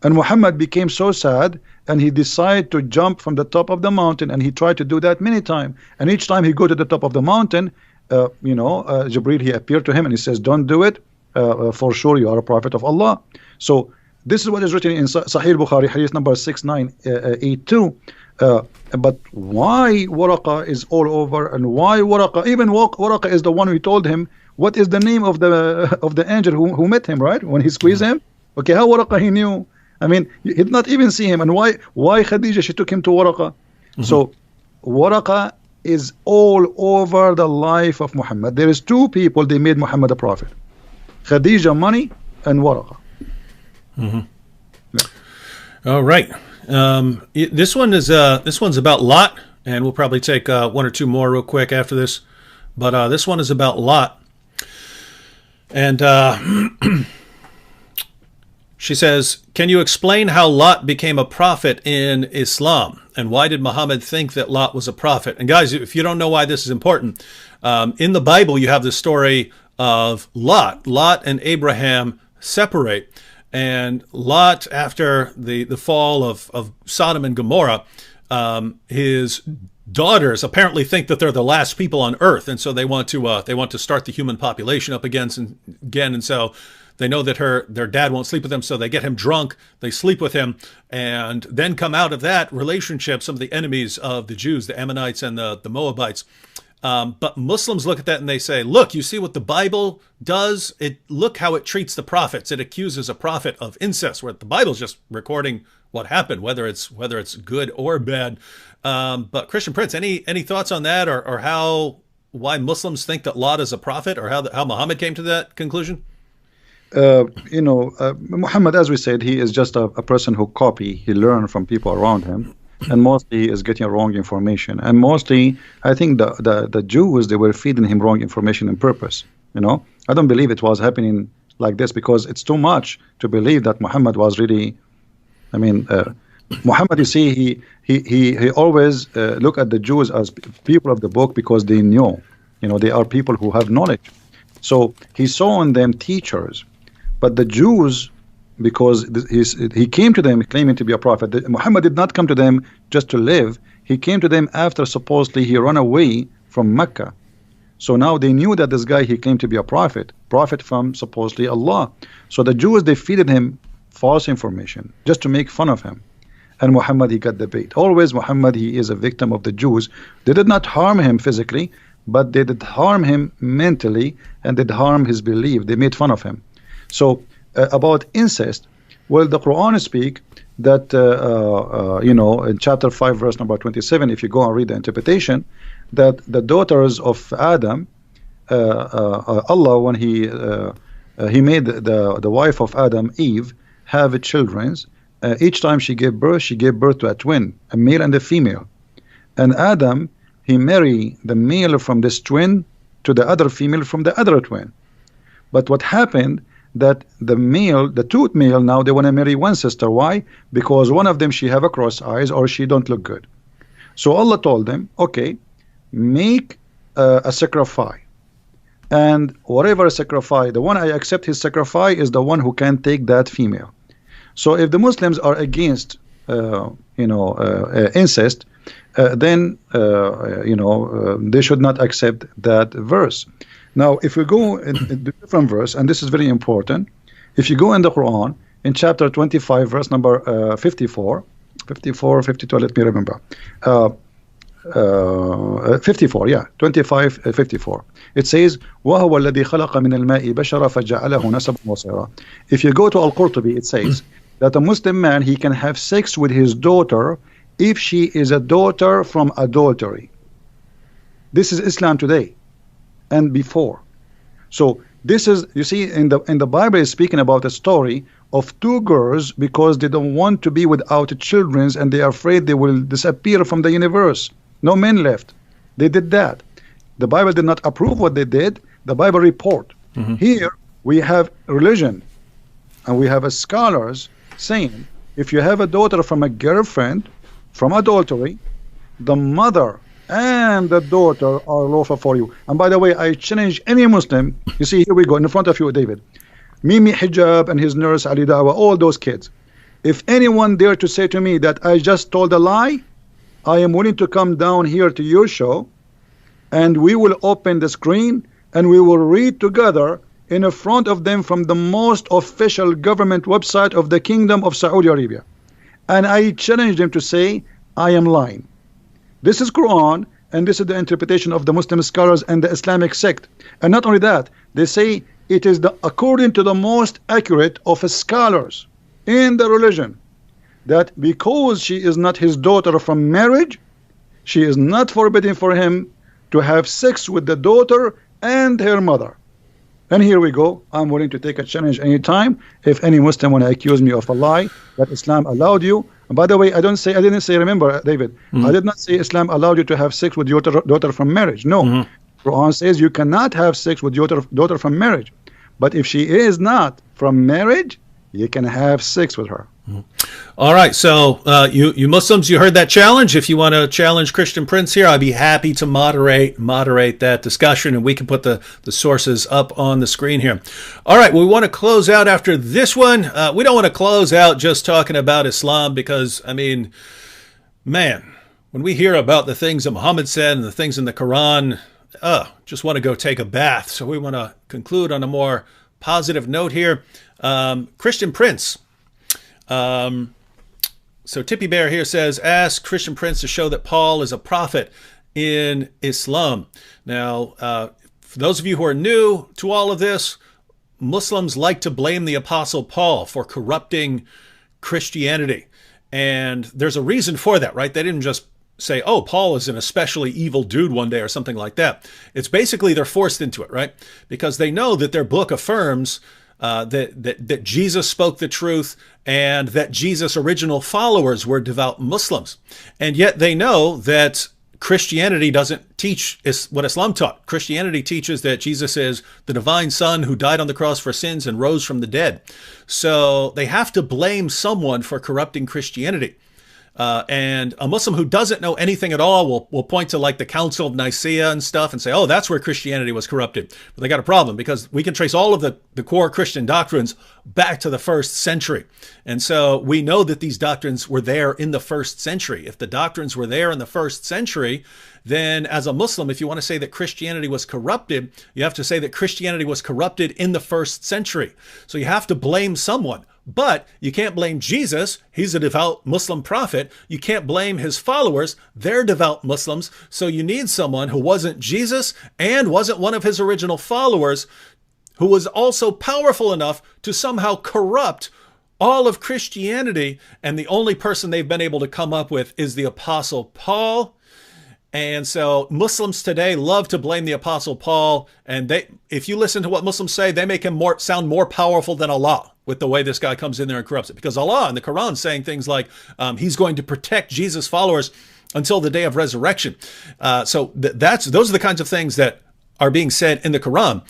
And Muhammad became so sad, and he decided to jump from the top of the mountain, and he tried to do that many times. And each time he go to the top of the mountain, Jibreel, he appeared to him and he says, don't do it, for sure you are a prophet of Allah. So this is what is written in Sahih Bukhari, hadith number 6982. But why Waraqa is all over, and why Waraqa, even Waraqa is the one who told him what is the name of the angel who met him, right? When he squeezed him. Okay, how Waraqa he knew? I mean, he did not even see him. And why Khadija, she took him to Waraqa? So Waraqa is all over the life of Muhammad. There is two people, they made Muhammad a prophet. Khadija money and Waraqa. All right. This one's about Lot, and we'll probably take one or two more real quick after this. But this one is about Lot. And she says, can you explain how Lot became a prophet in Islam? And why did Muhammad think that Lot was a prophet? And guys, if you don't know why this is important, in the Bible you have the story of Lot. Lot and Abraham separate. And Lot, after the fall of Sodom and Gomorrah, his daughters apparently think that they're the last people on earth, and so they want to start the human population up again. And so they know that their dad won't sleep with them, so they get him drunk, they sleep with him, and then come out of that relationship some of the enemies of the Jews, the Ammonites and the Moabites. But Muslims look at that and they say, look, you see what the Bible does? Look how it treats the prophets. It accuses a prophet of incest, where the Bible's just recording what happened, whether it's good or bad. But Christian Prince, any thoughts on that, or why Muslims think that Lot is a prophet, or how Muhammad came to that conclusion? Muhammad, as we said, he is just a person who he learned from people around him. And mostly he is getting wrong information. And mostly, I think the Jews, they were feeding him wrong information on purpose. I don't believe it was happening like this, because it's too much to believe that Muhammad was really. I mean, Muhammad, you see, he always look at the Jews as people of the book, because they knew, they are people who have knowledge. So he saw in them teachers, but the Jews, because he came to them claiming to be a prophet. Muhammad did not come to them just to live. He came to them after supposedly he ran away from Mecca. So now they knew that this guy, he claimed to be a prophet from supposedly Allah. So the Jews, they feeded him false information just to make fun of him. And Muhammad, he got the bait. Always Muhammad, he is a victim of the Jews. They did not harm him physically, but they did harm him mentally, and did harm his belief. They made fun of him. So about incest, well, the Quran speak that in chapter 5 verse number 27, if you go and read the interpretation, that the daughters of Adam, Allah, when he made the wife of Adam, Eve, have children. Each time she gave birth to a twin, a male and a female. And Adam, he married the male from this twin to the other female from the other twin. But what happened, that the two male, now they want to marry one sister. Why? Because one of them, she have a cross eyes, or she don't look good. So Allah told them, okay, make a sacrifice, and whatever sacrifice, the one I accept his sacrifice is the one who can take that female. So if the Muslims are against incest, then they should not accept that verse. Now, if we go in the different verse, and this is very important, if you go in the Quran, in chapter 25, verse number 54, 52, let me remember, 54, yeah, 25, 54. It says, وَهُوَ الَّذِي خَلَقَ مِنَ الْمَاءِ بَشَرًا فَجَعَلَهُ نَسَبًا وَصِهْرًا. If you go to Al-Qurtubi, it says that a Muslim man, he can have sex with his daughter if she is a daughter from adultery. This is Islam today and before. So this is, you see, in the Bible is speaking about a story of two girls, because they don't want to be without children, and they are afraid they will disappear from the universe. No men left. They did that. The Bible did not approve what they did. The Bible report. Here we have religion, and we have scholars saying, if you have a daughter from a girlfriend from adultery, the mother and the daughter are lawful for you. And by the way, I challenge any Muslim. You see, here we go in front of you, David, Mimi Hijab and his nurse Ali Dawa, all those kids. If anyone dare to say to me that I just told a lie, I am willing to come down here to your show, and we will open the screen and we will read together in front of them from the most official government website of the Kingdom of Saudi Arabia. And I challenge them to say, I am lying. This is Quran, and this is the interpretation of the Muslim scholars and the Islamic sect. And not only that, they say it is according to the most accurate of scholars in the religion, that because she is not his daughter from marriage, she is not forbidden for him to have sex with the daughter and her mother. And here we go. I'm willing to take a challenge anytime. If any Muslim want to accuse me of a lie that Islam allowed you. And by the way, I didn't say, remember, David, I did not say Islam allowed you to have sex with your daughter from marriage. No. Quran says you cannot have sex with your daughter from marriage. But if she is not from marriage, you can have sex with her. All right, so you Muslims, you heard that challenge. If you want to challenge Christian Prince here, I'd be happy to moderate that discussion, and we can put the sources up on the screen here. All right, we want to close out after this one. We don't want to close out just talking about Islam because, I mean, man, when we hear about the things that Muhammad said and the things in the Quran, just want to go take a bath. So we want to conclude on a more positive note here. Christian Prince. So Tippy Bear here says, ask Christian Prince to show that Paul is a prophet in Islam. Now, for those of you who are new to all of this, Muslims like to blame the Apostle Paul for corrupting Christianity. And there's a reason for that, right? They didn't just say, oh, Paul is an especially evil dude one day or something like that. It's basically they're forced into it, right? Because they know that their book affirms that Jesus spoke the truth and that Jesus' original followers were devout Muslims. And yet they know that Christianity doesn't teach what Islam taught. Christianity teaches that Jesus is the divine Son who died on the cross for sins and rose from the dead. So they have to blame someone for corrupting Christianity. And a Muslim who doesn't know anything at all will point to like the Council of Nicaea and stuff and say, oh, that's where Christianity was corrupted. But they got a problem because we can trace all of the core Christian doctrines back to the 1st century. And so we know that these doctrines were there in the 1st century. If the doctrines were there in the 1st century, then as a Muslim, if you want to say that Christianity was corrupted, you have to say that Christianity was corrupted in the 1st century. So you have to blame someone. But you can't blame Jesus. He's a devout Muslim prophet. You can't blame his followers. They're devout Muslims. So you need someone who wasn't Jesus and wasn't one of his original followers, who was also powerful enough to somehow corrupt all of Christianity. And the only person they've been able to come up with is the Apostle Paul. And so Muslims today love to blame the Apostle Paul. And if you listen to what Muslims say, they make him sound more powerful than Allah with the way this guy comes in there and corrupts it. Because Allah in the Quran is saying things like he's going to protect Jesus' followers until the day of resurrection. So those are the kinds of things that are being said in the Quran.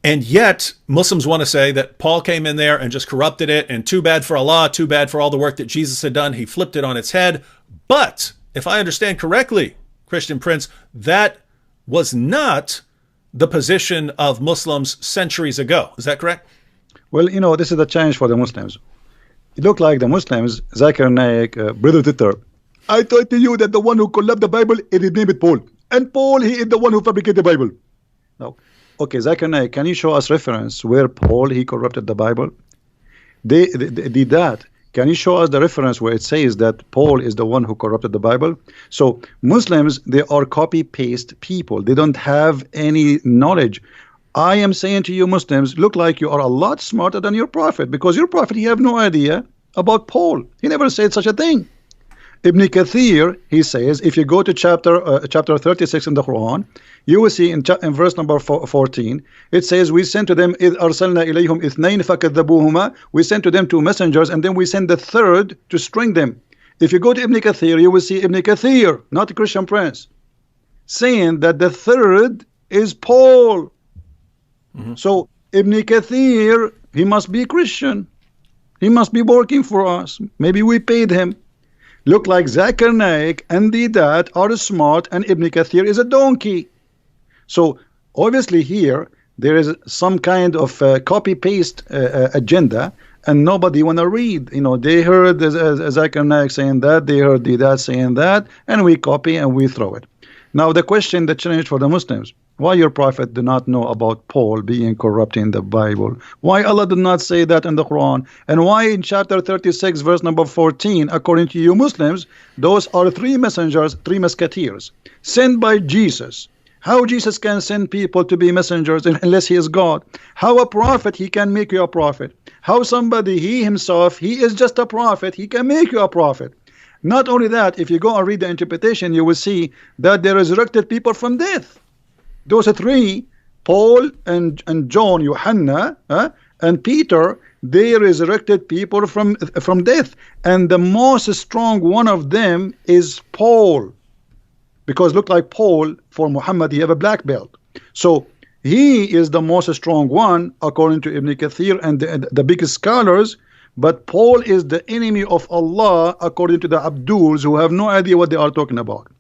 And yet Muslims want to say that Paul came in there and just corrupted it. And too bad for Allah, too bad for all the work that Jesus had done. He flipped it on its head. But if I understand correctly, Christian Prince, that was not the position of Muslims centuries ago. Is that correct? Well, you know, this is the challenge for the Muslims. It looked like the Muslims, Zakir Naik, Brother Titter, I told you that the one who collapsed the Bible, it is named Paul. And Paul, he is the one who fabricated the Bible. Now, okay, Zakir Naik, can you show us reference where Paul, he corrupted the Bible? They did that. Can you show us the reference where it says that Paul is the one who corrupted the Bible? So Muslims, they are copy-paste people. They don't have any knowledge. I am saying to you Muslims, look like you are a lot smarter than your prophet, because your prophet, he have no idea about Paul. He never said such a thing. Ibn Kathir, he says, if you go to chapter 36 in the Quran, you will see in verse number 14, it says, we sent to them, إِذْ أَرْسَلْنَا إِلَيْهِمْ إِثْنَيْنِ فَكَذَّبُوهُمَا. We sent to them 2 messengers, and then we sent the 3rd to string them. If you go to Ibn Kathir, you will see Ibn Kathir, not the Christian Prince, saying that the 3rd is Paul. So Ibn Kathir, he must be Christian. He must be working for us. Maybe we paid him. Look like Zakir Naik and Didat are smart, and Ibn Kathir is a donkey. So obviously here there is some kind of copy-paste agenda, and nobody want to read. You know, they heard Zakir Naik saying that, they heard Didat saying that, and we copy and we throw it. Now the question, the challenge for the Muslims, Why your prophet do not know about Paul being corrupt in the Bible? Why Allah did not say that in the Quran? And why in chapter 36, verse number 14, according to you Muslims, those are three messengers, three musketeers, sent by Jesus. How Jesus can send people to be messengers unless he is God? How a prophet, he can make you a prophet? How somebody, he himself, he is just a prophet, he can make you a prophet? Not only that, if you go and read the interpretation, you will see that they resurrected people from death. Those three, Paul and John, Johanna, and Peter, they resurrected people from death. And the most strong one of them is Paul. Because look like Paul, for Muhammad, he have a black belt. So he is the most strong one, according to Ibn Kathir and the biggest scholars. But Paul is the enemy of Allah, according to the Abduls, who have no idea what they are talking about.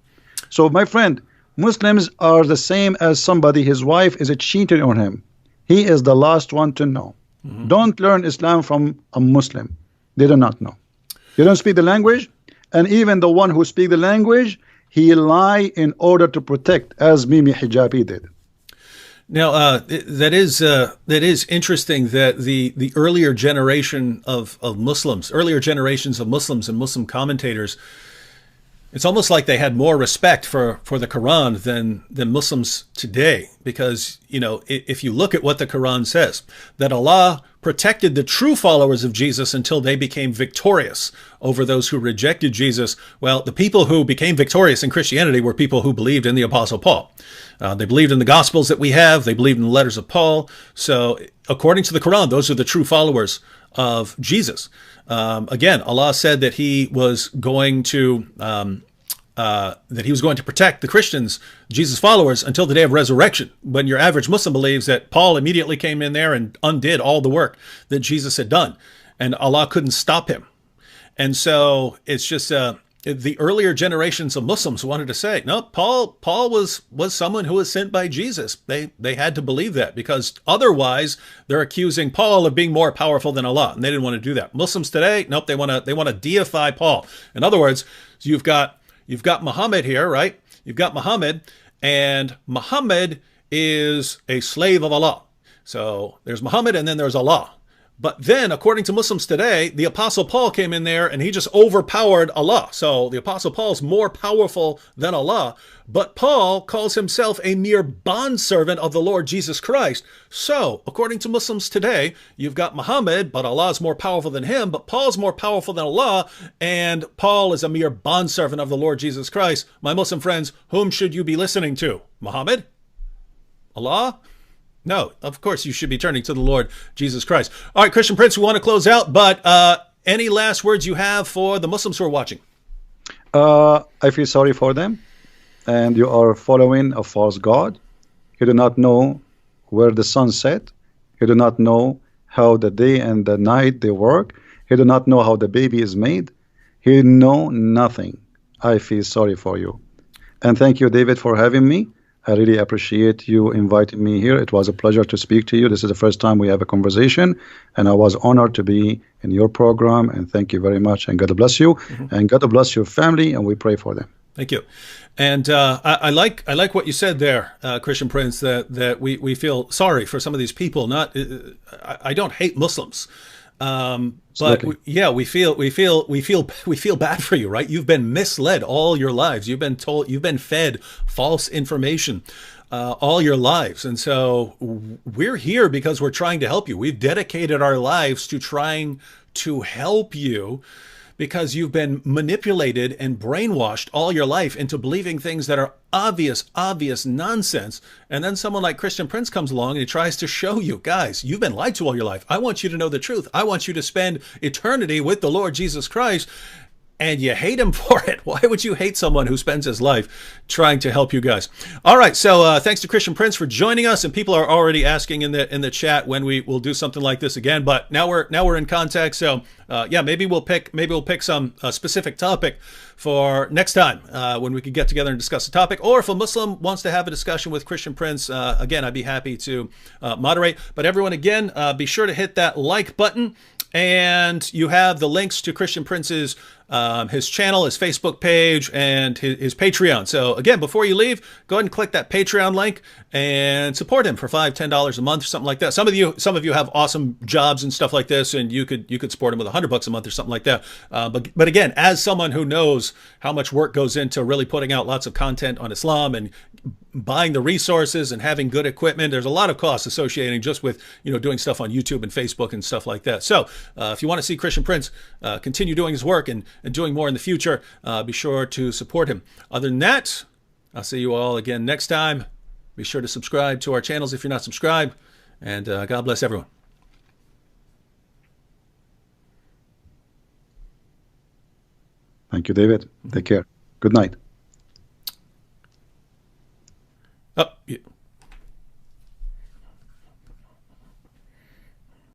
So my friend, Muslims are the same as somebody, his wife is a cheater on him. He is the last one to know. Don't learn Islam from a Muslim. They do not know. They don't speak the language. And even the one who speaks the language, he lie in order to protect, as Mimi Hijabi did. Now, that is interesting that the earlier generation of Muslims, earlier generations of Muslims and Muslim commentators, it's almost like they had more respect for the Quran than Muslims today. Because, you know, if you look at what the Quran says, that Allah protected the true followers of Jesus until they became victorious over those who rejected Jesus. Well, the people who became victorious in Christianity were people who believed in the Apostle Paul. They believed in the Gospels that we have. They believed in the letters of Paul. So according to the Quran, those are the true followers of Jesus. Again, Allah said that he was going to protect the Christians, Jesus followers, until the day of resurrection. When your average Muslim believes that Paul immediately came in there and undid all the work that Jesus had done, and Allah couldn't stop him. And so it's just the earlier generations of Muslims wanted to say, no, Paul was someone who was sent by Jesus. They had to believe that, because otherwise they're accusing Paul of being more powerful than Allah, and they didn't want to do that. Muslims today, nope, they want to deify Paul. In other words, you've got Muhammad here, right? You've got Muhammad, and Muhammad is a slave of Allah. So there's Muhammad and then there's Allah. But then, according to Muslims today, the Apostle Paul came in there and he just overpowered Allah. So the Apostle Paul is more powerful than Allah. But Paul calls himself a mere bondservant of the Lord Jesus Christ. So, according to Muslims today, you've got Muhammad, but Allah is more powerful than him. But Paul's more powerful than Allah. And Paul is a mere bondservant of the Lord Jesus Christ. My Muslim friends, whom should you be listening to? Muhammad? Allah? No, of course you should be turning to the Lord Jesus Christ. All right, Christian Prince, we want to close out, but any last words you have for the Muslims who are watching? I feel sorry for them, and you are following a false god. You do not know where the sun set. You do not know how the day and the night they work. You do not know how the baby is made. You know nothing. I feel sorry for you. And thank you, David, for having me. I really appreciate you inviting me here. It was a pleasure to speak to you. This is the first time we have a conversation, and I was honored to be in your program, and thank you very much, and God bless you, and God bless your family, and we pray for them. Thank you. And I like what you said there, Christian Prince, that we feel sorry for some of these people. I don't hate Muslims. But we feel bad for you, right? You've been misled all your lives. You've been fed false information all your lives. And so we're here because we're trying to help you. We've dedicated our lives to trying to help you, because you've been manipulated and brainwashed all your life into believing things that are obvious nonsense. And then someone like Christian Prince comes along and he tries to show you, guys, you've been lied to all your life. I want you to know the truth. I want you to spend eternity with the Lord Jesus Christ. And you hate him for it. Why would you hate someone who spends his life trying to help you guys? All right, so thanks to Christian Prince for joining us, and people are already asking in the chat when we will do something like this again. But now we're in contact, so maybe we'll pick some specific topic for next time when we could get together and discuss the topic. Or if a Muslim wants to have a discussion with Christian Prince, again, I'd be happy to moderate. But everyone, again, be sure to hit that like button. and you have the links to Christian Prince's his channel, his Facebook page, and his Patreon. So again, before you leave, go ahead and click that Patreon link and support him for $5, $10 a month or something like that. Some of you have awesome jobs and stuff like this, and you could support him with $100 a month or something like that. But again, as someone who knows how much work goes into really putting out lots of content on Islam and buying the resources and having good equipment, there's a lot of costs associating just with doing stuff on YouTube and Facebook and stuff like that. So if you want to see Christian Prince continue doing his work and doing more in the future, be sure to support him. Other than that, I'll see you all again next time. Be sure to subscribe to our channels if you're not subscribed, and God bless everyone. Thank you, David. Take care. Good night. Oh,